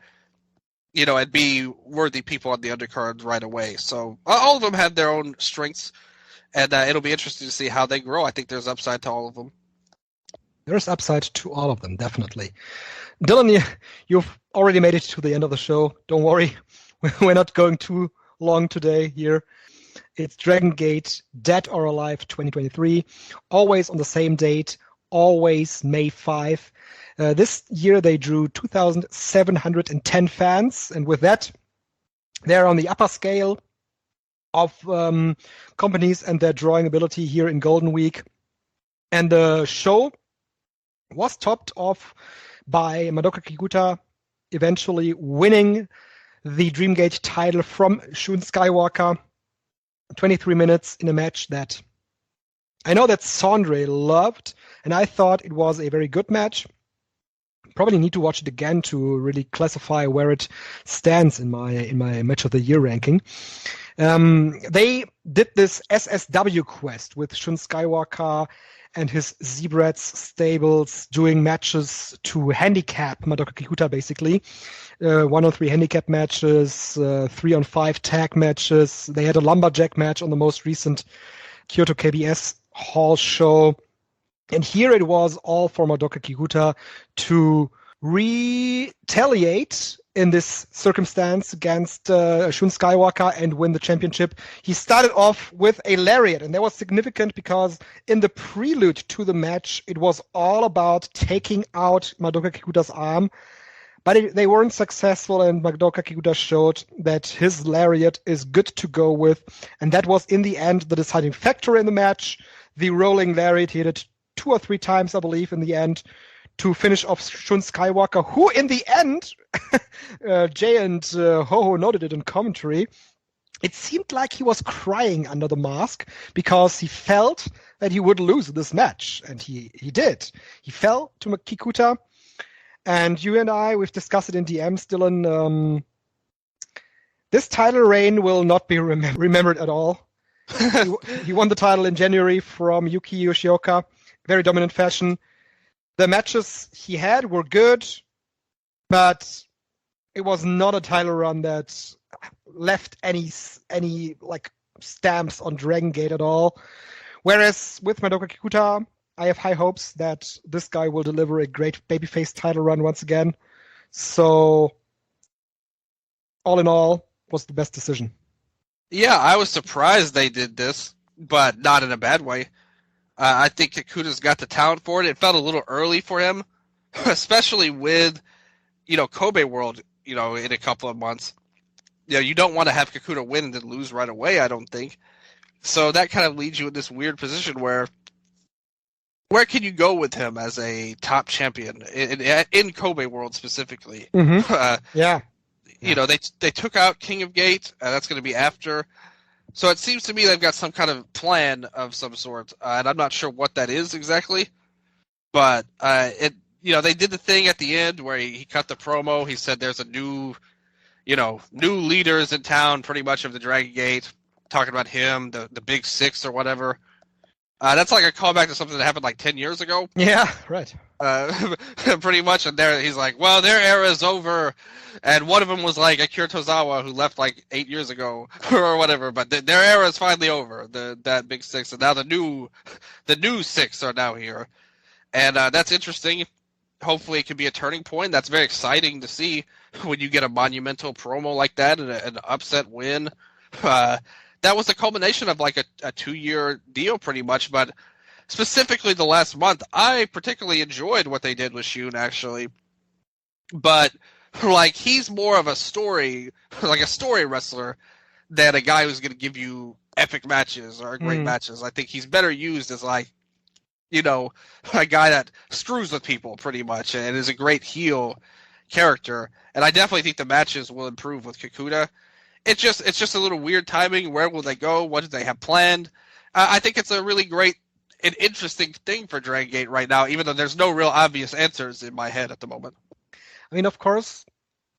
and be worthy people on the undercards right away. So all of them have their own strengths. And it'll be interesting to see how they grow. I think there's upside to all of them. There's upside to all of them, definitely. Dylan, you've already made it to the end of the show. Don't worry. We're not going too long today here. It's Dragon Gate, Dead or Alive 2023. Always on the same date. Always May 5. This year they drew 2,710 fans. And with that, they're on the upper scale of companies and their drawing ability here in Golden Week. And the show was topped off by Madoka Kikuta eventually winning the Dreamgate title from Shun Skywalker. 23 minutes in a match that I know that Sondre loved, and I thought it was a very good match. Probably need to watch it again to really classify where it stands in my match of the year ranking. They did this SSW quest with Shun Skywalker and his Zebrats stables doing matches to handicap Madoka Kikuta, basically. 1-on-3 handicap matches, 3-on-5 tag matches. They had a lumberjack match on the most recent Kyoto KBS Hall show. And here it was all for Madoka Kikuta to retaliate in this circumstance against Shun Skywalker and win the championship. He started off with a lariat, and that was significant because in the prelude to the match, it was all about taking out Madoka Kikuta's arm. But they weren't successful, and Madoka Kikuta showed that his lariat is good to go with. And that was, in the end, the deciding factor in the match. The rolling lariat, he hit it 2 or 3 times, I believe, in the end, to finish off Shun Skywalker, who in the end, Jay and Ho-Ho noted it in commentary, it seemed like he was crying under the mask because he felt that he would lose this match. And he did. He fell to Kikuta. And you and I, we've discussed it in DMs, Dylan. This title reign will not be remembered at all. He won the title in January from Yuki Yoshioka. Very dominant fashion. The matches he had were good, but it was not a title run that left any like stamps on Dragon Gate at all. Whereas with Madoka Kikuta, I have high hopes that this guy will deliver a great babyface title run once again. So, all in all, was the best decision. Yeah, I was surprised they did this, but not in a bad way. I think Kikuta's got the talent for it. It felt a little early for him, especially with, Kobe World, in a couple of months. You don't want to have Kikuta win and then lose right away, I don't think. So that kind of leaves you in this weird position where can you go with him as a top champion in Kobe World specifically? Mm-hmm. Yeah. They took out King of Gate. That's going to be after. So it seems to me they've got some kind of plan of some sort, and I'm not sure what that is exactly. But they did the thing at the end where he cut the promo. He said there's a new leaders in town, pretty much, of the Dragon Gate, talking about him, the Big Six or whatever. That's like a callback to something that happened like 10 years ago. Yeah, right. Pretty much. And he's like, well, their era is over. And one of them was like Akira Tozawa, who left like 8 years ago or whatever. But their era is finally over, that Big Six. And now the new six are now here. And that's interesting. Hopefully it can be a turning point. That's very exciting to see when you get a monumental promo like that and an upset win. That was the culmination of like a 2-year deal pretty much, but specifically the last month, I particularly enjoyed what they did with Shun, actually. But like, he's more of a story wrestler than a guy who's going to give you epic matches or great matches. I think he's better used as like, a guy that screws with people pretty much and is a great heel character. And I definitely think the matches will improve with Kikuta. It's just a little weird timing. Where will they go? What do they have planned? I think it's a really great and interesting thing for Dragon Gate right now, even though there's no real obvious answers in my head at the moment. I mean, of course,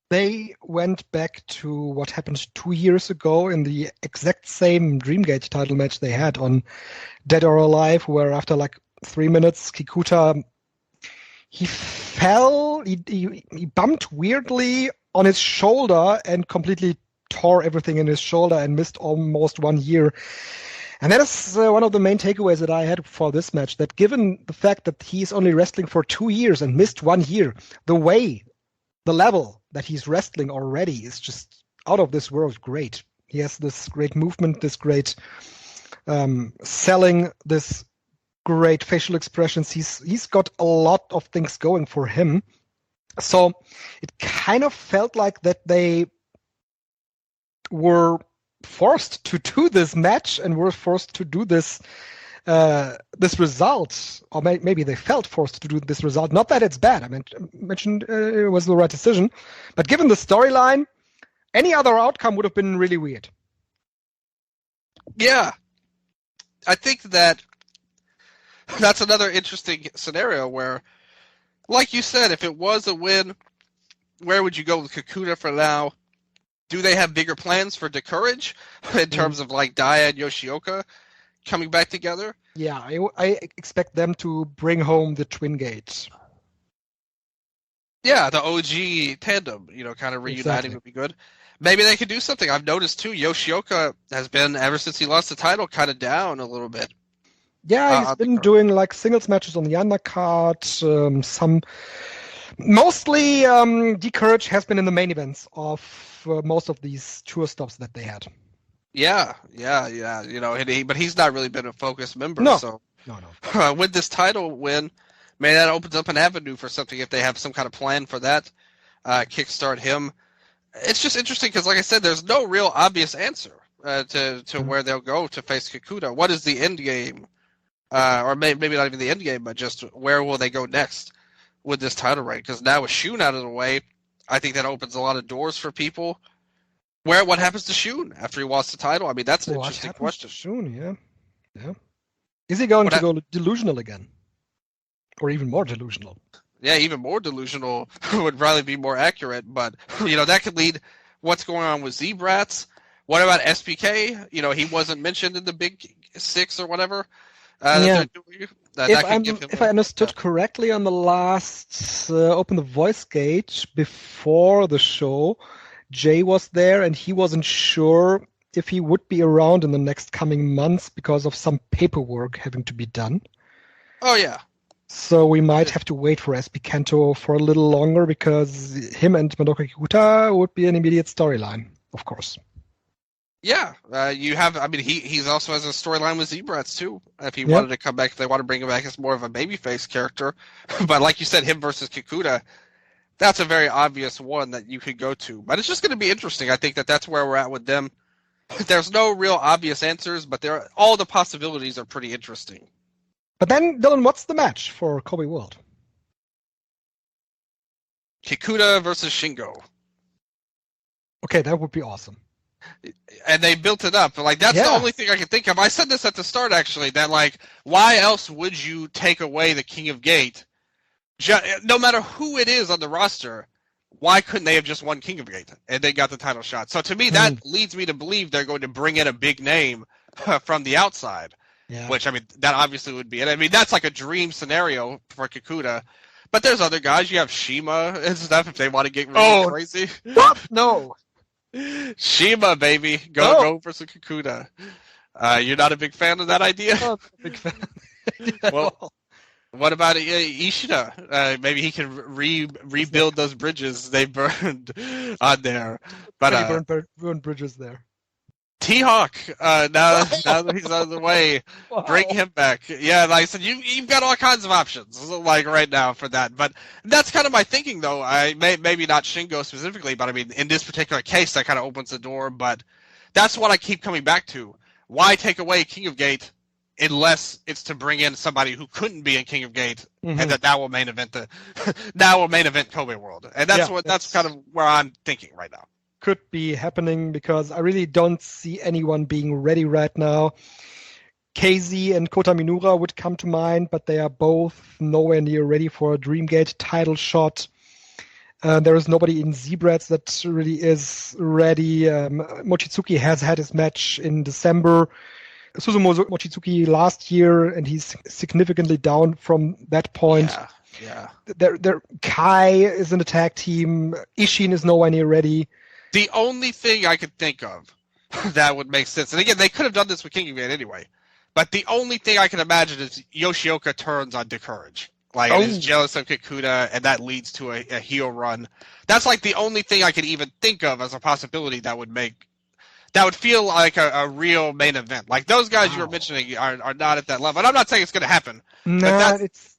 they went back to what happened 2 years ago in the exact same Dreamgate title match they had on Dead or Alive, where after like 3 minutes, Kikuta, he fell, he bumped weirdly on his shoulder and completely tore everything in his shoulder and missed almost 1 year. And that is one of the main takeaways that I had for this match, that given the fact that he's only wrestling for 2 years and missed 1 year, the level that he's wrestling already is just out of this world great. He has this great movement, this great selling, this great facial expressions. He's got a lot of things going for him. So it kind of felt like that they were forced to do this match and were forced to do this result, or maybe they felt forced to do this result. Not that it's bad. I mentioned it was the right decision, but given the storyline, any other outcome would have been really weird. Yeah, I think that's another interesting scenario where, like you said, if it was a win, where would you go with Kikuta for now? Do they have bigger plans for Decourage in terms of like Daya and Yoshioka coming back together? Yeah, I expect them to bring home the Twin Gates. Yeah, the OG tandem, kind of reuniting would be good. Maybe they could do something. I've noticed too, Yoshioka has been, ever since he lost the title, kind of down a little bit. Yeah, he's been doing like singles matches on the undercard. Mostly Decourage has been in the main events of most of these tour stops that they had. Yeah. But he's not really been a focused member. No. So No. with this title win, maybe that opens up an avenue for something if they have some kind of plan for that. Kickstart him. It's just interesting because, like I said, there's no real obvious answer to where they'll go to face Kikuta. What is the end game? Or maybe not even the end game, but just where will they go next with this title reign? Because now with Shun out of the way, I think that opens a lot of doors for people. What happens to Shun after he lost the title? I mean, that's an interesting question. Shun, yeah. Is he going to go delusional again? Or even more delusional? Yeah, even more delusional would probably be more accurate, but, that could lead what's going on with Z-Brats. What about SPK? He wasn't mentioned in the Big Six or whatever. If I understood correctly on the last Open the Voice Gate before the show, Jay was there and he wasn't sure if he would be around in the next coming months because of some paperwork having to be done. Oh, yeah. So we might have to wait for SB Kento for a little longer because him and Madoka Kikuta would be an immediate storyline, of course. Yeah, he's also has a storyline with Z-Brats too. If he wanted to come back, if they want to bring him back as more of a babyface character. But like you said, him versus Kikuta, that's a very obvious one that you could go to. But it's just going to be interesting. I think that's where we're at with them. There's no real obvious answers, but all the possibilities are pretty interesting. But then, Dylan, what's the match for Kobe World? Kikuta versus Shingo. Okay, that would be awesome. And they built it up. Like, that's the only thing I can think of. I said this at the start, actually, that, like, why else would you take away the King of Gate no matter who it is on the roster, why couldn't they have just won King of Gate and they got the title shot? So to me, that leads me to believe they're going to bring in a big name from the outside, which, I mean, that obviously would be it. I mean, that's like a dream scenario for Kikuta. But there's other guys. You have Shima and stuff if they want to get really crazy. What? No. Shima, baby. Go for some Kikuta. You're not a big fan of that idea? Not a big fan. Well, what about Ishida? Maybe he can rebuild those bridges they burned on there. But burned bridges there. T-Hawk, now that he's out of the way, bring him back. Yeah, like I said, you've got all kinds of options, like right now for that. But that's kind of my thinking, though. Maybe not Shingo specifically, but I mean, in this particular case, that kind of opens the door. But that's what I keep coming back to. Why take away King of Gate unless it's to bring in somebody who couldn't be in King of Gate, and that will main event Kobe World, and that's kind of where I'm thinking right now. Could be happening because I really don't see anyone being ready right now. KZ and Kota Minura would come to mind, but they are both nowhere near ready for a Dreamgate title shot. There is nobody in Zebrats that really is ready. Mochizuki has had his match in December. Susumu Mochizuki last year, and he's significantly down from that point. Yeah. Kai is in the tag team. Ishin is nowhere near ready. The only thing I could think of that would make sense, and again, they could have done this with King of Gate anyway, but the only thing I can imagine is Yoshioka turns on Decourage. Like, he's jealous of Kikuta, and that leads to a heel run. That's like the only thing I could even think of as a possibility that would feel like a real main event. Like, those guys you were mentioning are not at that level. And I'm not saying it's going to happen. Nah, it's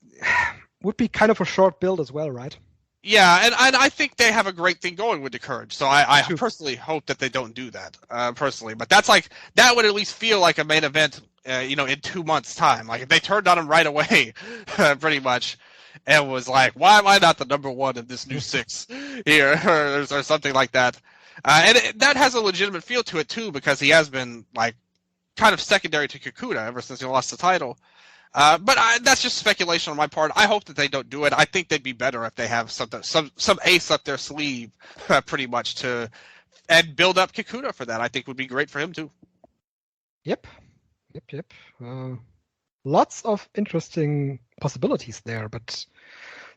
would be kind of a short build as well, right? Yeah, and I think they have a great thing going with the Courage. So I personally hope that they don't do that, personally. But that would at least feel like a main event, in 2 months' time. Like, if they turned on him right away, pretty much, and was like, why am I not the number one in this new 6 here, or something like that. And that has a legitimate feel to it, too, because he has been, like, kind of secondary to Kikuta ever since he lost the title. But that's just speculation on my part. I hope that they don't do it. I think they'd be better if they have some ace up their sleeve, pretty much, and build up Kikuta for that. I think would be great for him too. Yep. Lots of interesting possibilities there, but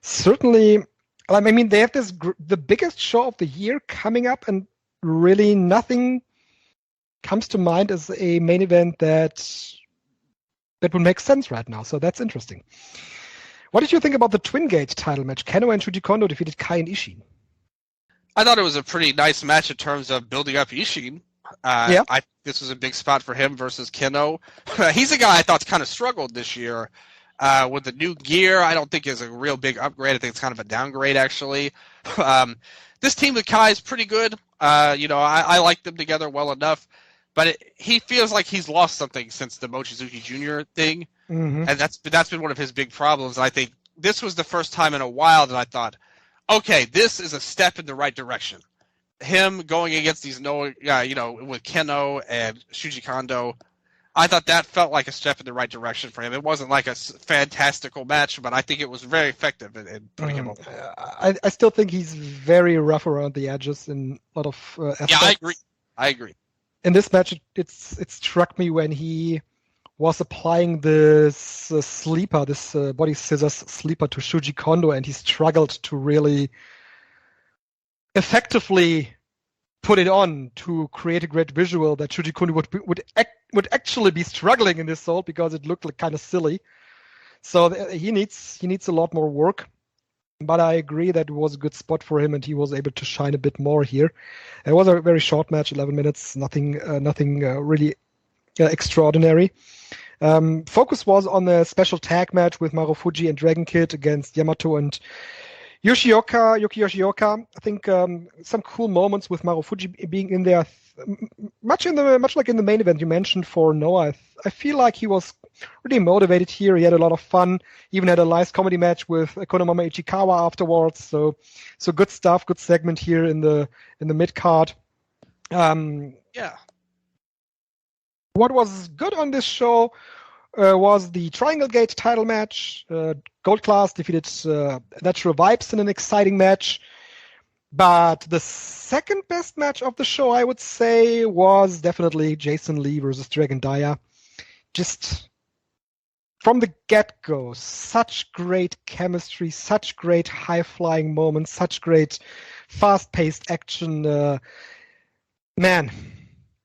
certainly, I mean, they have the biggest show of the year coming up, and really nothing comes to mind as a main event that would make sense right now. So that's interesting. What did you think about the Twin Gate title match? Kenoh and Shuji Kondo defeated Kai and Ishin. I thought it was a pretty nice match in terms of building up Ishin. I think this was a big spot for him versus Kenoh. He's a guy I thought's kind of struggled this year with the new gear. I don't think is a real big upgrade. I think it's kind of a downgrade, actually. This team with Kai is pretty good. I like them together well enough. But he feels like he's lost something since the Mochizuki Jr. thing, and that's been one of his big problems. And I think this was the first time in a while that I thought, okay, this is a step in the right direction. Him going against these with Kenoh and Shuji Kondo, I thought that felt like a step in the right direction for him. It wasn't like a fantastical match, but I think it was very effective in putting him over. I still think he's very rough around the edges in a lot of aspects. Yeah, I agree. In this match, it struck me when he was applying this sleeper, this body scissors sleeper to Shuji Kondo, and he struggled to really effectively put it on to create a great visual that Shuji Kondo would actually be struggling in this hold because it looked like kind of silly. So he needs a lot more work. But I agree that it was a good spot for him, and he was able to shine a bit more here. It was a very short match, 11 minutes, nothing really extraordinary. Focus was on a special tag match with Marufuji and Dragon Kid against Yamato and Yuki Yoshioka. I think some cool moments with Marufuji being in there, much like in the main event you mentioned for Noah. I feel like he was really motivated here. He had a lot of fun. Even had a nice comedy match with Konomama Ichikawa afterwards. So good stuff. Good segment here in the mid card. Yeah. What was good on this show was the Triangle Gate title match. Gold Class defeated Natural Vibes in an exciting match. But the second best match of the show, I would say, was definitely Jason Lee versus Dragon Dia. Just from the get-go, such great chemistry, such great high-flying moments, such great fast-paced action. Man,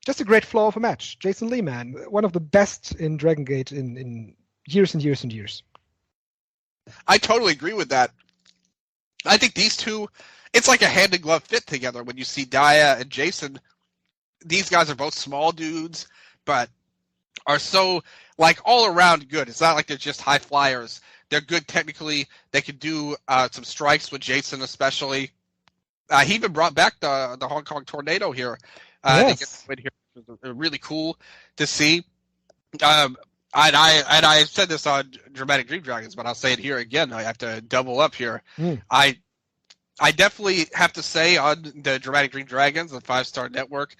just a great flow of a match. Jason Lee, man, one of the best in Dragon Gate in years and years and years. I totally agree with that. I think these two, it's like a hand-in-glove fit together when you see Dia and Jason. These guys are both small dudes, but are so, like, all around good. It's not like they're just high flyers. They're good technically. They can do some strikes with Jason especially. He even brought back the Hong Kong Tornado here. Yes. Here. It was really cool to see. And I said this on Dramatic Dream Dragons, but I'll say it here again. I have to double up here. I definitely have to say on the Dramatic Dream Dragons, the 5-Star Network,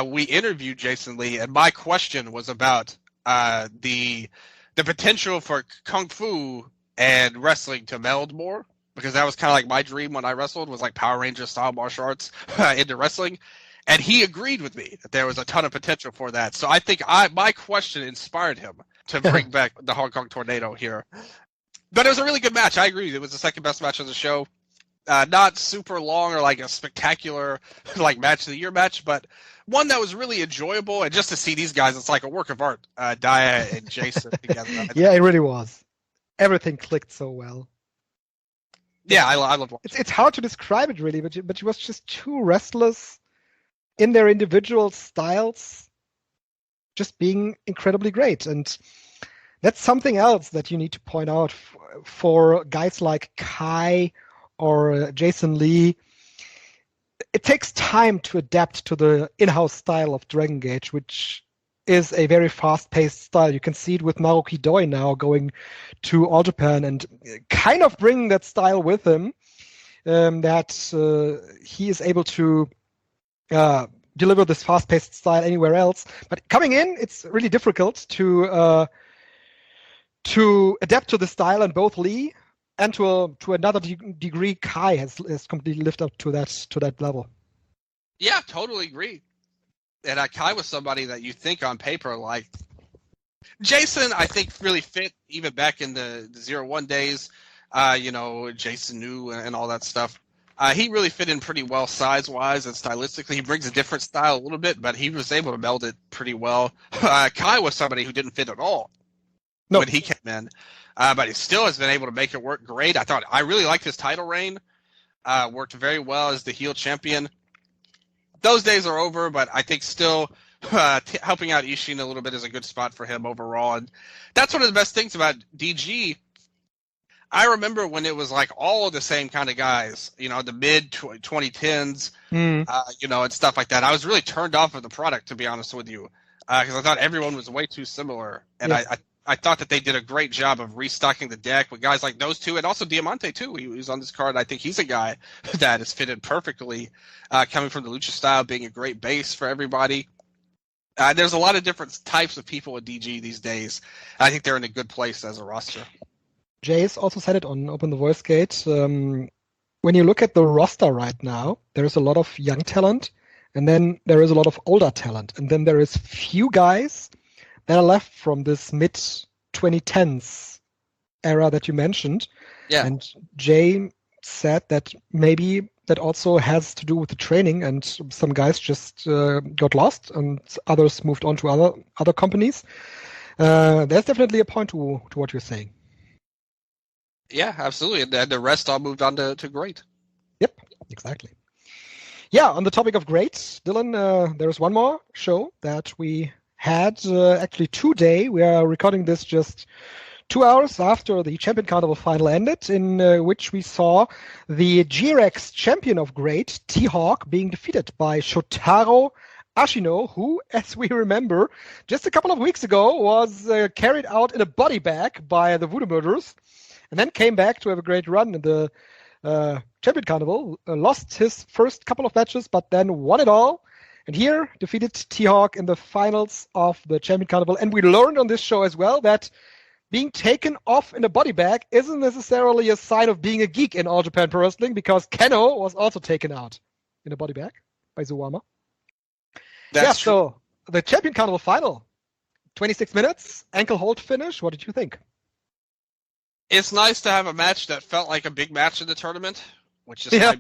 we interviewed Jason Lee, and my question was about the potential for Kung Fu and wrestling to meld more, because that was kind of like my dream when I wrestled, was like Power Ranger style martial arts into wrestling. And he agreed with me that there was a ton of potential for that. So I think my question inspired him to bring back the Hong Kong Tornado here. But it was a really good match. I agree. It was the second best match of the show. Not super long or like a spectacular like match of the year match, but one that was really enjoyable. And just to see these guys, it's like a work of art. Dia and Jason together. Yeah, it really was. Everything clicked so well. Yeah, I love watching. It's hard to describe it really, but it was just two wrestlers in their individual styles, just being incredibly great. And that's something else that you need to point out for guys like Kai or Jason Lee. It takes time to adapt to the in-house style of Dragon Gate, which is a very fast-paced style. You can see it with Naoki Doi now going to All Japan and kind of bringing that style with him, that he is able to deliver this fast-paced style anywhere else. But coming in, it's really difficult to adapt to the style, and both Lee and to another degree, Kai has completely lived up to that level. Yeah, totally agree. And Kai was somebody that you think on paper, like Jason, I think really fit even back in the 0-1 days, Jason New and all that stuff. He really fit in pretty well size-wise and stylistically. He brings a different style a little bit, but he was able to meld it pretty well. Kai was somebody who didn't fit at all when he came in. But he still has been able to make it work great. I really liked his title reign. Worked very well as the heel champion. Those days are over, but I think still helping out Ishin a little bit is a good spot for him overall. And that's one of the best things about DG. I remember when it was like all the same kind of guys, the mid 2010s, and stuff like that. I was really turned off of the product, to be honest with you, because I thought everyone was way too similar. And I thought that they did a great job of restocking the deck with guys like those two, and also Diamante too. He was on this card. I think he's a guy that is fitted perfectly, coming from the lucha style, being a great base for everybody. There's a lot of different types of people at DG these days. I think they're in a good place as a roster. Jace also said it on Open the Voice Gate. When you look at the roster right now, there is a lot of young talent, and then there is a lot of older talent, and then there is few guys that are left from this mid-2010s era that you mentioned. Yeah. And Jay said that maybe that also has to do with the training, and some guys just got lost and others moved on to other companies. There's definitely a point to what you're saying. Yeah, absolutely. And the rest all moved on to great. Yep, exactly. Yeah, on the topic of great, Dylan, there's one more show that we had actually today. We are recording this just 2 hours after the Champion Carnival final ended, in which we saw the G-Rex champion of great, T-Hawk, being defeated by Shotaro Ashino, who, as we remember, just a couple of weeks ago was carried out in a body bag by the Voodoo Murderers, and then came back to have a great run in the Champion Carnival, lost his first couple of matches, but then won it all, And here, defeated T-Hawk in the finals of the Champion Carnival. And we learned on this show as well that being taken off in a body bag isn't necessarily a sign of being a geek in All Japan Pro Wrestling, because Keno was also taken out in a body bag by Suwama. That's true. So the Champion Carnival final, 26 minutes, ankle hold finish. What did you think? It's nice to have a match that felt like a big match in the tournament, which is Yeah.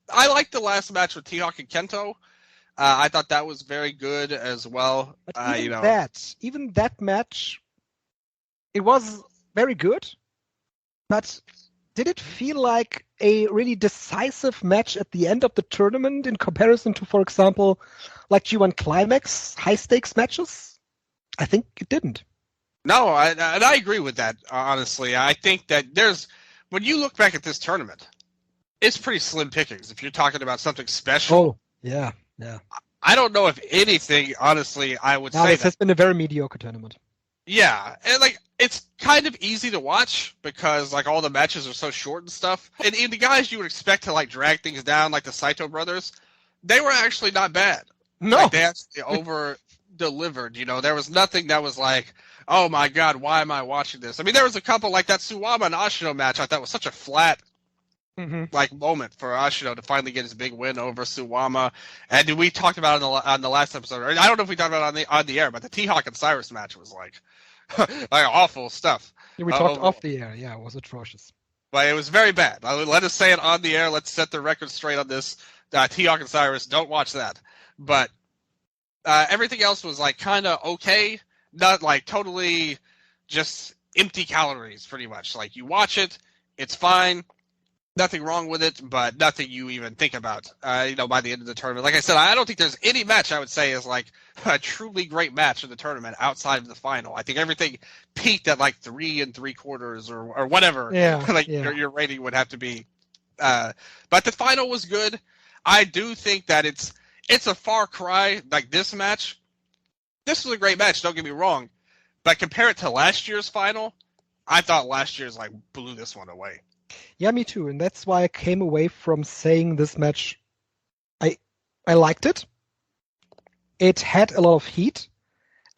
I liked the last match with T-Hawk and Kento. I thought that was very good as well. But even that match, it was very good. But did it feel like a really decisive match at the end of the tournament in comparison to, for example, like G1 Climax high stakes matches? I think it didn't. No, I agree with that, honestly. I think that when you look back at this tournament, it's pretty slim pickings. If you're talking about something special. Oh, yeah. I don't know if anything, honestly, I would say this has been a very mediocre tournament. Yeah, and it's kind of easy to watch because all the matches are so short and stuff. And the guys you would expect to drag things down, like the Saito brothers, they were actually not bad. No, they actually over delivered. There was nothing that was like, oh my god, why am I watching this? I mean, there was a couple like that Suwama and Ashino match. I thought was such a flat moment for Ashino to finally get his big win over Suwama. And we talked about it on the last episode. I don't know if we talked about it on the air, but the T-Hawk and Cyrus match was awful stuff. Yeah, we talked off the air. Yeah, it was atrocious. But it was very bad. Let us say it on the air. Let's set the record straight on this. T-Hawk and Cyrus, don't watch that. But everything else was kind of okay. Not totally just empty calories, pretty much. You watch it, it's fine. Nothing wrong with it, but nothing you even think about, by the end of the tournament. Like I said, I don't think there's any match I would say is a truly great match in the tournament outside of the final. I think everything peaked at 3 3/4 or whatever. Yeah. Your rating would have to be. But the final was good. I do think that it's a far cry. This match, this was a great match. Don't get me wrong, but compare it to last year's final, I thought last year's blew this one away. Yeah, me too. And that's why I came away from saying this match, I liked it. It had a lot of heat.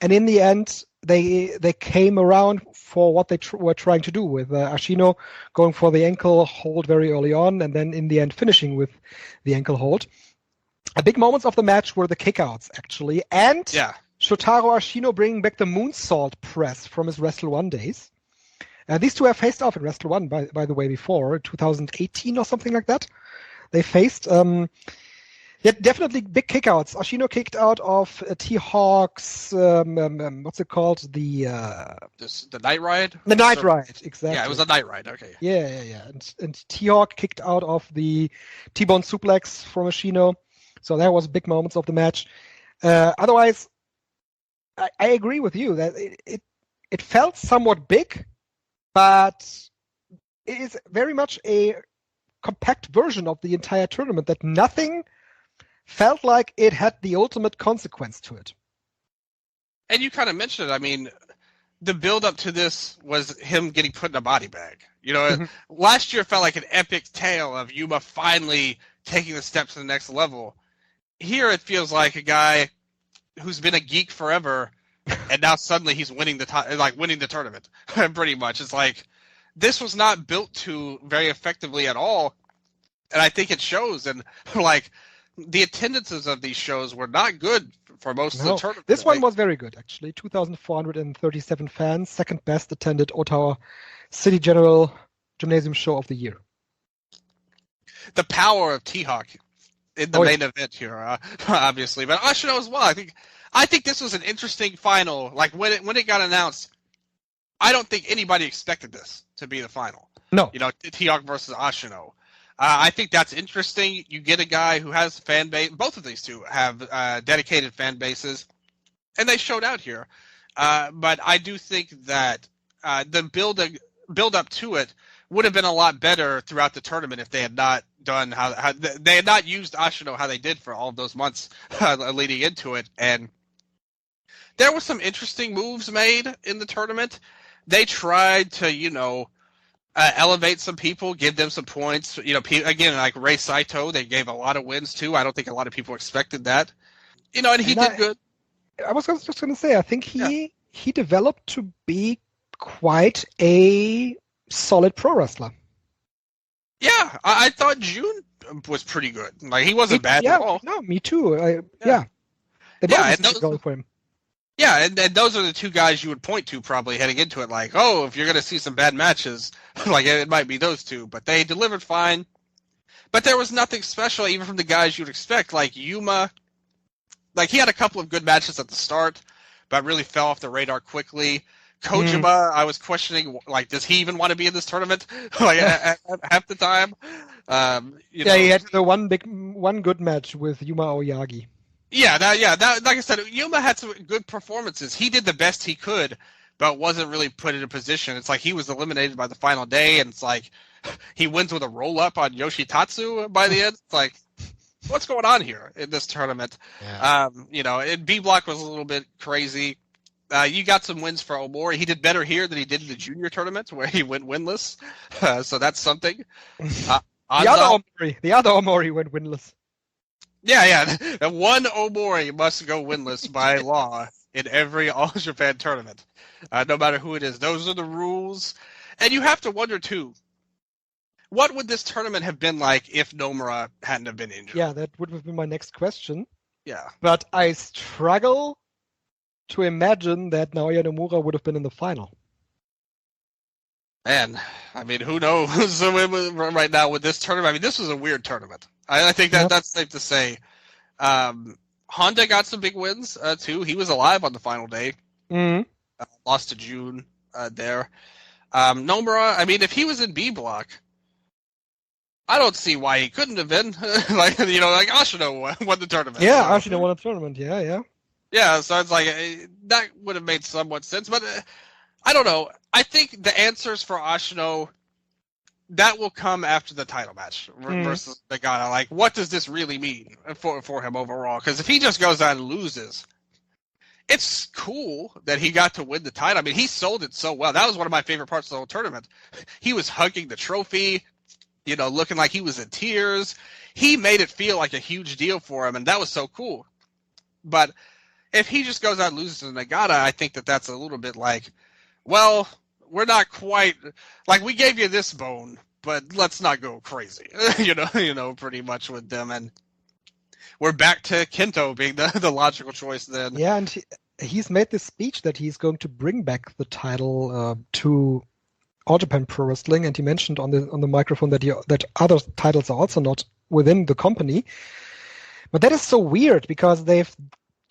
And in the end, they came around for what they were trying to do with Ashino going for the ankle hold very early on, and then in the end finishing with the ankle hold. The big moments of the match were the kickouts, actually. And Shotaro Ashino bringing back the moonsault press from his Wrestle 1 days. These two have faced off in Wrestle 1, by the way, before, 2018 or something like that. They faced. Definitely big kickouts. Ashino kicked out of T-Hawk's, what's it called? The Night Ride? The Night Ride, exactly. Yeah, it was a Night Ride, okay. Yeah. And T-Hawk kicked out of the T-Bone suplex from Ashino. So that was big moments of the match. Otherwise, I agree with you that it felt somewhat big, but it is very much a compact version of the entire tournament that nothing felt like it had the ultimate consequence to it. And you kind of mentioned it. I mean, the build-up to this was him getting put in a body bag. Last year felt like an epic tale of Yuma finally taking the steps to the next level. Here it feels like a guy who's been a geek forever, and now suddenly he's winning the tournament. Pretty much, it's this was not built to very effectively at all, and I think it shows. And the attendances of these shows were not good for most of the tournament. This one was very good, actually. 2,437 fans, second best attended Ottawa City General Gymnasium show of the year. The power of T-Hawk in the main event here, obviously, but Ashino as well. I think this was an interesting final. When it got announced, I don't think anybody expected this to be the final. No. T-Hawk versus Ashino. I think that's interesting. You get a guy who has a fan base. Both of these two have dedicated fan bases, and they showed out here. But I do think that the build up to it would have been a lot better throughout the tournament if they had not done how they had not used Ashino how they did for all of those months leading into it. And there were some interesting moves made in the tournament. They tried to, elevate some people, give them some points. You know, again, like Rei Saito, they gave a lot of wins too. I don't think a lot of people expected that. You know, and he did good. I was just going to say, I think he developed to be quite a solid pro wrestler. Yeah, I thought June was pretty good. Like, he wasn't bad at all. No, me too. They both going for him. Yeah, and those are the two guys you would point to probably heading into it. Like, oh, if you're going to see some bad matches, like it might be those two. But they delivered fine. But there was nothing special, even from the guys you'd expect. Like Yuma, like he had a couple of good matches at the start, but really fell off the radar quickly. Kojima, I was questioning, like, does he even want to be in this tournament? Like at half the time. He had the one good match with Yuma Aoyagi. Like I said, Yuma had some good performances. He did the best he could, but wasn't really put in a position. It's like he was eliminated by the final day, and it's like he wins with a roll-up on Yoshitatsu by the end. It's like, what's going on here in this tournament? Yeah. And B Block was a little bit crazy. You got some wins for Omori. He did better here than he did in the junior tournament, where he went winless. So that's something. The other Omori went winless. Yeah. One Omori must go winless by law in every All Japan tournament, no matter who it is. Those are the rules. And you have to wonder, too, what would this tournament have been like if Nomura hadn't have been injured? Yeah, that would have been my next question. Yeah. But I struggle to imagine that Naoya Nomura would have been in the final. Man, I mean, who knows right now with this tournament? I mean, this was a weird tournament. I think that's safe to say. Honda got some big wins, too. He was alive on the final day. Mm-hmm. Lost to June there. Nomura, I mean, if he was in B Block, I don't see why he couldn't have been. like Ashino won the tournament. Yeah, Ashino won the tournament. Yeah. Yeah, so it's like, that would have made somewhat sense, but I don't know. I think the answers for Ashino, that will come after the title match versus Nagata. Like, what does this really mean for him overall? Because if he just goes out and loses, it's cool that he got to win the title. I mean, he sold it so well. That was one of my favorite parts of the whole tournament. He was hugging the trophy, looking like he was in tears. He made it feel like a huge deal for him, and that was so cool. But if he just goes out and loses to Nagata, I think that's a little bit like, well, we're not quite like, we gave you this bone, but let's not go crazy, pretty much with them. And we're back to Kento being the logical choice then. Yeah, and he's made this speech that he's going to bring back the title to All Japan Pro Wrestling, and he mentioned on the microphone that other titles are also not within the company. But that is so weird because they've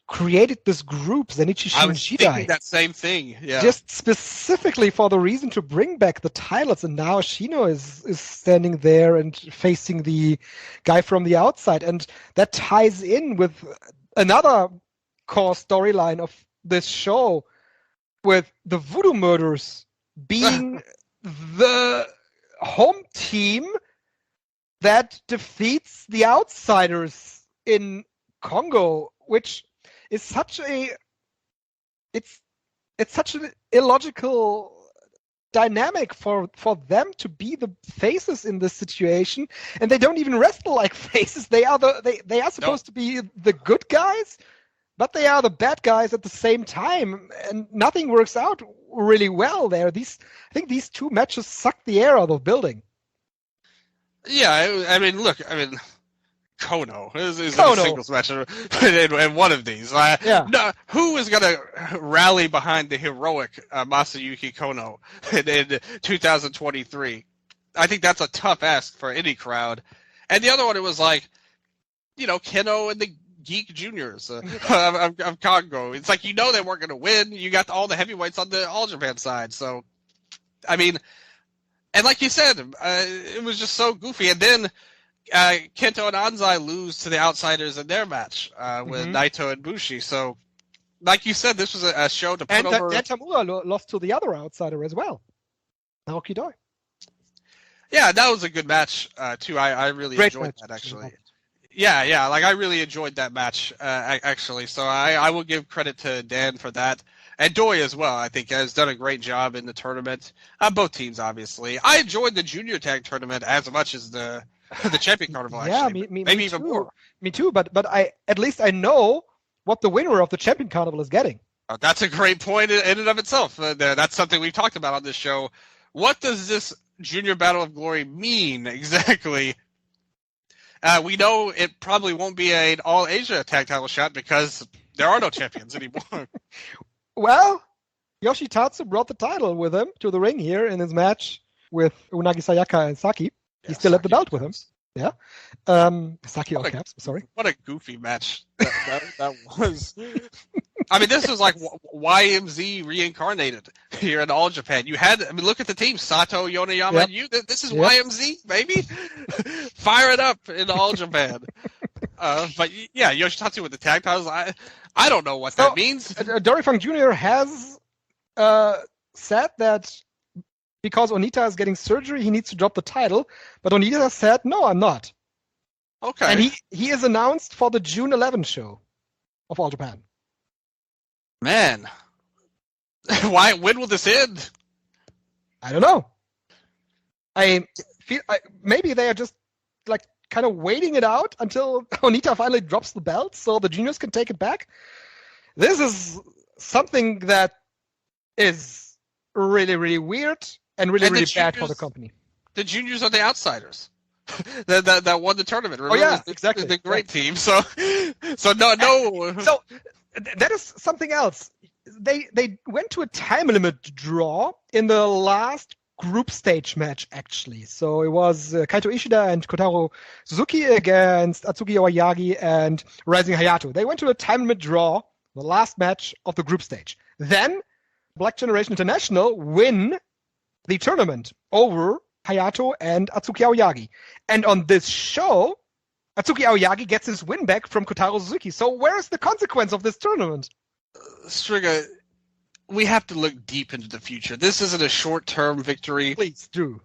created this group, Zenichi Shinjidai. I was thinking that same thing, yeah. Just specifically for the reason to bring back the titles, and now Shino is standing there and facing the guy from the outside, and that ties in with another core storyline of this show, with the Voodoo Murders being the home team that defeats the Outsiders in Congo, which is such it's such an illogical dynamic for them to be the faces in this situation, and they don't even wrestle like faces. They are supposed to be the good guys, but they are the bad guys at the same time, and nothing works out really well there. I think these two matches sucked the air out of the building. Yeah, I mean, Kono is a singles match in one of these. No, who is going to rally behind the heroic Masayuki Kono in 2023? I think that's a tough ask for any crowd. And the other one, it was like, Keno and the Geek Juniors of Congo. It's like, they weren't going to win. You got all the heavyweights on the All Japan side. So, I mean, and like you said, it was just so goofy. And then Kento and Anzai lose to the Outsiders in their match with Naito and Bushi. So, like you said, this was a show to put over. And Tamura lost to the other Outsider as well, Naoki Doi. Yeah, that was a good match too. I really enjoyed that actually. Yeah. Like, I really enjoyed that match actually. So I will give credit to Dan for that. And Doi as well, I think, has done a great job in the tournament. Both teams, obviously. I enjoyed the junior tag tournament as much as the champion carnival. Actually, maybe even more. Me too. But I at least I know what the winner of the champion carnival is getting. That's a great point in and of itself. That's something we've talked about on this show. What does this Junior Battle of Glory mean exactly? We know it probably won't be an All-Asia tag title shot because there are no champions anymore. Well, Yoshitatsu brought the title with him to the ring here in his match with Unagi Sayaka and Saki. He still had the belt with him. Yeah. Saki all caps, sorry. What a goofy match that was. I mean, this was like YMZ reincarnated here in All Japan. Look at the team. Sato, Yonayama, and this is YMZ, baby. Fire it up in All Japan. But yeah, Yoshitatsu with the tag titles. I don't know what that means. Dory Funk Jr. has said that because Onita is getting surgery, he needs to drop the title. But Onita said, no, I'm not. Okay. And he is announced for the June 11 show of All Japan. Man. When will this end? I don't know. I feel maybe they are just like kind of waiting it out until Onita finally drops the belt so the juniors can take it back. This is something that is really, really weird and really bad for the company. The juniors are the outsiders that won the tournament. Remember? Oh yeah, exactly. The great team. So no. So that is something else. They went to a time limit draw in the last group stage match, actually. So it was Kaito Ishida and Kotaro Suzuki against Atsuki Aoyagi and Rising Hayato. They went to a time limit draw, the last match of the group stage. Then Black Generation International win the tournament over Hayato and Atsuki Aoyagi. And on this show, Atsuki Aoyagi gets his win back from Kotaro Suzuki. So where is the consequence of this tournament? Strigga, we have to look deep into the future. This isn't a short-term victory. Please do.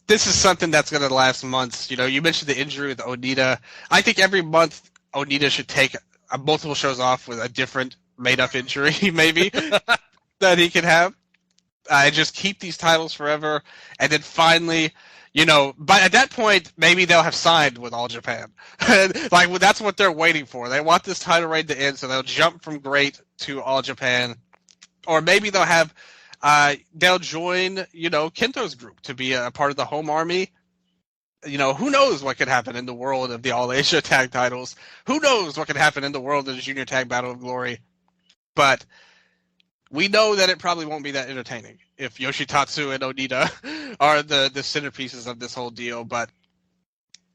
This is something that's going to last months. You mentioned the injury with Onita. I think every month Onita should take multiple shows off with a different made-up injury, maybe, that he can have. Just keep these titles forever, and then finally, but at that point, maybe they'll have signed with All Japan. That's what they're waiting for. They want this title reign to end, so they'll jump from great to All Japan. Or maybe they'll have, they'll join, Kento's group to be a part of the home army. Who knows what could happen in the world of the All-Asia tag titles? Who knows what could happen in the world of the Junior Tag Battle of Glory? But we know that it probably won't be that entertaining if Yoshitatsu and Onita are the centerpieces of this whole deal. But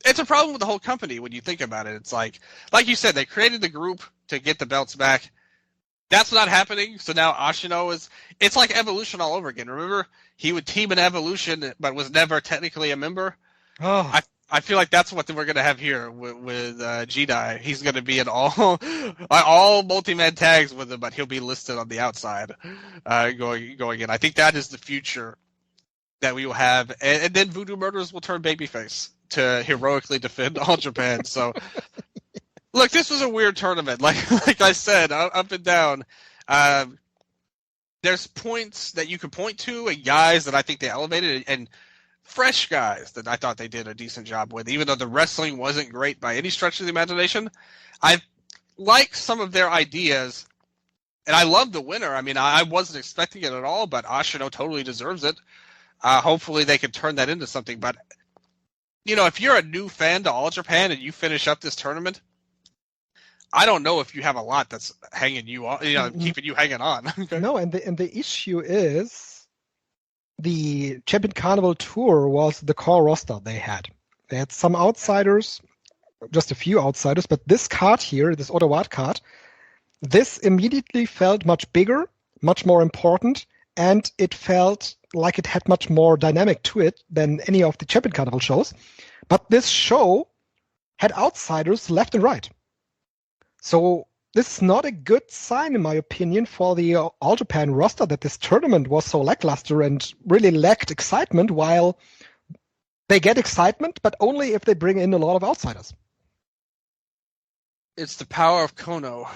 it's a problem with the whole company when you think about it. It's like you said, they created the group to get the belts back. That's not happening, so now Ashino it's like Evolution all over again. Remember, he would team in Evolution, but was never technically a member? Oh. I feel like that's what we're going to have here with Jidai. He's going to be in all multi-man tags with him, but he'll be listed on the outside going in. I think that is the future that we will have. And then Voodoo Murderers will turn babyface to heroically defend All Japan. So... Look, this was a weird tournament. Like I said, up and down. There's points that you could point to and guys that I think they elevated and fresh guys that I thought they did a decent job with. Even though the wrestling wasn't great by any stretch of the imagination, I like some of their ideas. And I love the winner. I mean, I wasn't expecting it at all, but Ashino totally deserves it. Hopefully they can turn that into something. But, if you're a new fan to All Japan and you finish up this tournament, I don't know if you have a lot that's hanging you on, keeping you hanging on. No, and the issue is the Champion Carnival Tour was the core roster they had. They had some outsiders, just a few outsiders, but this card here, this Ottawa card, this immediately felt much bigger, much more important, and it felt like it had much more dynamic to it than any of the Champion Carnival shows. But this show had outsiders left and right. So this is not a good sign, in my opinion, for the All Japan roster that this tournament was so lackluster and really lacked excitement, while they get excitement, but only if they bring in a lot of outsiders. It's the power of Kono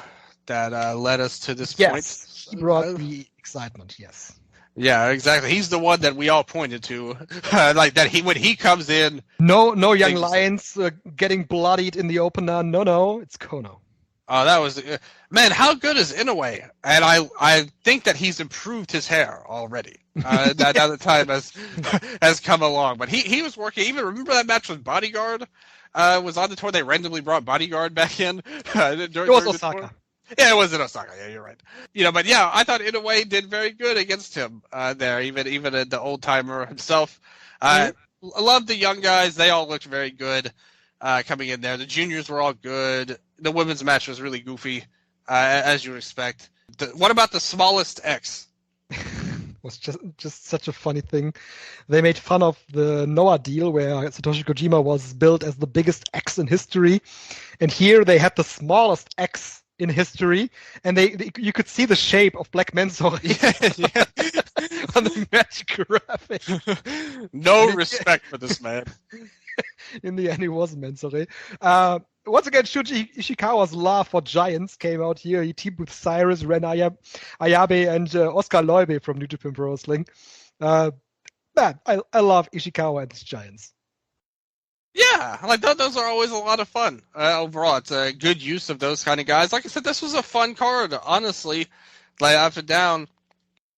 that led us to this Yes, point. he brought the excitement. Yes. Yeah, exactly. He's the one that we all pointed to, like that. When he comes in, No young things- lions getting bloodied in the opener. No, it's Kono. Oh, that was man. How good is Inoue? And I think that he's improved his hair already. Now the time has come along, but he was working. Even remember that match with Bodyguard was on the tour. They randomly brought Bodyguard back in. It was Osaka. Yeah, it was in Osaka. Yeah, you're right. But yeah, I thought Inoue did very good against him there. Even the old timer himself. I love the young guys. They all looked very good coming in there. The juniors were all good. The women's match was really goofy, as you would expect. What about the smallest X? Was just such a funny thing. They made fun of the Noah deal where Satoshi Kojima was billed as the biggest X in history, and here they had the smallest X in history, and you could see the shape of Black Mentor on the match graphic. No respect for this man. In the end, he was Mensore. Once again, Shuji Ishikawa's love for giants came out here. He teamed with Cyrus, Ren Ayabe, and Oscar Leube from New Japan Pro Wrestling. Man, I love Ishikawa and his giants. Yeah, like those are always a lot of fun. Overall, it's a good use of those kind of guys. Like I said, this was a fun card, honestly. Like up and down,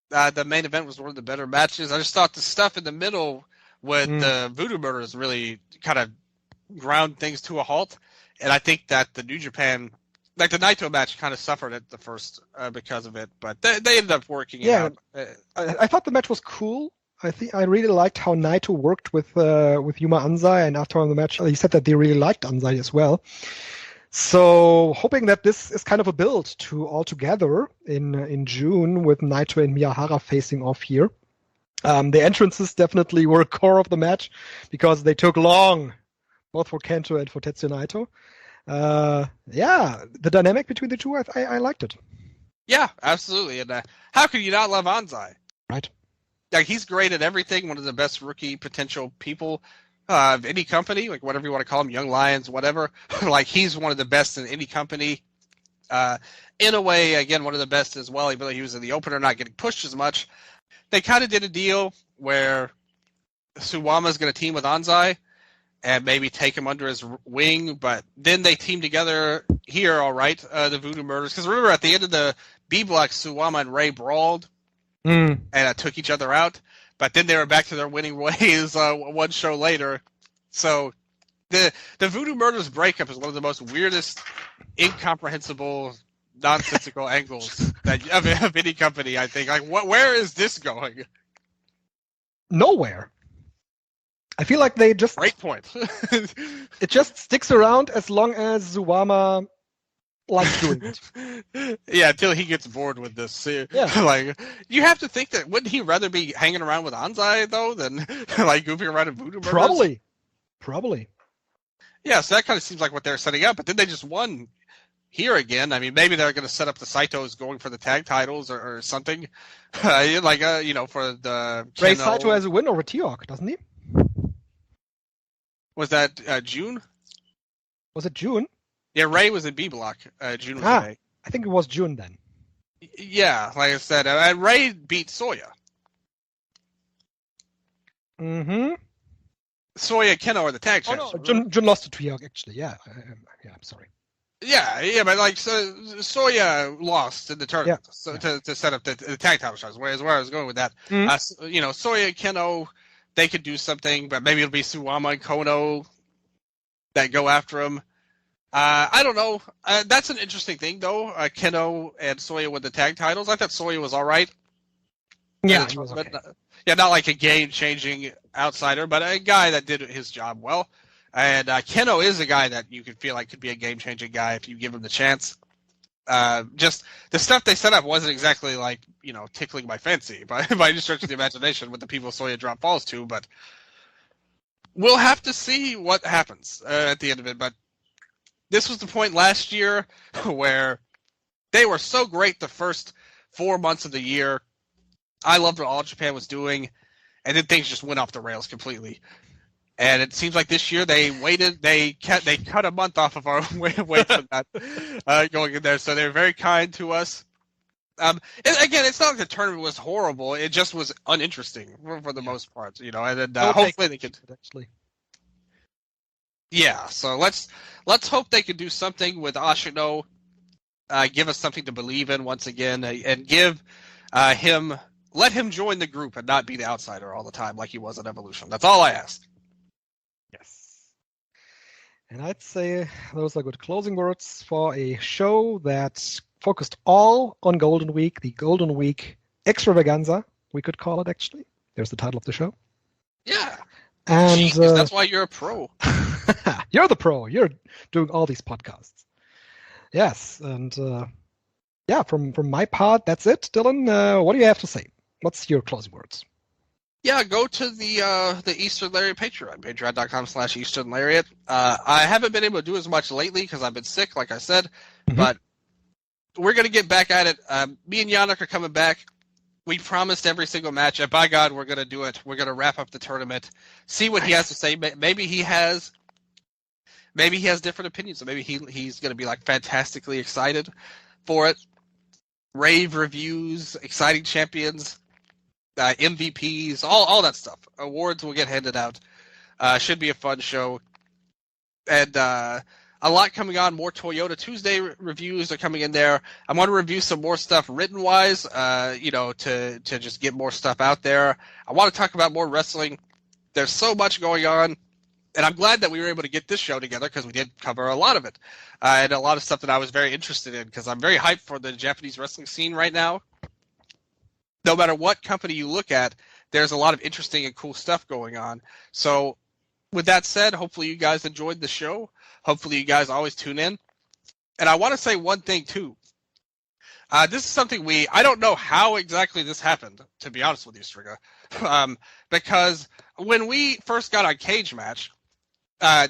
the main event was one of the better matches. I just thought the stuff in the middle with the Voodoo Murders really kind of ground things to a halt. And I think that the New Japan, like the Naito match, kind of suffered at the first because of it. But they ended up working it out. I thought the match was cool. I really liked how Naito worked with Yuma Anzai, and after the match, he said that they really liked Anzai as well. So hoping that this is kind of a build to all together in June with Naito and Miyahara facing off here. The entrances definitely were a core of the match because they took long, both for Kento and for Tetsuya Naito. The dynamic between the two, I liked it. Yeah, absolutely. And how could you not love Anzai? Right. Like he's great at everything. One of the best rookie potential people of any company, like whatever you want to call them, Young Lions, whatever. Like he's one of the best in any company. In a way, again, one of the best as well. Even though he was in the opener, not getting pushed as much. They kind of did a deal where Suwama's going to team with Anzai and maybe take him under his wing, but then they team together here, all right, the Voodoo Murders. Because remember, at the end of the B block, Suwama and Ray brawled and took each other out, but then they were back to their winning ways one show later. So the Voodoo Murders breakup is one of the most weirdest, incomprehensible, nonsensical angles of any company, I think. Like, where is this going? Nowhere. I feel like they just... Great point. It just sticks around as long as Suwama likes doing it. Yeah, until he gets bored with this. Yeah. Like, you have to think that, wouldn't he rather be hanging around with Anzai, though, than like goofing around in Voodoo Murders? Probably. Yeah, so that kind of seems like what they're setting up, but then they just won here again. I mean, maybe they're going to set up the Saitos going for the tag titles or something. For the... Ray Saito has a win over T-Hawk, doesn't he? Was that June? Was it June? Yeah, Ray was in B block. June was May. I think it was June then. Yeah, like I said, and Ray beat Soya. Mm-hmm. Soya and Keno are the tag champs. Oh, no, Jun lost to T-Hawk, actually. Yeah, I'm sorry. Yeah, but like Soya lost in the tournament to set up the tag title shots. Where I was going with that. Soya and Keno, they could do something, but maybe it'll be Suwama and Kono that go after him. I don't know. That's an interesting thing, though. Keno and Soya with the tag titles. I thought Soya was all right. Yeah, he was okay. Not like a game-changing outsider, but a guy that did his job well. And Keno is a guy that you could feel like could be a game-changing guy if you give him the chance. Just the stuff they set up wasn't exactly like, tickling my fancy by any stretch of the imagination with the people Soya drop balls to, but we'll have to see what happens at the end of it. But this was the point last year where they were so great the first 4 months of the year. I loved what All Japan was doing, and then things just went off the rails completely. And it seems like this year they cut a month off of our wait from that going in there. So they're very kind to us. And again, it's not like the tournament was horrible. It just was uninteresting for the most part, and then hopefully they could actually. Yeah, so let's hope they can do something with Ashino, give us something to believe in once again, and give let him join the group and not be the outsider all the time like he was at Evolution. That's all I ask. Yes. And I'd say those are good closing words for a show that focused all on Golden Week, the Golden Week Extravaganza, we could call it actually. There's the title of the show. Yeah. And Jeez, that's why you're a pro. You're the pro. You're doing all these podcasts. Yes, and from my part, that's it. Dylan, what do you have to say? What's your closing words? Yeah, go to the Eastern Lariat Patreon, patreon.com/Eastern Lariat. I haven't been able to do as much lately because I've been sick, like I said, but we're going to get back at it. Me and Yannick are coming back. We promised every single match, and by God, we're going to do it. We're going to wrap up the tournament, see what he has to say. Maybe he has different opinions, so maybe he's going to be like fantastically excited for it. Rave reviews, exciting champions, MVPs, all that stuff. Awards will get handed out. Should be a fun show. And a lot coming on. More Toyota Tuesday reviews are coming in there. I want to review some more stuff written-wise, to just get more stuff out there. I want to talk about more wrestling. There's so much going on. And I'm glad that we were able to get this show together because we did cover a lot of it. And a lot of stuff that I was very interested in because I'm very hyped for the Japanese wrestling scene right now. No matter what company you look at, there's a lot of interesting and cool stuff going on. So with that said, hopefully you guys enjoyed the show. Hopefully you guys always tune in. And I want to say one thing, too. This is something I don't know how exactly this happened, to be honest with you, Strigga. Because when we first got on Cage Match,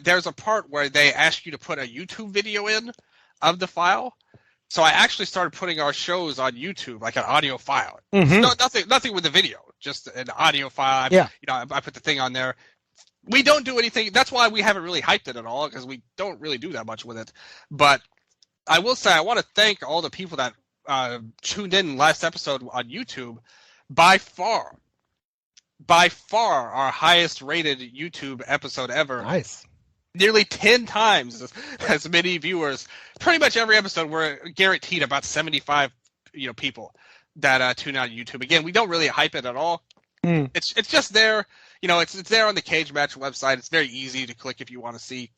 there's a part where they ask you to put a YouTube video in of the file. So I actually started putting our shows on YouTube, like an audio file. No, nothing with the video, just an audio file. I put the thing on there. We don't do anything. That's why we haven't really hyped it at all, because we don't really do that much with it. But I will say I want to thank all the people that tuned in last episode on YouTube. By far our highest rated YouTube episode ever. Nice. Nearly 10 times as many viewers. Pretty much every episode we're guaranteed about 75 people that tune out YouTube. Again, we don't really hype it at all. It's just there. It's there on the Cage Match website. It's very easy to click if you want to see.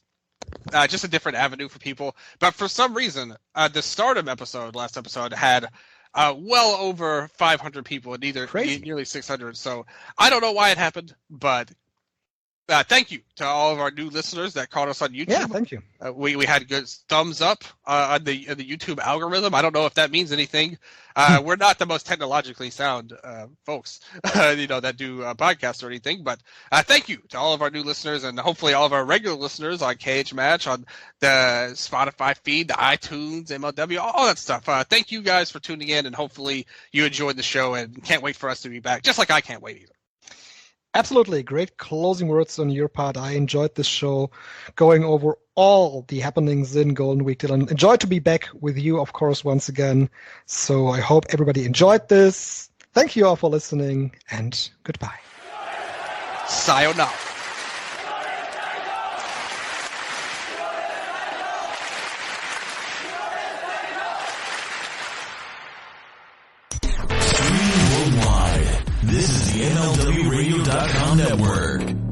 Just a different avenue for people. But for some reason, the Stardom last episode, had well over 500 people, and nearly 600. So I don't know why it happened, but thank you to all of our new listeners that caught us on YouTube. Yeah, thank you. We had good thumbs up on the YouTube algorithm. I don't know if that means anything. We're not the most technologically sound folks, that do podcasts or anything. But thank you to all of our new listeners, and hopefully all of our regular listeners on Cage Match, on the Spotify feed, the iTunes, MLW, all that stuff. Thank you guys for tuning in, and hopefully you enjoyed the show and can't wait for us to be back. Just like I can't wait either. Absolutely. Great closing words on your part. I enjoyed this show, going over all the happenings in Golden Week. Dylan, enjoyed to be back with you, of course, once again. So I hope everybody enjoyed this. Thank you all for listening, and goodbye. Sayonara. This is the MLWRadio.com network.